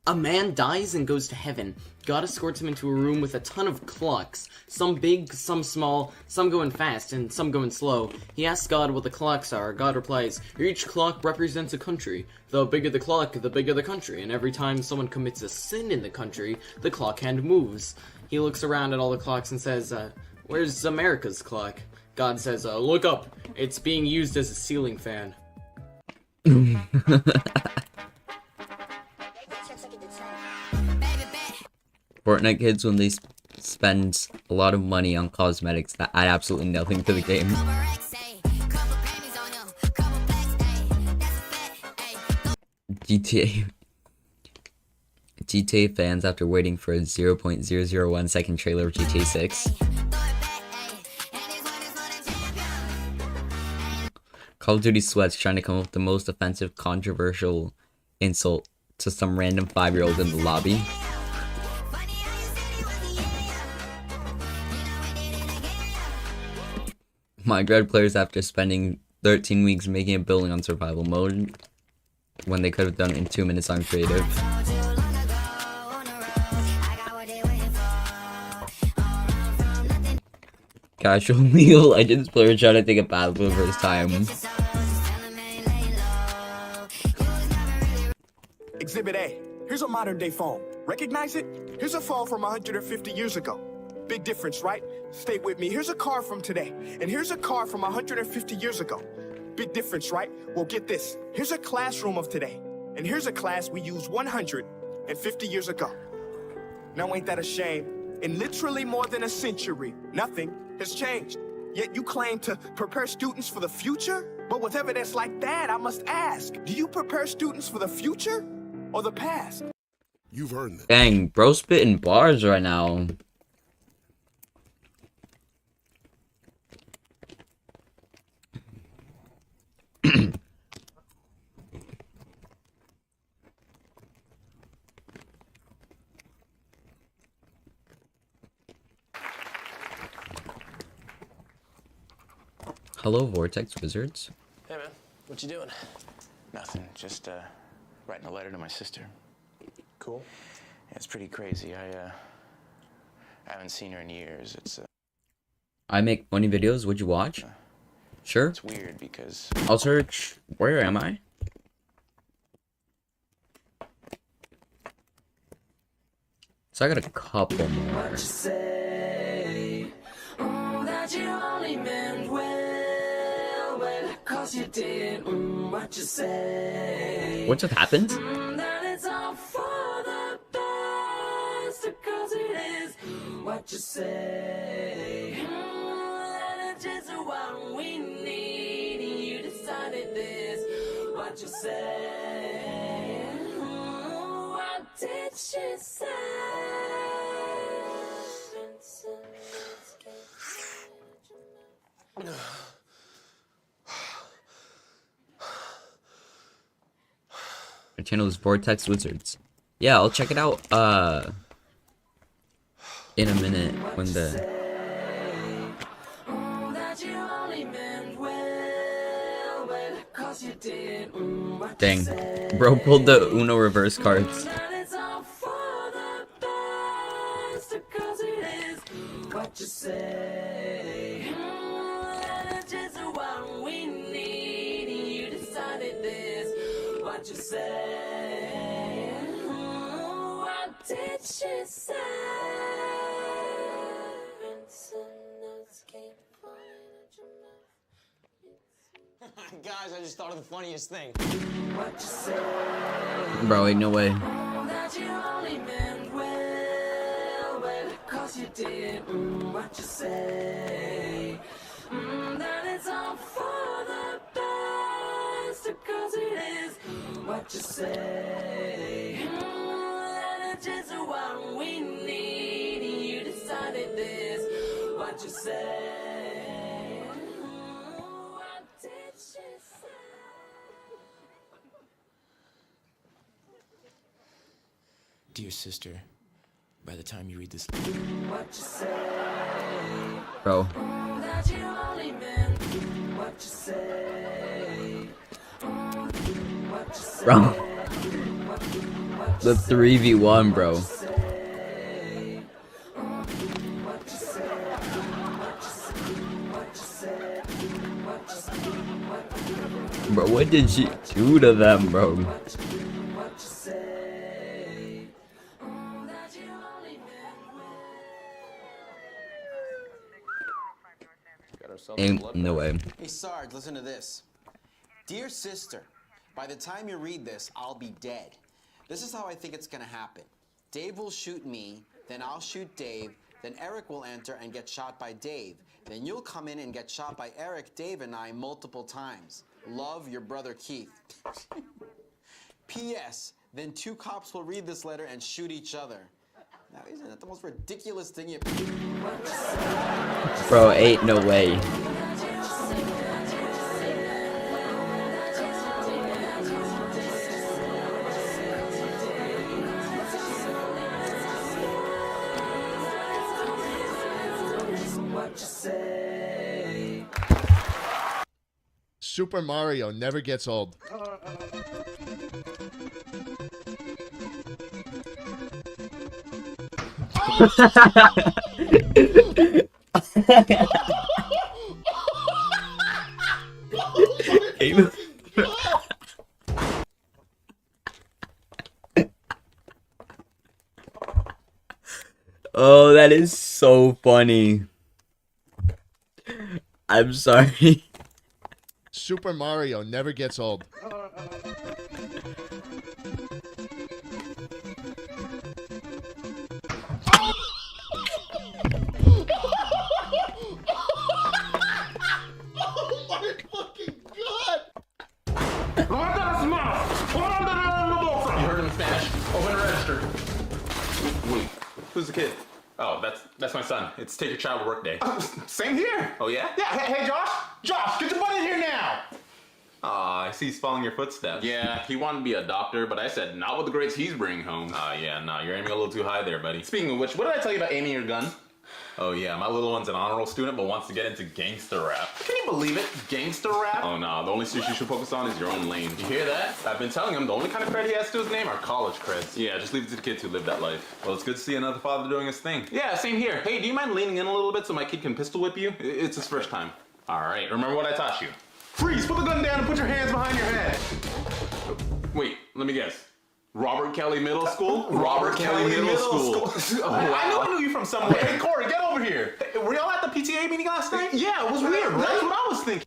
A man dies and goes to heaven. God escorts him into a room with a ton of clocks. Some big, some small, some going fast, and some going slow. He asks God what the clocks are. God replies, each clock represents a country. The bigger the clock, the bigger the country. And every time someone commits a sin in the country, the clock hand moves. He looks around at all the clocks and says, where's America's clock? God says, look up. It's being used as a ceiling fan. Fortnite kids, when they spend a lot of money on cosmetics that add absolutely nothing to the game. GTA fans after waiting for a 0.001 second trailer of GTA 6. Call of Duty sweats trying to come up with the most offensive, controversial insult to some random 5-year-old in the lobby. Minecraft players after spending 13 weeks making a building on survival mode when they could have done it in 2 minutes on creative. Casual League of Legends player trying to take a bath for the first time. Exhibit A. Here's a modern day phone. Recognize it? Here's a phone from 150 years ago. Big difference, right? Stay with me. Here's a car from today. And here's a car from 150 years ago. Big difference, right? Well, get this. Here's a classroom of today. And here's a class we used 150 years ago. Now, ain't that a shame? In literally more than a century, nothing has changed. Yet you claim to prepare students for the future? But with evidence like that, I must ask, do you prepare students for the future or the past? You've earned it. Dang, bro spitting bars right now. Hello, Vortex Wizards. Hey, man. What you doing? Nothing. Just, writing a letter to my sister. Cool. Yeah, it's pretty crazy. I haven't seen her in years. It's, I make funny videos. Would you watch? Sure. It's weird because... I'll search... Where am I? So I got a couple more. What you say? That you only meant well, 'cause you did. What you say? What just happened? That it's all for the best, 'cause it is. What you say? That it's just what we need, and you decided this. What you say? What did she say? My channel is Vortex Wizards. Yeah, I'll check it out in a minute when the dang, bro pulled the Uno reverse cards. What you say? That's just what we need, and you decided this. What you say? What did she say? Guys, I just thought of the funniest thing. What you say? Bro, ain't no way. That you only meant well, 'cause you did. What you say? That it's all for the best, 'cause it is. What you say? What you say? What did she say? Dear sister, by the time you read this, What you say? Bro. That you only meant what you say. What you say? Bro. The 3v1, bro. Bro, what did she do to them, bro? Ain't no way. Hey Sarge, listen to this. Dear sister, by the time you read this, I'll be dead. This is how I think it's gonna happen. Dave will shoot me, then I'll shoot Dave, then Eric will enter and get shot by Dave. Then you'll come in and get shot by Eric, Dave, and I multiple times. Love, your brother Keith. P.S. Then 2 cops will read this letter and shoot each other. Now, isn't that the most ridiculous thing you... Bro, ain't no way. Super Mario never gets old. Oh, that is so funny. I'm sorry. Super Mario never gets old. You heard him in Spanish. Open the register. Wait, who's the kid? Oh, that's my son. It's Take Your Child to Work Day. Same here. Oh yeah? Yeah. Hey, Josh. Josh, get your butt in here now. I see he's following your footsteps. Yeah, he wanted to be a doctor, but I said not with the grades he's bringing home. Yeah, no, you're aiming a little too high there, buddy. Speaking of which, what did I tell you about aiming your gun? Oh yeah, my little one's an honor roll student, but wants to get into gangster rap. Can you believe it? Gangster rap? Oh no, the only stuff you should focus on is your own lane. You hear that? I've been telling him the only kind of cred he has to his name are college creds. Yeah, just leave it to the kids who live that life. Well, it's good to see another father doing his thing. Yeah, same here. Hey, do you mind leaning in a little bit so my kid can pistol whip you? It's his first time. All right, remember what I taught you. Freeze, put the gun down and put your hands behind your head. Wait, let me guess. Robert Kelly Middle School? Robert Kelly Middle School. Oh, wow. I knew you from somewhere. Hey, Corey, get over here. Were y'all at the PTA meeting last night? Yeah, it was weird, right? That's what I was thinking.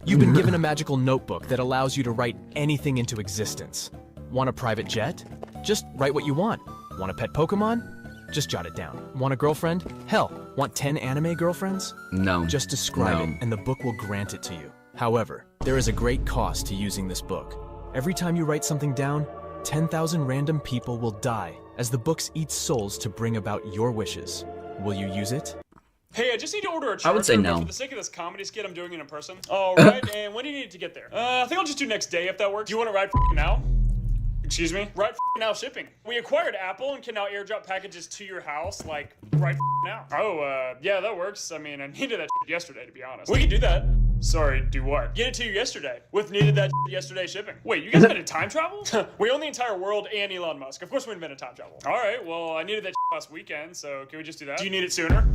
You've been given a magical notebook that allows you to write anything into existence. Want a private jet? Just write what you want. Want a pet Pokemon? Just jot it down. Want a girlfriend? Hell, want 10 anime girlfriends? No. Just describe No. it and the book will grant it to you. However, there is a great cost to using this book. Every time you write something down, 10,000 random people will die as the books eat souls to bring about your wishes. Will you use it? Hey, I just need to order a charger. I would say but no. For the sake of this comedy skit, I'm doing it in person. All right, and when do you need it to get there? I think I'll just do next day if that works. Do you want to ride now? Excuse me? Right now shipping. We acquired Apple and can now airdrop packages to your house, like, right now. Oh, yeah, that works. I mean, I needed that yesterday, to be honest. We can do that. Sorry, do what? Get it to you yesterday. With needed that yesterday shipping. Wait, you guys invented time travel? We own the entire world and Elon Musk. Of course we invented time travel. All right, well, I needed that last weekend, so can we just do that? Do you need it sooner?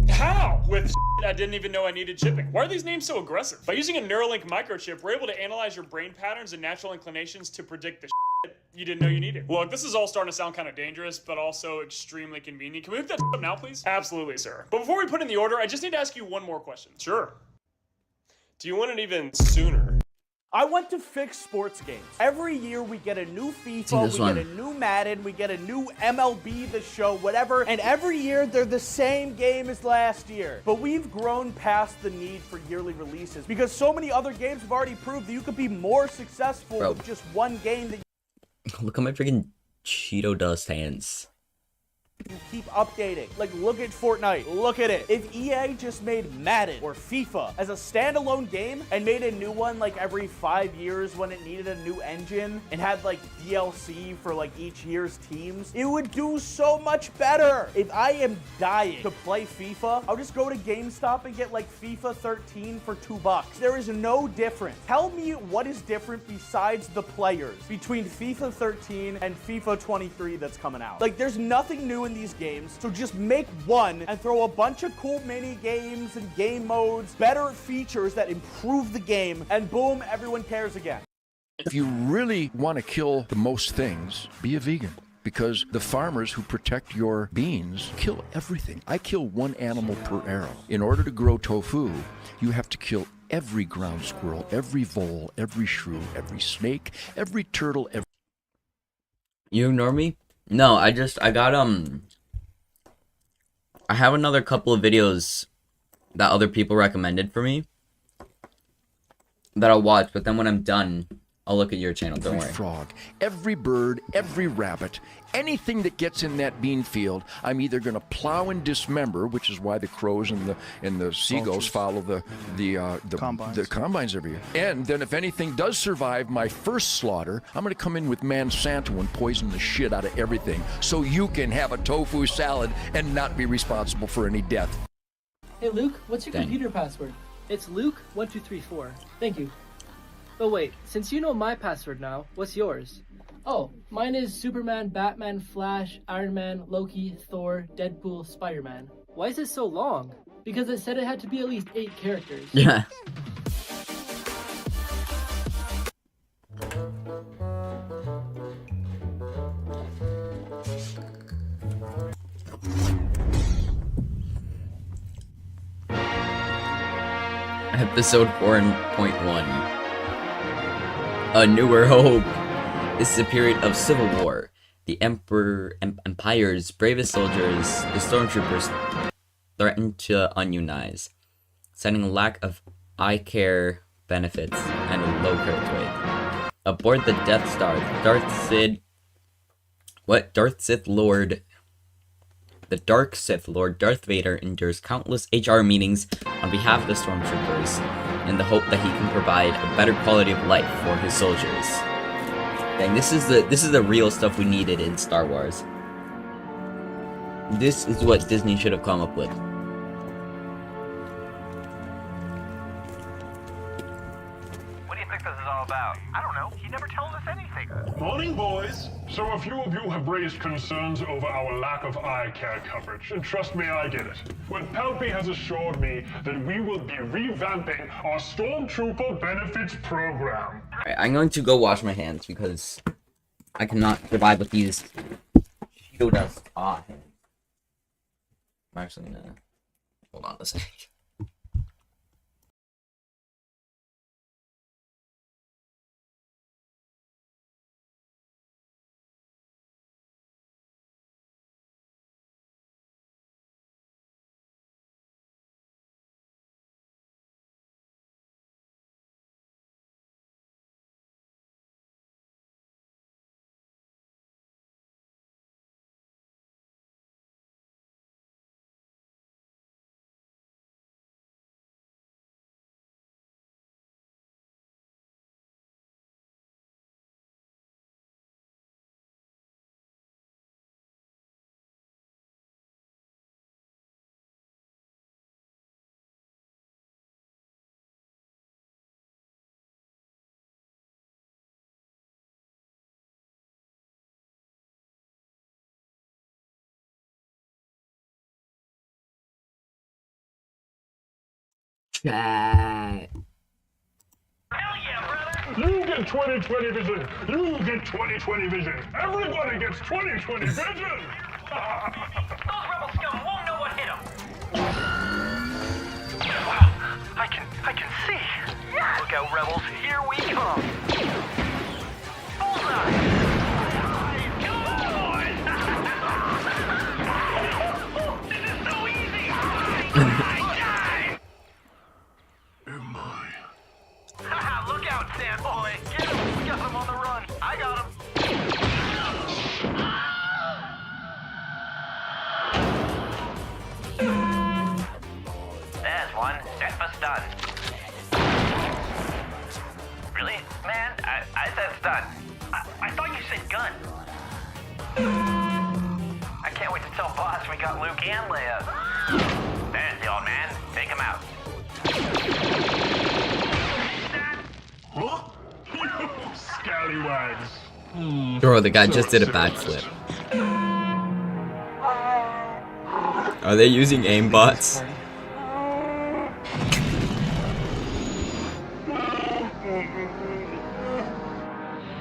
How? With I didn't even know I needed shipping. Why are these names so aggressive? By using a Neuralink microchip, we're able to analyze your brain patterns and natural inclinations to predict the you didn't know you needed. Look, this is all starting to sound kind of dangerous, but also extremely convenient. Can we hook that up now, please? Absolutely, sir. But before we put in the order, I just need to ask you one more question. Sure. Do you want it even sooner? I want to fix sports games. Every year we get a new FIFA, this we one. get a new Madden, we get a new MLB The Show, whatever, and every year they're the same game as last year. But we've grown past the need for yearly releases because so many other games have already proved that you could be more successful Bro. with just one game that Look at my freaking Cheeto dust hands. You keep updating. Like, look at Fortnite. Look at it. If EA just made Madden or FIFA as a standalone game and made a new one like every 5 years when it needed a new engine and had like DLC for like each year's teams, it would do so much better. If I am dying to play FIFA, I'll just go to GameStop and get like FIFA 13 for $2. There is no difference. Tell me what is different besides the players between FIFA 13 and FIFA 23 that's coming out. Like, there's nothing new in these games, so just make one and throw a bunch of cool mini games and game modes, better features that improve the game, and boom, everyone cares again. If you really want to kill the most things, be a vegan. Because the farmers who protect your beans kill everything. I kill one animal per arrow. In order to grow tofu, you have to kill every ground squirrel, every vole, every shrew, every snake, every turtle, every... You ignore me? No, I got, I have another couple of videos that other people recommended for me that I'll watch, but then when I'm done, I'll look at your channel, don't worry. Every frog, every bird, every rabbit, anything that gets in that bean field, I'm either going to plow and dismember, which is why the crows and the seagulls follow the combines every year. And then if anything does survive my first slaughter, I'm going to come in with Monsanto and poison the shit out of everything so you can have a tofu salad and not be responsible for any death. Hey Luke, what's your computer password? It's Luke1234. Thank you. Oh wait, since you know my password now, what's yours? Oh, mine is Superman, Batman, Flash, Iron Man, Loki, Thor, Deadpool, Spider-Man. Why is it so long? Because it said it had to be at least 8 characters. Yeah. Episode 4.1. A Newer Hope. This is a period of civil war. The Empire's bravest soldiers, the stormtroopers, threaten to unionize, citing a lack of eye care benefits and a low courage rate. Aboard the Death Star, the Dark Sith Lord Darth Vader endures countless HR meetings on behalf of the stormtroopers in the hope that he can provide a better quality of life for his soldiers. Dang, this is the real stuff we needed in Star Wars. This is what Disney should have come up with. What do you think this is all about? I don't know. He never tells us anything. Morning, boys. So a few of you have raised concerns over our lack of eye care coverage, and trust me, I get it. Well, Palpy has assured me that we will be revamping our Stormtrooper Benefits Program. Alright, I'm going to go wash my hands because I cannot survive with these Cheeto dust hands. I'm actually gonna hold on a second. Chat. You get 20/20 vision. You get 20/20 vision. Everybody gets 20/20 vision. Those rebel scum won't know what hit them. Wow, I can see. Yes. Look out, rebels. Here we come. Bullseye. This is so easy. Look out, Sandboy! Get him! We got him on the run! I got him! almost done. I thought you said gun. I can't wait to tell boss we got Luke and Leia. There's the old man. Take him out. Huh? Scallywags. Bro, the guy just did a backflip. Are they using aimbots?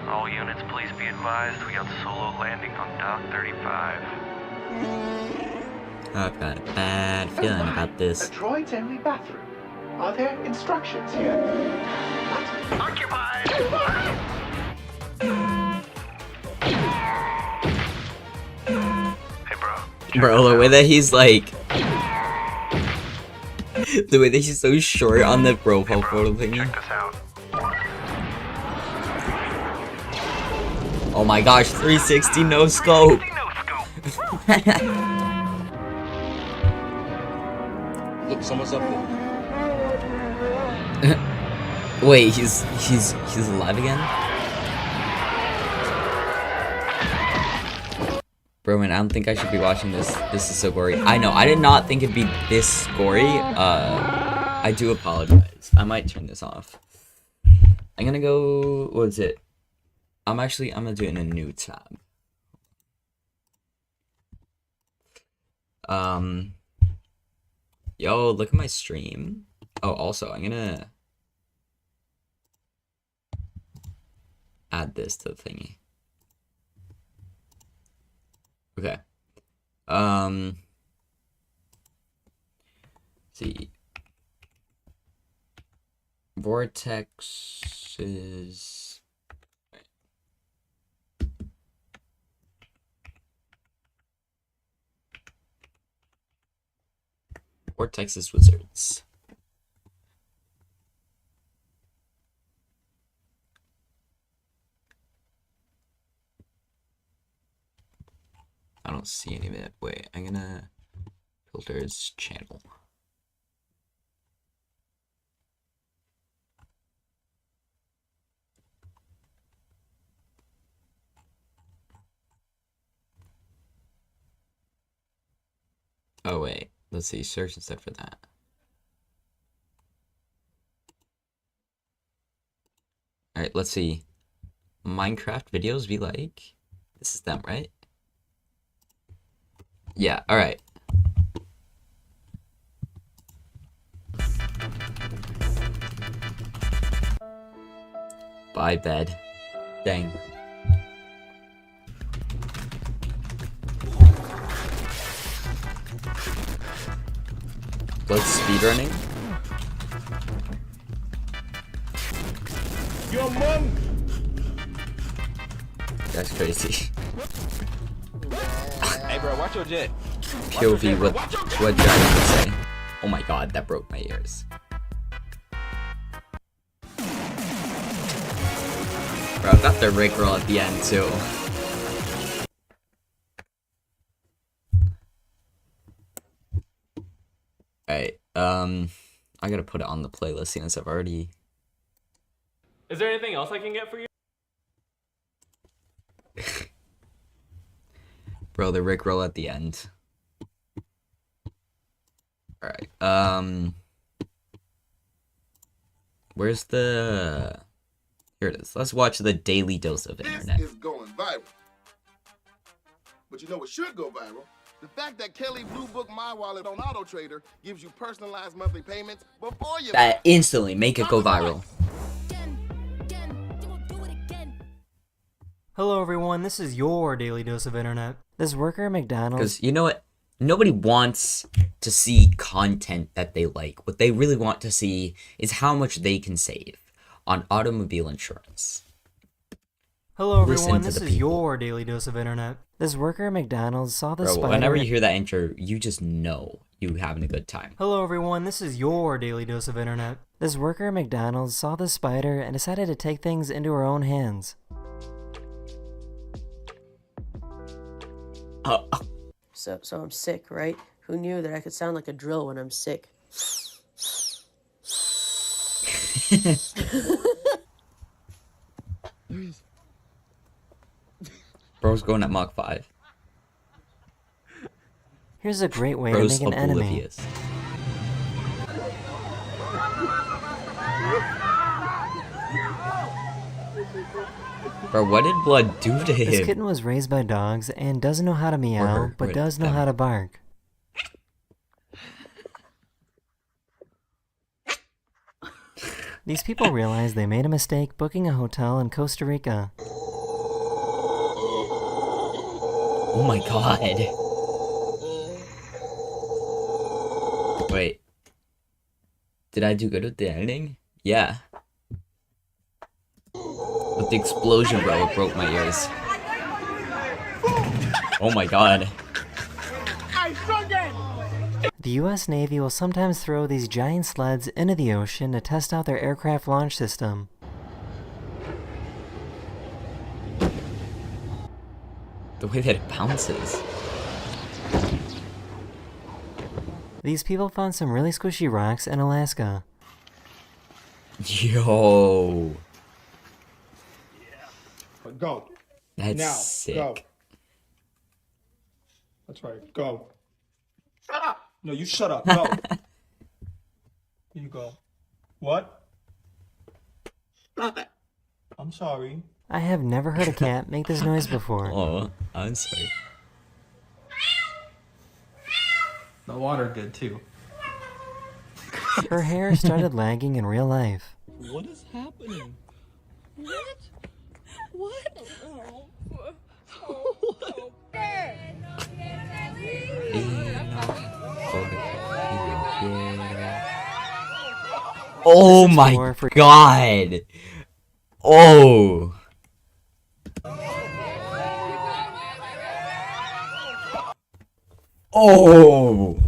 All units, please be advised. We got solo landing on Dock 35. I've got a bad feeling about this. A droid-only bathroom. Are there instructions here? What? Occupied! Hey, bro. Bro, the way that he's like... the way that he's so short on the profile photo thingy. Check this out. Oh my gosh, 360 no scope. Look, someone's up there. Wait, he's alive again? Bro, man, I don't think I should be watching this. This is so gory. I know, I did not think it'd be this gory. I do apologize. I might turn this off. I'm gonna go, what is it? I'm gonna do it in a new tab. Yo, look at my stream. Oh, also, I'm gonna add this to the thingy. Okay. See. Vortex is... Or Texas Wizards. I don't see any of it. Wait, I'm gonna filter his channel. Oh wait. Let's see, search instead for that. Alright, let's see. Minecraft videos we like. This is them, right? Yeah, alright. Bye, bed. Dang. What's speedrunning? Yo, mom! That's crazy. Hey, bro, watch your jet. POV, what Dragon would say. Oh my god, that broke my ears. Bro, I got the Rickroll at the end too. Alright, I gotta put it on the playlist since I've already... Is there anything else I can get for you? Bro, the Rickroll at the end. Alright, where's the... Here it is. Let's watch the Daily Dose of Internet. This is going viral. But you know what should go viral? The fact that Kelly Blue Book My Wallet on Auto Trader gives you personalized monthly payments before you... That instantly make it go viral. Hello everyone, this is your Daily Dose of Internet. This worker at McDonald's... Because you know what? Nobody wants to see content that they like. What they really want to see is how much they can save on automobile insurance. Hello everyone, this is your Daily Dose of Internet. This worker at McDonald's saw the spider... Whenever you hear that intro, you just know you're having a good time. Hello everyone, this is your Daily Dose of Internet. This worker at McDonald's saw the spider and decided to take things into her own hands. So I'm sick, right? Who knew that I could sound like a drill when I'm sick? Bro's going at Mach 5. Here's a great way Bro's to make an enemy. oblivious. Bro, what did Blood do to This him? kitten was raised by dogs and doesn't know how to meow, her, but or does know them. how to bark. These people realized they made a mistake booking a hotel in Costa Rica. Oh my god. Wait. Did I do good with the ending? Yeah. With the explosion, bro, it broke my ears. Oh my god. The US Navy will sometimes throw these giant sleds into the ocean to test out their aircraft launch system. The way that it bounces. These people found some really squishy rocks in Alaska. Yo. Go. That's now, sick. Go. That's right. Go. Shut up. No, you shut up. Go. Here you go. What? I'm sorry. I have never heard a cat make this noise before. Oh, I'm sorry. The water good too. Her hair started lagging in real life. What is happening? What? What? Oh my god. Oh. Oh.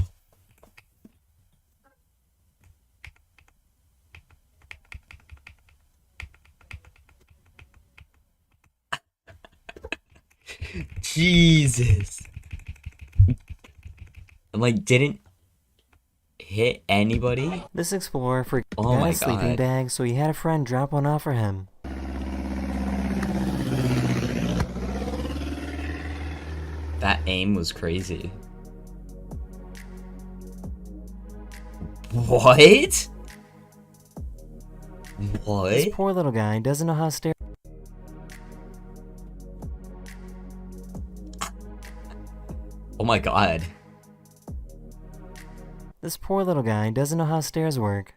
Jesus. Like, didn't hit anybody? This explorer forgot Oh my a sleeping God. bag, so he had a friend drop one off for him. That aim was crazy. What? This What? poor little guy doesn't know how to stare. Oh my god. This poor little guy doesn't know how stairs work.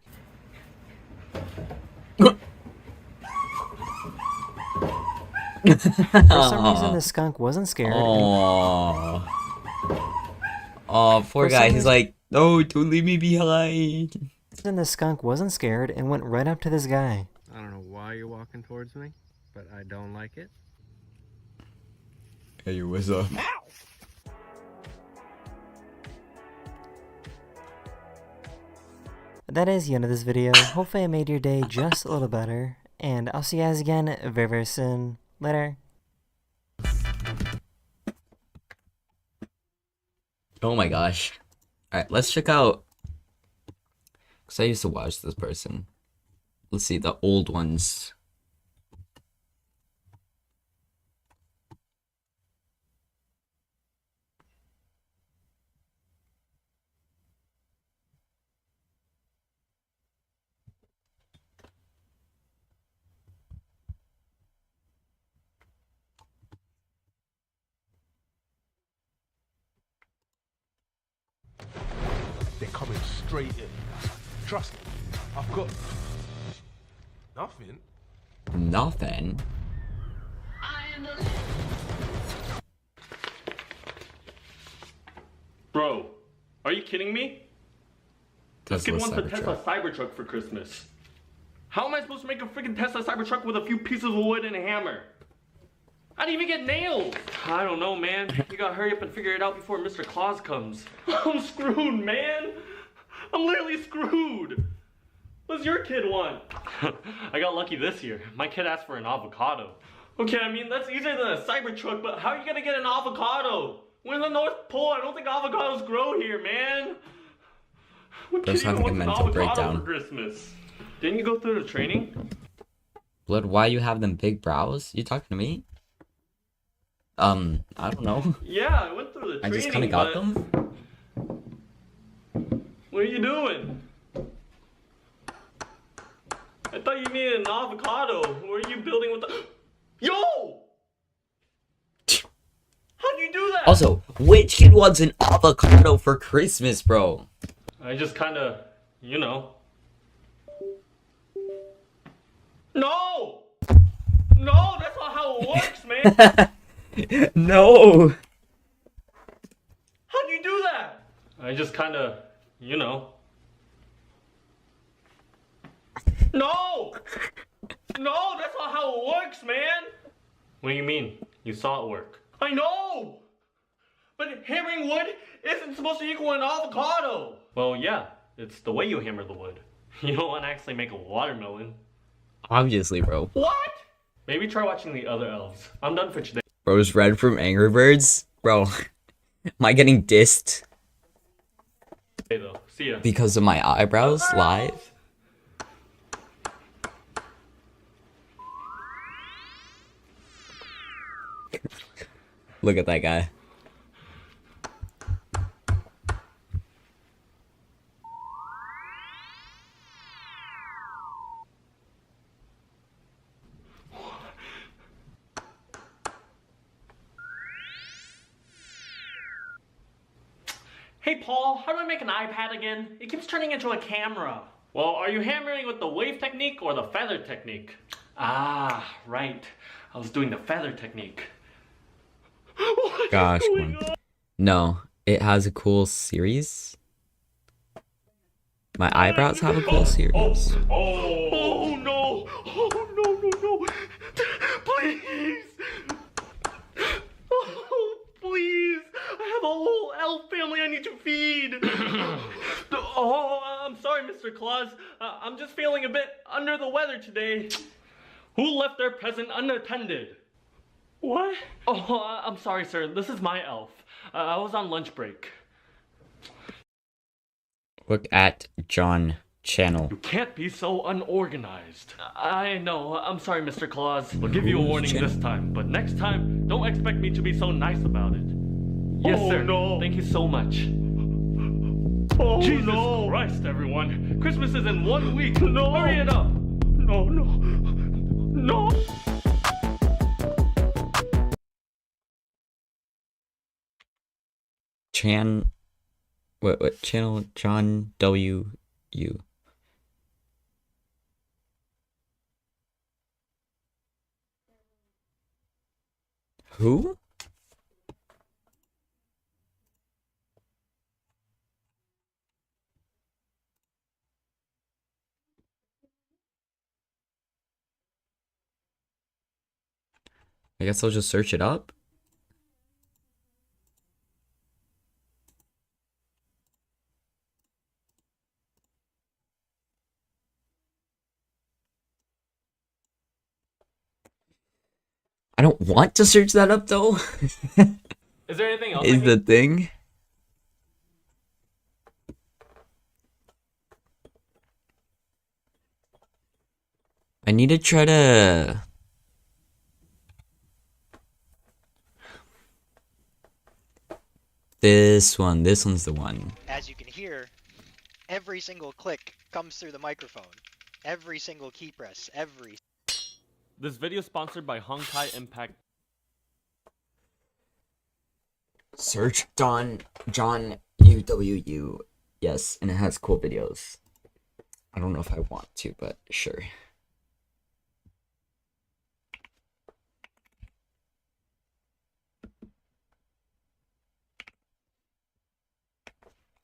For some reason, the skunk wasn't scared. Oh. Oh, poor For guy. some He's like, no, don't leave me behind. And the skunk wasn't scared and went right up to this guy. I don't know why you're walking towards me, but I don't like it. Hey, what's up? That is the end of this video. Hopefully I made your day just a little better. And I'll see you guys again very, very soon. Later. Oh my gosh. Alright, let's check out. Because I used to watch this person. Let's see, the old ones. They're coming straight in. Trust me, I've got nothing. Nothing. Bro, are you kidding me? This kid Tesla wants a Tesla Cybertruck. Cybertruck for Christmas. How am I supposed to make a freaking Tesla Cybertruck with a few pieces of wood and a hammer? I didn't even get nails. I don't know, man. You gotta hurry up and figure it out before Mr. Claus comes. I'm screwed, man. I'm literally screwed. What's your kid want? I got lucky this year. My kid asked for an avocado. Okay, I mean, that's easier than a Cybertruck, but how are you gonna get an avocado? We're in the North Pole. I don't think avocados grow here, man. What Bro's kid even having a wants an mental avocado breakdown. for Christmas? Didn't you go through the training? Blood, why you have them big brows? You talking to me? I don't know. Yeah, I went through the I training, just kind of got but- them. What are you doing? I thought you needed an avocado. What are you building with the... Yo! How'd you do that? Also, which kid wants an avocado for Christmas, bro? I just kinda, you know. No! No, that's not how it works, man! No. How'd you do that? I just kinda, you know. No! No, that's not how it works, man! What do you mean? You saw it work. I know! But hammering wood isn't supposed to equal an avocado! Well, yeah, it's the way you hammer the wood. You don't want to actually make a watermelon. Obviously, bro. What? Maybe try watching the other elves. I'm done for today. Rose Red from Angry Birds? Bro, am I getting dissed Though. See ya. because of my eyebrows live? Look at that guy. Hey Paul, how do I make an iPad again? It keeps turning into a camera. Well, are you hammering with the wave technique or the feather technique? Ah, right. I was doing the feather technique. Gosh, man. No, it has a cool series. My eyebrows have a cool series. Oh no! Oh no, no, no! Please! Oh, please! I have a whole elf family I need to feed! Oh, I'm sorry, Mr. Claus. I'm just feeling a bit under the weather today. Who left their present unattended? What? Oh, I'm sorry, sir. This is my elf. I was on lunch break. Look at John Channel. You can't be so unorganized. I know. I'm sorry, Mr. Claus. I'll give you a warning this time, but next time, don't expect me to be so nice about it. Yes, sir. No. Thank you so much. Oh, Jesus Christ, everyone. Christmas is in 1 week. No. Hurry it up. No, no. No. What channel? John W. U. Who? I guess I'll just search it up. I don't want to search that up though. Is there anything else? Is the thing? I need to try to. This one's the one. As you can hear, every single click comes through the microphone. Every single key press, every... This video is sponsored by Honkai Impact. Search John UWU. Yes, and it has cool videos. I don't know if I want to, but sure.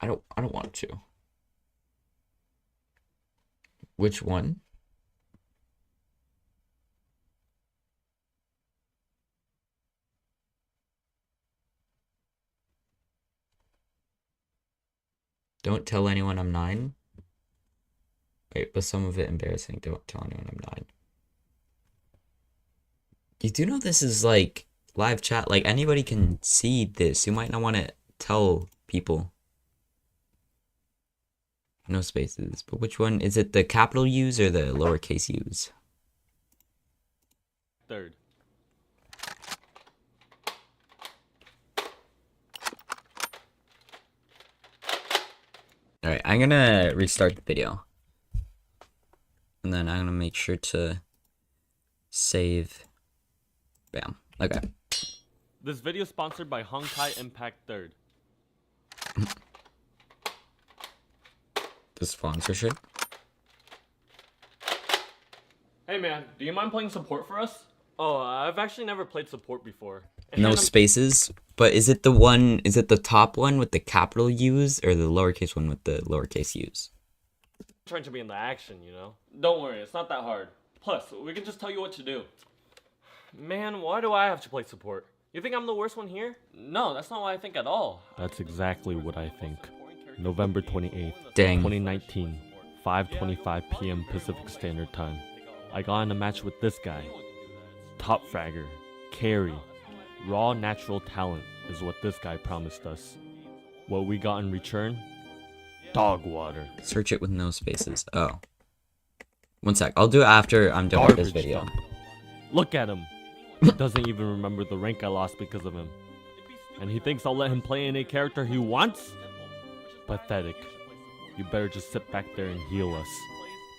I don't want to. Which one? Don't tell anyone I'm 9. Wait, but some of it embarrassing. Don't tell anyone I'm 9. You do know this is like live chat. Like anybody can see this. You might not want to tell people. No spaces. But which one? Is it the capital U's or the lowercase U's? Third. Alright, I'm gonna restart the video. And then I'm gonna make sure to save. Bam. Okay. This video is sponsored by Honkai Impact 3rd. The sponsorship? Hey man, do you mind playing support for us? Oh, I've actually never played support before. No spaces, but is it the top one with the capital U's or the lowercase one with the lowercase U's? Trying to be in the action, you know? Don't worry, it's not that hard. Plus, we can just tell you what to do. Man, why do I have to play support? You think I'm the worst one here? No, that's not what I think at all. That's exactly what I think. November 28th, Dang. 2019, 5:25 p.m. Pacific Standard Time. I got in a match with this guy. Top fragger, carry, raw natural talent is what this guy promised us. What we got in return? Dog water. Search it with no spaces. Oh. One sec. I'll do it after I'm done with this video. Dump. Look at him. He doesn't even remember the rank I lost because of him. And he thinks I'll let him play any character he wants? Pathetic. You better just sit back there and heal us.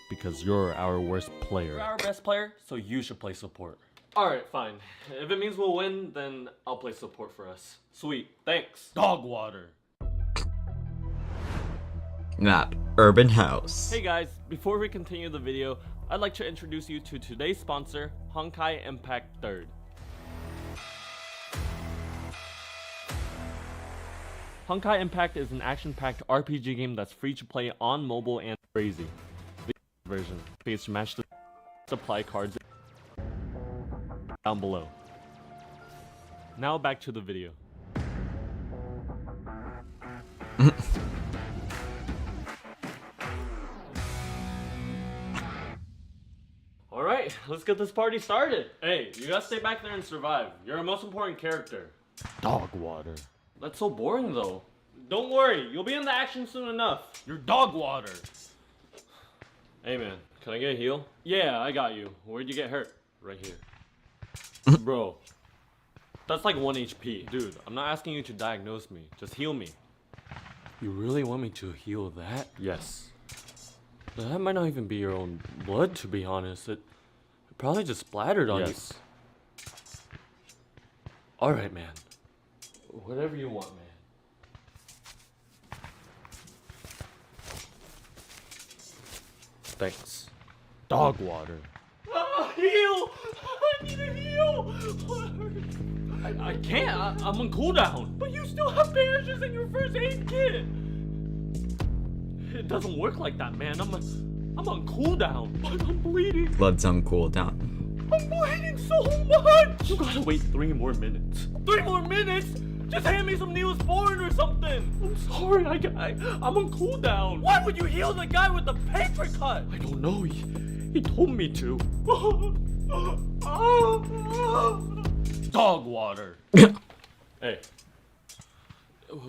Because you're our worst player. You're our best player, so you should play support. Alright, fine. If it means we'll win, then I'll play support for us. Sweet, thanks. Dog water. Map. Urban House. Hey guys, before we continue the video, I'd like to introduce you to today's sponsor, Honkai Impact 3rd. Honkai Impact is an action-packed RPG game that's free to play on mobile and crazy. The version features match the supply cards down below. Now back to the video. Alright, let's get this party started. Hey, you gotta stay back there and survive. You're our most important character. Dog water. That's so boring though. Don't worry, you'll be in the action soon enough. You're dog water. Hey man, can I get a heal? Yeah, I got you. Where'd you get hurt? Right here. Bro, that's like 1 HP. Dude, I'm not asking you to diagnose me. Just heal me. You really want me to heal that? Yes. That might not even be your own blood, to be honest. It probably just splattered on you. Alright, man. Whatever you want, man. Thanks. Dog water. Heal! I need a heal! I can't. I'm on cooldown. But you still have bandages in your first aid kit. It doesn't work like that, man. I'm on cooldown. But I'm bleeding. Blood's on cooldown. I'm bleeding so much. You gotta wait 3 more minutes. 3 more minutes? Just hand me some Neosporin or something. I'm sorry, I'm on cooldown. Why would you heal the guy with the paper cut? I don't know. He told me to. Dog water. Hey.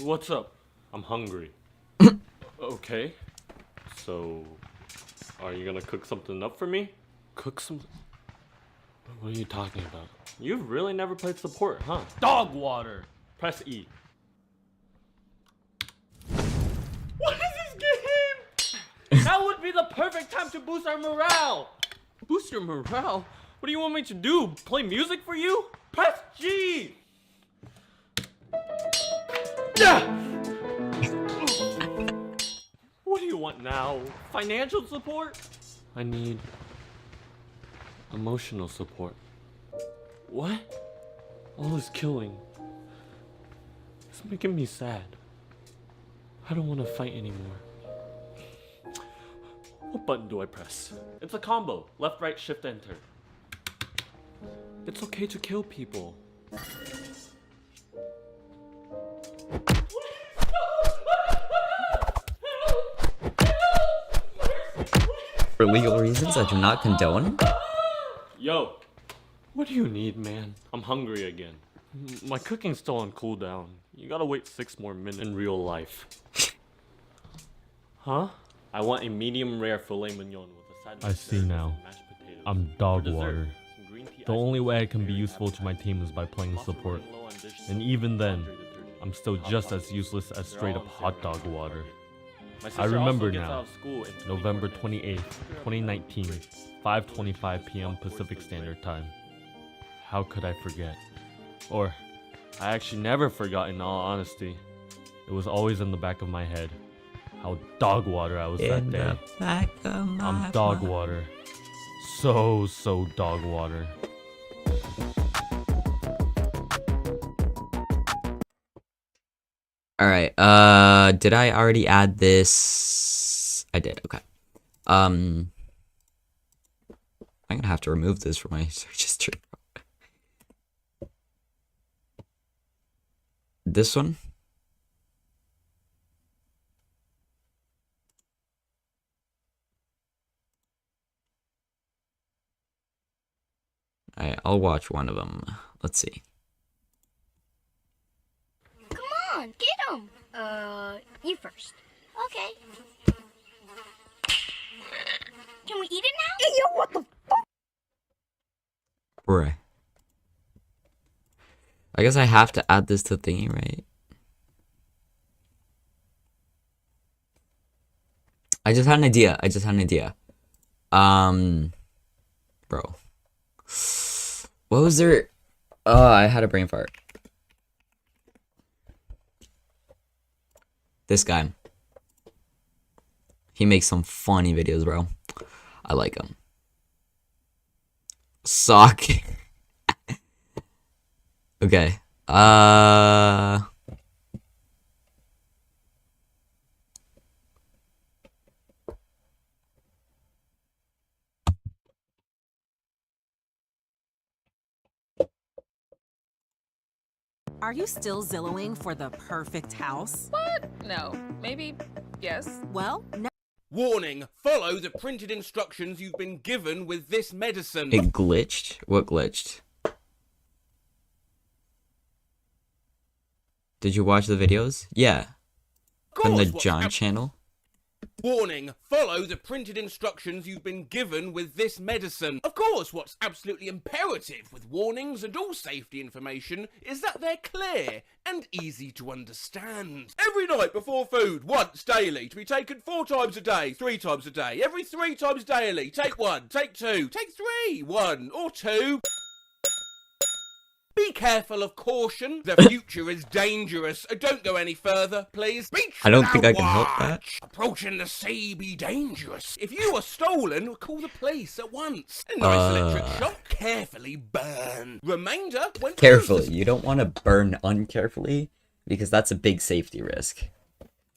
What's up? I'm hungry. Okay. So, are you gonna cook something up for me? Cook some... What are you talking about? You've really never played support, huh? Dog water! Press E. What is this game? Now would be the perfect time to boost our morale! Boost your morale? What do you want me to do? Play music for you? Press G! Yeah! What do you want now? Financial support? I need emotional support. What? All this killing. It's making me sad. I don't want to fight anymore. What button do I press? It's a combo. Left, right, shift, enter. It's okay to kill people. For legal reasons I do not condone. Yo, what do you need, man? I'm hungry again. My cooking's still on cooldown. You gotta wait 6 more minutes in real life. Huh? I want a medium rare filet mignon with a side. I see now. I'm dog water. The only way I can be useful to my team is by playing support. And even then, I'm still just as useless as straight up hot dog water. My sister I remember also gets now. out of school in November 28th, 2019, 5:25 p.m. Pacific Standard Time. How could I forget? Or, I actually never forgot in all honesty. It was always in the back of my head. How dog water I was that day. Back of my I'm dog water. So dog water. Alright, did I already add this? I did, okay. I'm gonna have to remove this from my search history. This one? Alright, I'll watch one of them. Let's see. Come on, get him. You first. Okay. Can we eat it now? Hey, yo, what the fuck? Right. I guess I have to add this to thingy, right? I just had an idea. Bro. What was there? Oh, I had a brain fart. This guy. He makes some funny videos, bro. I like him. Sock. Okay. Are you still Zillowing for the perfect house? What? No. Maybe yes. Well, no. Warning, follow the printed instructions you've been given with this medicine. It glitched? What glitched? Did you watch the videos? Yeah. On the John channel? Warning, follow the printed instructions you've been given with this medicine. Of course, what's absolutely imperative with warnings and all safety information is that they're clear and easy to understand. Every night before food, once daily, to be taken 4 times a day, 3 times a day, every 3 times daily. Take 1, take 2, take 3, 1 or 2. Be careful of caution. The future is dangerous. Don't go any further, please. Beach I don't think I can without help that. watch. Approaching the sea be dangerous. If you are stolen, call the police at once. A nice electric shock. Carefully burn. Remainder when Carefully. You don't want to burn uncarefully because that's a big safety risk.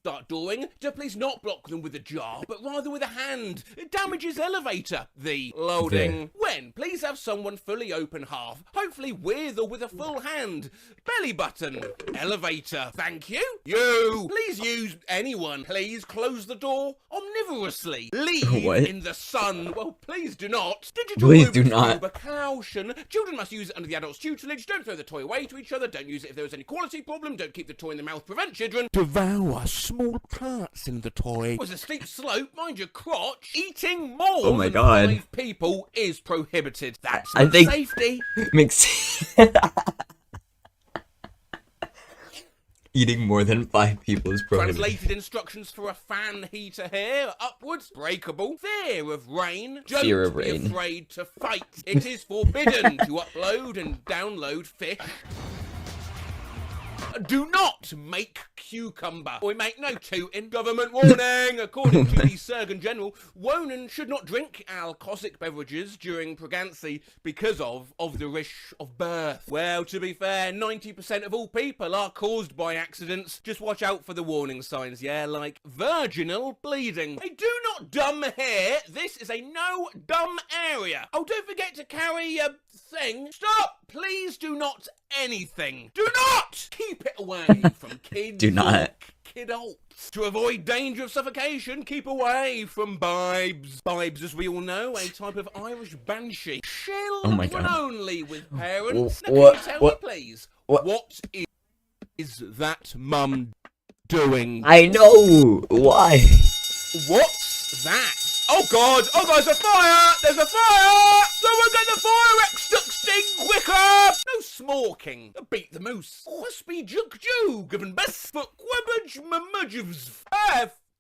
start doing to please not block them with a jar, but rather with a hand. It damages elevator. The loading. When, please have someone fully open half, hopefully with or with a full hand. Belly button. Elevator. Thank you. You. Please use anyone. Please close the door omnivorously. Leave What? in the sun. Well, please do not. Digital Please do movement not. over caution. Children must use it under the adult's tutelage. Don't throw the toy away to each other. Don't use it if there is any quality problem. Don't keep the toy in the mouth. Prevent children. Devour small parts in the toy. Was a steep slope. Mind your crotch. Eating more Oh my than God. 5 people is prohibited. That's I think safety. makes eating more than 5 people is prohibited. Translated instructions for a fan heater here. Upwards, breakable. Fear of rain. Don't Fear of be rain. afraid to fight. It is forbidden to upload and download fish. Do not make cucumber. We make no tooting. Government warning. According to the Surgeon General, women should not drink alcoholic beverages during pregnancy because of the risk of birth. Well, to be fair, 90% of all people are caused by accidents. Just watch out for the warning signs, yeah, like vaginal bleeding. Hey, do not dumb here. This is a no dumb area. Oh, don't forget to carry a thing. Stop! Please do not anything. Do not keep it away from kids. Do not. Or kidults. To avoid danger of suffocation, keep away from bibes. Bibes, as we all know, a type of Irish banshee. Oh Children my God. only with parents. Now, What- can you tell what- me, please, what- what is that mum doing? I know! Why? What's that? Oh God! Oh God! There's a fire! There's a fire! Someone get the fire extinguisher quicker! No smoking. Beat the moose. Must be juk jug and best for quabbage mamudjivs.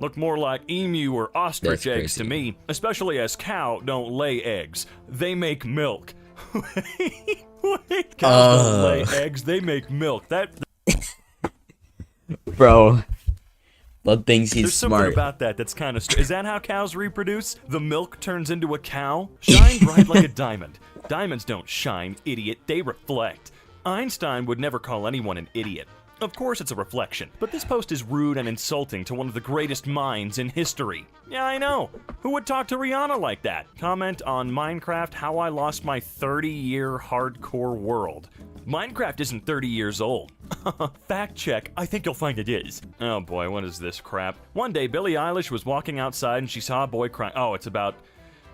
Look more like emu or ostrich That's eggs to crazy. me, especially as cow don't lay eggs. They make milk. Wait, cows don't lay eggs, they make milk. Bro. Blood thinks he's There's smart. something about that that's kind of Is that how cows reproduce? The milk turns into a cow? Shine bright like a diamond. Diamonds don't shine, idiot. They reflect. Einstein would never call anyone an idiot. Of course it's a reflection, but this post is rude and insulting to one of the greatest minds in history. Yeah, I know. Who would talk to Rihanna like that? Comment on Minecraft how I lost my 30-year hardcore world. Minecraft isn't 30 years old. Fact check, I think you'll find it is. Oh boy, what is this crap? One day, Billie Eilish was walking outside and she saw a boy crying. Oh, it's about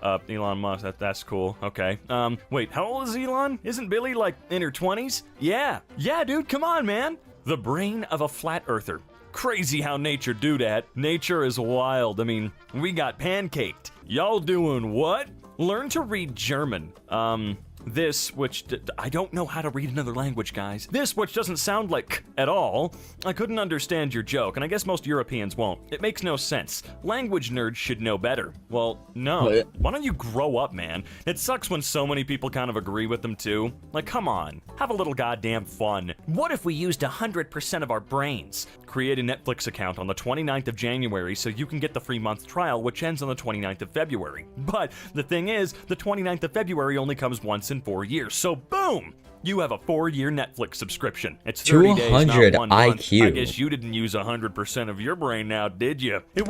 Elon Musk. That's cool. Okay. Wait, how old is Elon? Isn't Billie like in her 20s? Yeah, dude, come on, man. The brain of a flat earther. Crazy how nature do that. Nature is wild. I mean, we got pancaked. Y'all doing what? Learn to read German. This, which I don't know how to read another language, guys. This, which doesn't sound like at all. I couldn't understand your joke, and I guess most Europeans won't. It makes no sense. Language nerds should know better. Well, no. What? Why don't you grow up, man? It sucks when so many people kind of agree with them, too. Like, come on. Have a little goddamn fun. What if we used 100% of our brains? Create a Netflix account on the 29th of January so you can get the free month trial, which ends on the 29th of February. But the thing is, the 29th of February only comes once in 4 years. So boom! You have a 4-year Netflix subscription. It's 30 days, 200 not 1 month. IQ. I guess you didn't use 100% of your brain now, did you? It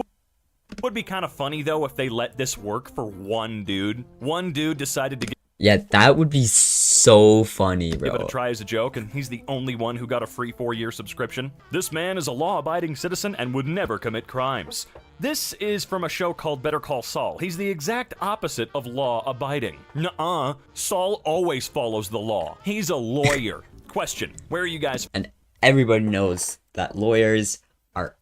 would be kind of funny, though, if they let this work for one dude. One dude decided to Yeah, that would be so funny, give it a bro. try as a joke, and he's the only one who got a free 4-year subscription. This man is a law-abiding citizen and would never commit crimes. This is from a show called Better Call Saul. He's the exact opposite of law-abiding. Nuh-uh. Saul always follows the law. He's a lawyer. Question, where are you guys And everybody knows that lawyers are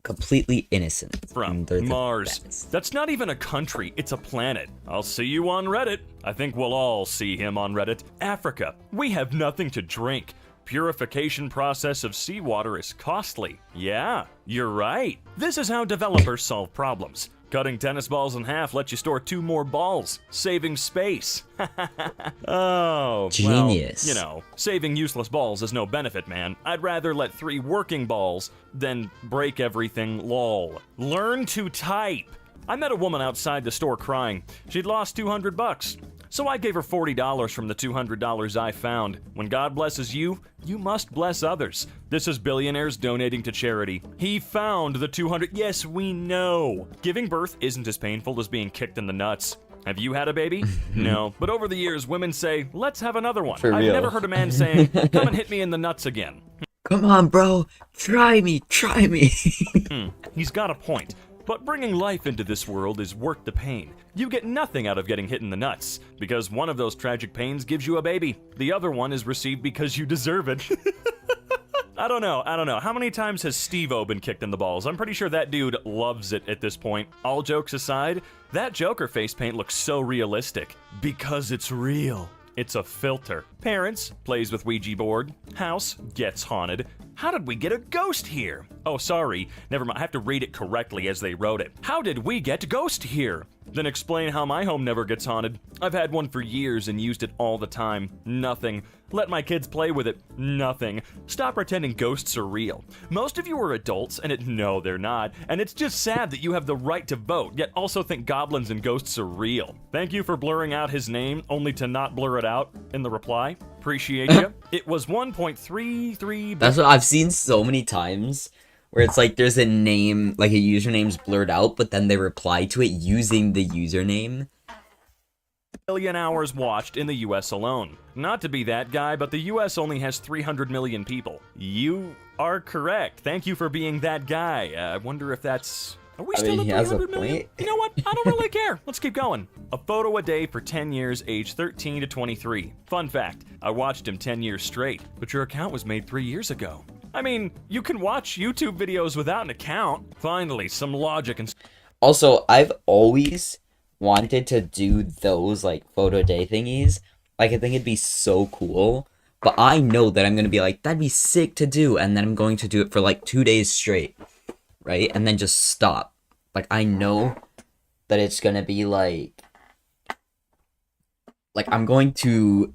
completely innocent. from? They're the Mars. best. That's not even a country, it's a planet. I'll see you on Reddit. I think we'll all see him on Reddit. Africa. We have nothing to drink. Purification process of seawater is costly. Yeah, you're right. This is how developers solve problems. Cutting tennis balls in half lets you store 2 more balls, saving space. Oh, Genius. Well, you know, saving useless balls is no benefit, man. I'd rather let 3 working balls than break everything, lol. Learn to type. I met a woman outside the store crying. She'd lost $200. So I gave her $40 from the $200 I found. When God blesses you, you must bless others. This is billionaires donating to charity. He found the 200. Yes, we know. Giving birth isn't as painful as being kicked in the nuts. Have you had a baby? No. But over the years, women say, let's have another one. For I've real. never heard a man saying, come and hit me in the nuts again. Come on, bro. Try me. Try me. He's got a point. But bringing life into this world is worth the pain. You get nothing out of getting hit in the nuts, because one of those tragic pains gives you a baby. The other one is received because you deserve it. I don't know. How many times has Steve-O been kicked in the balls? I'm pretty sure that dude loves it at this point. All jokes aside, that Joker face paint looks so realistic. Because it's real. It's a filter. Parents, plays with Ouija board. House, gets haunted. How did we get a ghost here? Oh, sorry. Never mind. I have to read it correctly as they wrote it. How did we get ghost here? Then explain how my home never gets haunted. I've had one for years and used it all the time. Nothing. Let my kids play with it. Nothing. Stop pretending ghosts are real. Most of you are adults, and no, they're not. And it's just sad that you have the right to vote, yet also think goblins and ghosts are real. Thank you for blurring out his name, only to not blur it out in the reply. Appreciate you. It was 1.33. That's what I've seen so many times, where it's like there's a name, like a username's blurred out, but then they reply to it using the username. Million hours watched in the US alone. Not to be that guy, but the US only has 300 million people. You are correct. Thank you for being that guy. I wonder if that's... Are we still at he has a 300 million? point. You know what? I don't really care. Let's keep going. A photo a day for 10 years, age 13 to 23. Fun fact, I watched him 10 years straight, but your account was made 3 years ago. I mean, you can watch YouTube videos without an account. Finally, some logic and... Also, I've always wanted to do those, like, photo day thingies. Like, I think it'd be so cool. But I know that I'm gonna be like, that'd be sick to do, and then I'm going to do it for, like, 2 days straight. Right? And then just stop. Like, I know that it's gonna be like I'm going to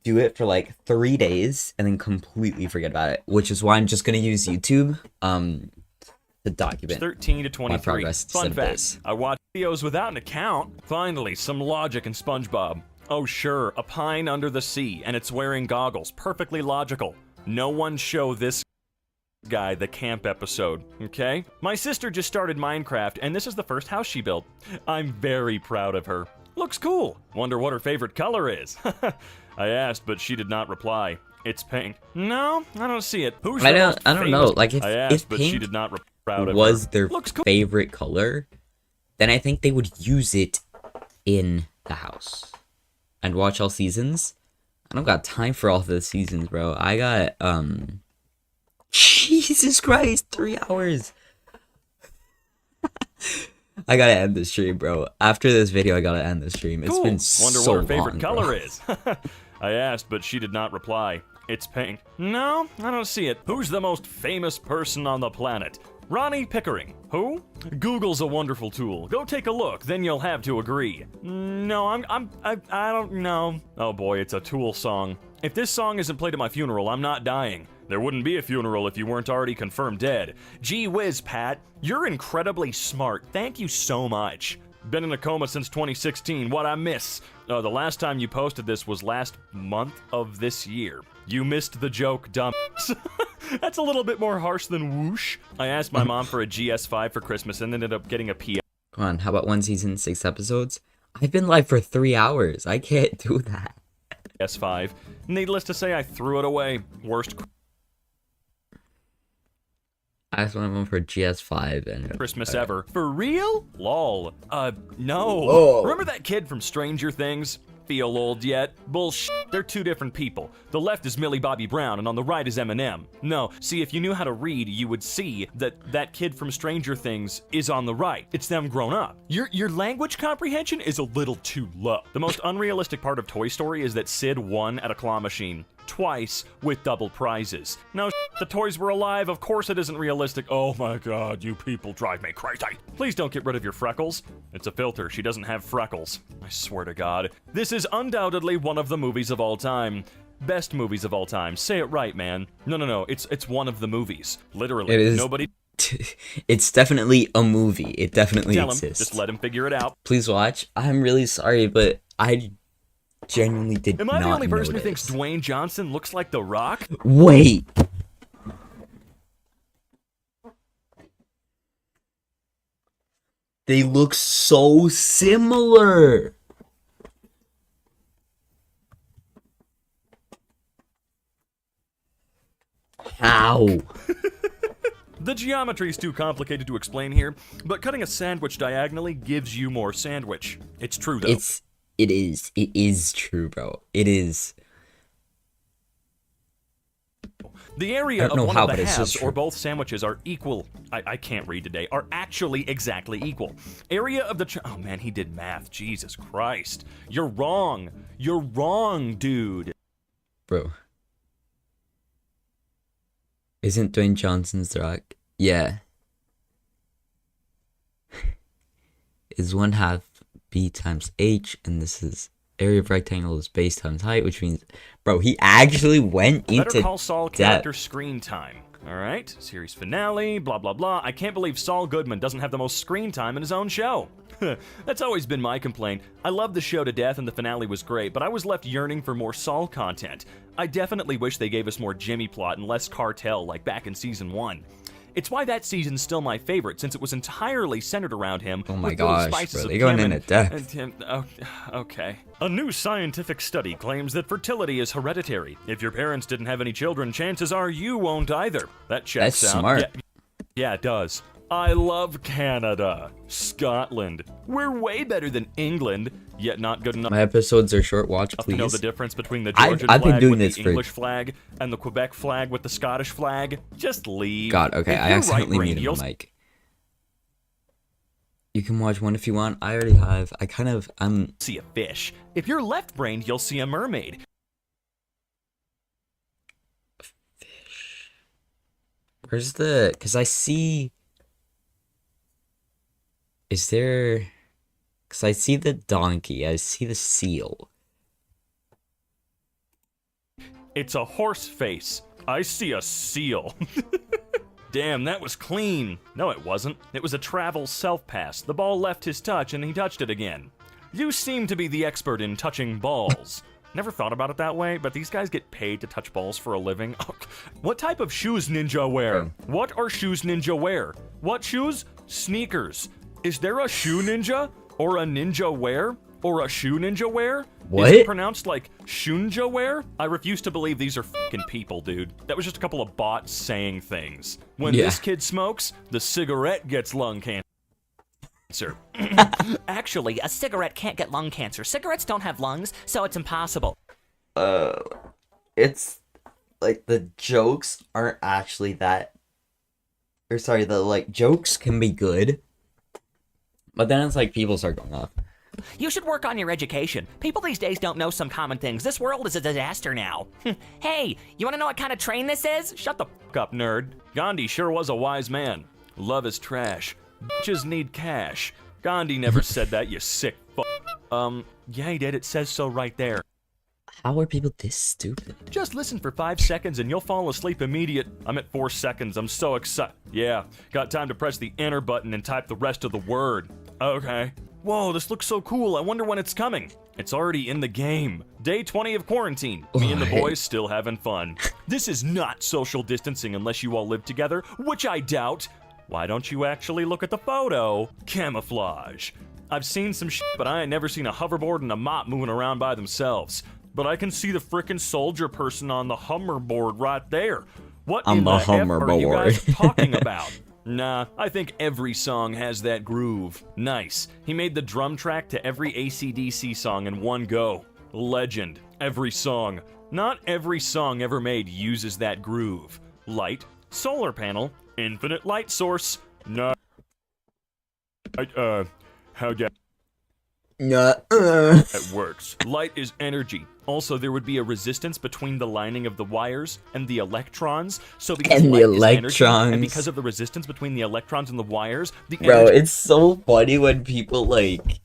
do it for like 3 days and then completely forget about it, which is why I'm just gonna use YouTube to document 13 to my 23. progress Fun instead of fact, this. I watch videos without an account. Finally, some logic in SpongeBob. Oh sure, a pine under the sea, and it's wearing goggles. Perfectly logical. No one show this guy the camp episode, okay? My sister just started Minecraft, and this is the first house she built. I'm very proud of her. Looks cool. Wonder what her favorite color is. I asked, but she did not reply. It's pink. No, I don't see it. Who's I the don't most know. famous- Like, I asked, if but she pink did not proud of was her. their Looks cool. favorite color, then I think they would use it in the house and watch all seasons. I don't got time for all the seasons, bro. I got Jesus Christ, 3 hours. I gotta end the stream, bro. After this video, I gotta end the stream. It's Cool. been Wonder so what her favorite long, color bro. is. I asked, but she did not reply. It's pink. No, I don't see it. Who's the most famous person on the planet? Ronnie Pickering. Who? Google's a wonderful tool. Go take a look, then you'll have to agree. No, I don't know. Oh boy, it's a Tool song. If this song isn't played at my funeral, I'm not dying. There wouldn't be a funeral if you weren't already confirmed dead. Gee whiz, Pat. You're incredibly smart. Thank you so much. Been in a coma since 2016. What I miss? The last time you posted this was last month of this year. You missed the joke, dumb. That's a little bit more harsh than whoosh. I asked my mom for a GS5 for Christmas and ended up getting a PS. Come on, how about 1 season, 6 episodes? I've been live for 3 hours. I can't do that. PS5. Needless to say, I threw it away. Worst I asked one of them for GS5 and Christmas ever. For real? Lol. No. Whoa. Remember that kid from Stranger Things? Feel old yet? Bullshit. They're two different people. The left is Millie Bobby Brown, and on the right is Eminem. No, see, if you knew how to read, you would see that that kid from Stranger Things is on the right. It's them grown up. Your language comprehension is a little too low. The most unrealistic part of Toy Story is that Sid won at a claw machine. Twice with double prizes. No, the toys were alive. Of course it isn't realistic. Oh my god, you people drive me crazy. Please don't get rid of your freckles. It's a filter. She doesn't have freckles. I swear to God. This is undoubtedly one of the movies of all time. Best movies of all time. Say it right, man. No. It's one of the movies. Literally. It is. Nobody. It's definitely a movie. It definitely Tell him. exists. Just let him figure it out. Please watch. I'm really sorry, but I genuinely did Am not I the only person who notice. thinks Dwayne Johnson looks like The Rock? Wait. They look so similar. How? The geometry's too complicated to explain here, but cutting a sandwich diagonally gives you more sandwich. It's true though. It is true, bro. It is. The I area don't of know one how, of but the it's halves just or true. both sandwiches are equal. I can't read today. Are actually exactly equal. Area of the oh man, he did math. Jesus Christ. You're wrong. You're wrong, dude. Bro. Isn't Dwayne Johnson's The Rock? Yeah. Is 1/2 b times h, and this is area of rectangle is base times height, which means, bro, he actually went Better into Call Saul depth. character screen time. All right, series finale, blah blah blah. I can't believe Saul Goodman doesn't have the most screen time in his own show. That's always been my complaint. I loved the show to death and the finale was great, but I was left yearning for more Saul content. I definitely wish they gave us more Jimmy plot and less cartel like back in season 1. It's why that season's still my favorite, since it was entirely centered around him. Oh my with little gosh, spices bro, of they're going Kim into depth. and Tim. Oh, okay. A new scientific study claims that fertility is hereditary. If your parents didn't have any children, chances are you won't either. That checks That's out. smart. Yeah, it does. I love Canada. Scotland. We're way better than England, yet not good enough My episodes are short. Watch, to know please. the difference between the I've Georgian been flag doing with this the for- English flag and the Quebec flag with the Scottish flag. Just leave. God, okay, If I you're accidentally right-brained, muted you'll my mic. You can watch one if you want. I already have. I'm see a fish. If you're left-brained, you'll see a mermaid. Where's the? Because I see Is there... Because I see the donkey, I see the seal. It's a horse face. I see a seal. Damn, that was clean. No, it wasn't. It was a travel self-pass. The ball left his touch and he touched it again. You seem to be the expert in touching balls. Never thought about it that way, but these guys get paid to touch balls for a living. What type of shoes Ninja wear? What are shoes Ninja wear? What shoes? Sneakers. Is there a shoe ninja? Or a ninja wear? Or a shoe ninja wear? What? Is it pronounced like shunja wear? I refuse to believe these are fucking people, dude. That was just a couple of bots saying things. When this kid smokes, the cigarette gets lung cancer. Actually, a cigarette can't get lung cancer. Cigarettes don't have lungs, so it's impossible. It's like the jokes aren't actually that, or sorry, the like jokes can be good, but then it's like people start going off. You should work on your education. People these days don't know some common things. This world is a disaster now. Hey, you want to know what kind of train this is? Shut the fuck up, nerd. Gandhi sure was a wise man. Love is trash. Bitches need cash. Gandhi never said that, you sick fuck. Yeah, he did. It says so right there. How are people this stupid? Just listen for 5 seconds and you'll fall asleep immediate. I'm at 4 seconds. I'm so excited. Yeah, got time to press the enter button and type the rest of the word. Okay. Whoa, this looks so cool. I wonder when it's coming. It's already in the game. Day 20 of quarantine. Me and the boys still having fun. This is not social distancing unless you all live together, which I doubt. Why don't you actually look at the photo? Camouflage. I've seen some shit, but I ain't never seen a hoverboard and a mop moving around by themselves. But I can see the frickin' soldier person on the hoverboard right there. What in the F are you guys talking about? Nah, I think every song has that groove. Nice. He made the drum track to every AC/DC song in one go. Legend. Every song. Not every song ever made uses that groove. Light, solar panel, infinite light source. No. How get? It works. Light is energy. Also, there would be a resistance between the lining of the wires and the electrons. So because And the light is energy, electrons. and because of the resistance between the electrons and the wires, the Bro, energy it's so funny when people like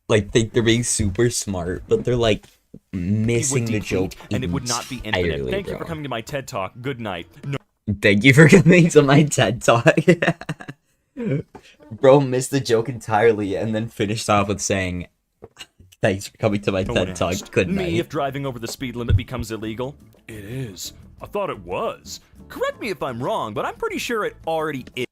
think they're being super smart, but they're like missing would the deplete, joke and it would not be infinite. entirely, Thank you bro. for coming to my TED Talk. Good night. No. Thank you for coming to my TED Talk. Bro missed the joke entirely and then finished off with saying, thanks for coming to my No one TED Talk. asked. Good Me, night. if driving over the speed limit becomes illegal? It is. I thought it was. Correct me if I'm wrong, but I'm pretty sure it already is.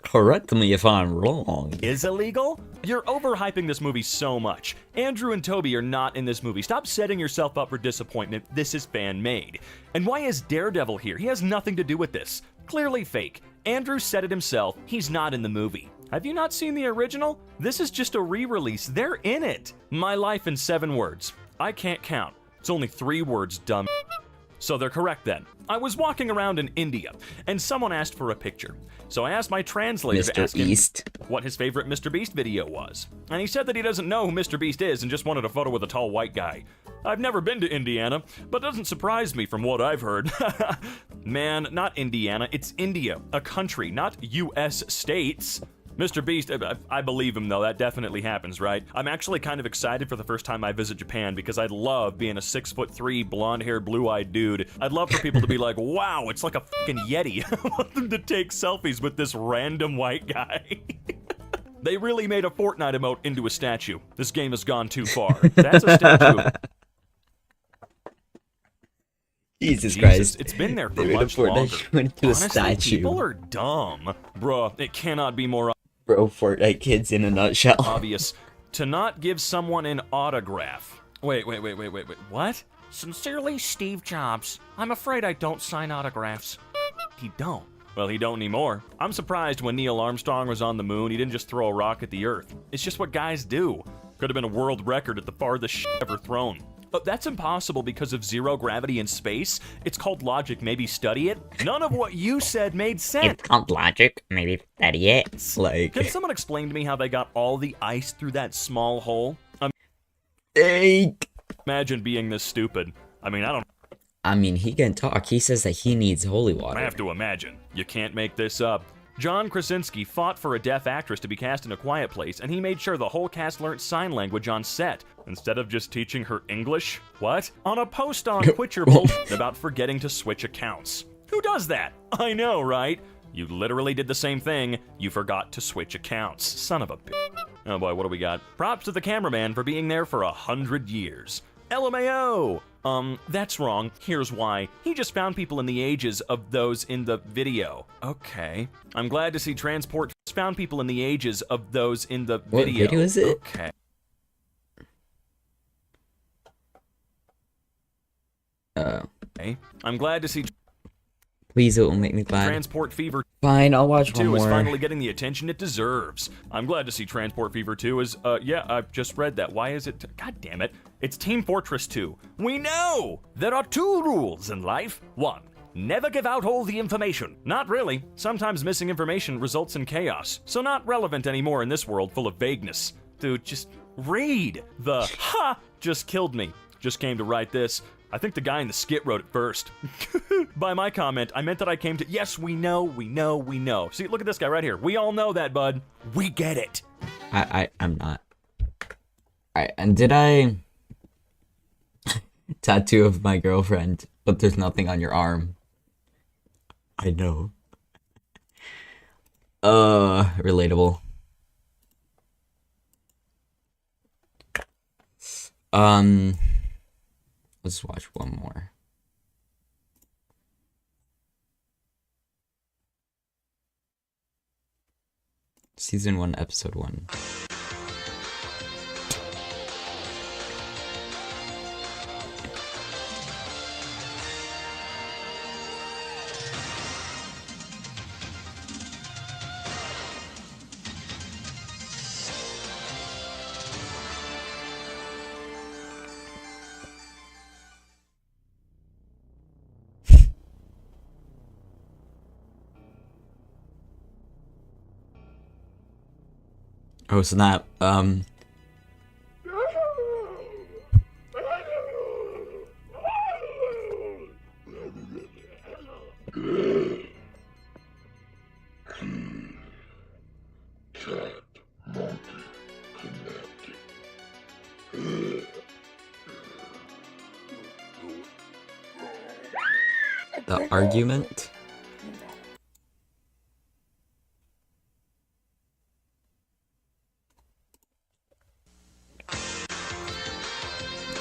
Correct me if I'm wrong. Is illegal? You're overhyping this movie so much. Andrew and Toby are not in this movie. Stop setting yourself up for disappointment. This is fan-made. And why is Daredevil here? He has nothing to do with this. Clearly fake. Andrew said it himself. He's not in the movie. Have you not seen the original? This is just a re-release. They're in it. My life in 7 words. I can't count. It's only 3 words, dumb. So they're correct then. I was walking around in India, and someone asked for a picture. So I asked my translator to Mr. ask him Beast. what his favorite Mr. Beast video was. And he said that he doesn't know who Mr. Beast is and just wanted a photo with a tall white guy. I've never been to Indiana, but it doesn't surprise me from what I've heard. Man, not Indiana, it's India, a country, not US states. Mr. Beast, I believe him though, that definitely happens, right? I'm actually kind of excited for the first time I visit Japan because I'd love being a 6'3", blonde-haired, blue-eyed dude. I'd love for people to be like, wow, it's like a fucking Yeti. I want them to take selfies with this random white guy. They really made a Fortnite emote into a statue. This game has gone too far. That's a statue. Jesus Christ. It's been there for They made a much Fortnite longer. into a Honestly, statue. people are dumb. Bruh, it cannot be more Bro, Fortnite kids in a nutshell. obvious. To not give someone an autograph. Wait, what? Sincerely, Steve Jobs. I'm afraid I don't sign autographs. He don't. Well, he don't anymore. I'm surprised when Neil Armstrong was on the moon, he didn't just throw a rock at the Earth. It's just what guys do. Could have been a world record at the farthest shit ever thrown. But that's impossible because of zero gravity in space. It's called logic, maybe study it. None of what you said made sense. It's called logic. Maybe study it. Like, Can someone explain to me how they got all the ice through that small hole? Imagine being this stupid. I mean, he can talk. He says that he needs holy water. I have to imagine. You can't make this up. John Krasinski fought for a deaf actress to be cast in A Quiet Place, and he made sure the whole cast learned sign language on set, instead of just teaching her English. What? On a post on Quit Your Bullshit about forgetting to switch accounts. Who does that? I know, right? You literally did the same thing. You forgot to switch accounts. Son of a bitch. Oh boy, what do we got? Props to the cameraman for being there for 100 years. LMAO! That's wrong. Here's why. He just found people in the ages of those in the video. Okay. I'm glad to see Transport found people in the ages of those in the What video. video is it? Okay. Okay. I'm glad to see Please, it will make me glad. Transport Fever Fine, I'll watch one 2 is more. finally getting the attention it deserves. I'm glad to see Transport Fever 2 is, yeah, I've just read that. Why is it? God damn it. It's Team Fortress 2. We know! There are 2 rules in life. 1. Never give out all the information. Not really. Sometimes missing information results in chaos. So not relevant anymore in this world full of vagueness. Dude, just read. The ha just killed me. Just came to write this. I think the guy in the skit wrote it first. By my comment, I meant that I came to, yes, we know, we know, we know. See, look at this guy right here. We all know that, bud. We get it. I'm not. Alright, and did I tattoo of my girlfriend, but there's nothing on your arm? I know. Relatable. Let's watch one more. Season 1, Episode 1. Oh snap, the argument?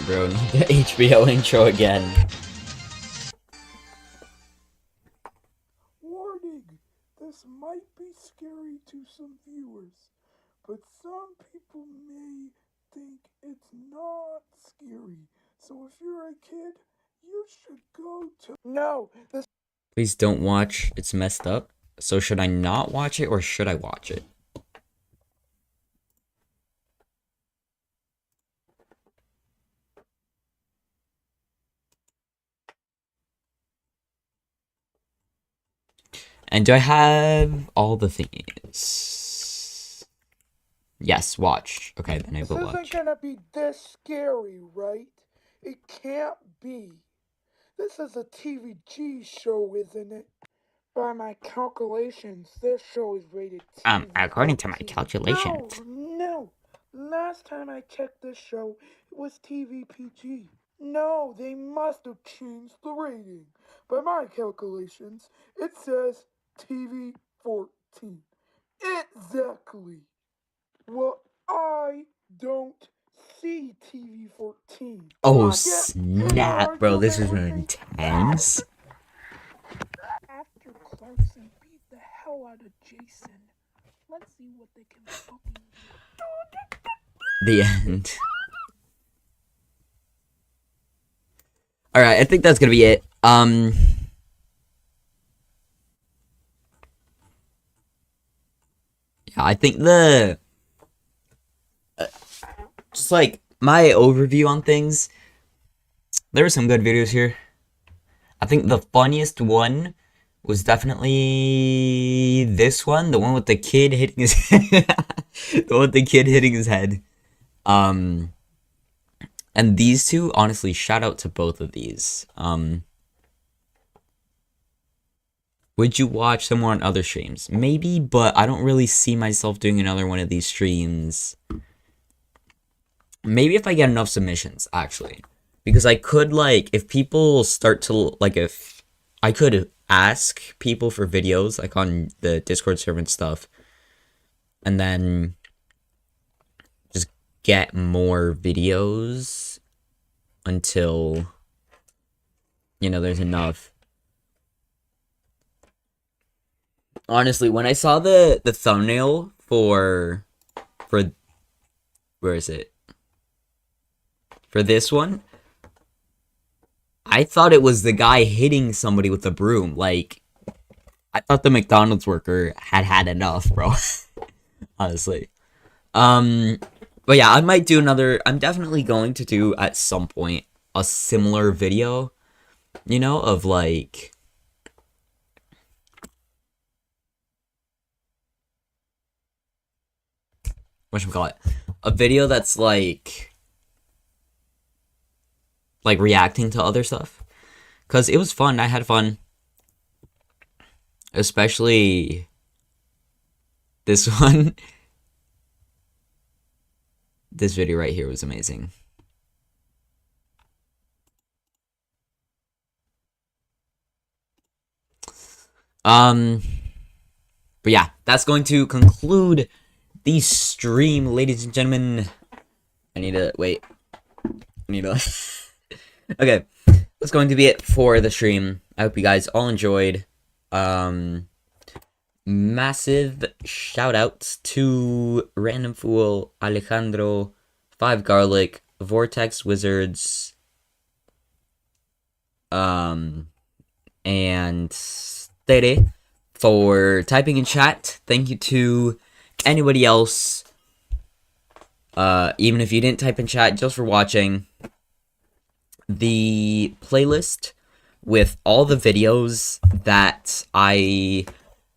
Bro, not the HBO intro again. Warning! This might be scary to some viewers, but some people may think it's not scary. So if you're a kid, you should go to— No! This— Please don't watch, it's messed up. So should I not watch it or should I watch it? And do I have all the things? Yes, watch. Okay, then I will This watch. isn't gonna be this scary, right? It can't be. This is a TVG show, isn't it? By my calculations, this show is rated TV. According to my calculations. No. Last time I checked this show, it was TVPG. No, they must have changed the rating. By my calculations, it says TV-14. Exactly. Well, I don't see TV-14. Oh snap, bro, this is intense. After Clarkson beat the hell out of Jason, let's see what they can fucking do. The end. Alright, I think that's gonna be it. Yeah, I think just like my overview on things, there were some good videos here. I think the funniest one was definitely this one, the one with the kid hitting his the one with the kid hitting his head. And these two, honestly, shout out to both of these. Would you watch some more on other streams? Maybe, but I don't really see myself doing another one of these streams. Maybe if I get enough submissions, actually. Because I could, like, if people start to, like, if I could ask people for videos, like, on the Discord server and stuff. And then just get more videos until, you know, there's enough. Honestly, when I saw the thumbnail for where is it? For this one, I thought it was the guy hitting somebody with a broom. Like, I thought the McDonald's worker had enough, bro. Honestly. But yeah, I might do another. I'm definitely going to do at some point a similar video, you know, of like whatchamacallit, a video that's like reacting to other stuff, because it was fun. I had fun, especially this one. This video right here was amazing. But yeah, that's going to conclude the stream, ladies and gentlemen. I need to wait. Okay, that's going to be it for the stream. I hope you guys all enjoyed. Massive shout outs to Random Fool, Alejandro, 5 Garlic, Vortex Wizards, and Tere for typing in chat. Thank you to anybody else, even if you didn't type in chat, just for watching. The playlist with all the videos that I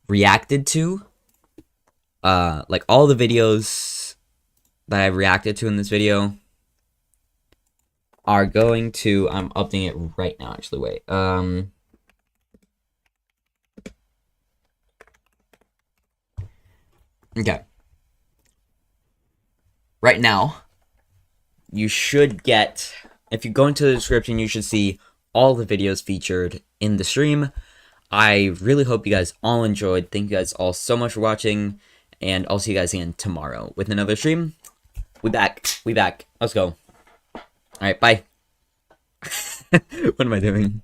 reacted to, like all the videos that I reacted to in this video are going to, I'm updating it right now, actually, wait, okay. Right now, you should get, if you go into the description, you should see all the videos featured in the stream. I really hope you guys all enjoyed. Thank you guys all so much for watching, and I'll see you guys again tomorrow with another stream. We back. Let's go. Alright, bye. What am I doing?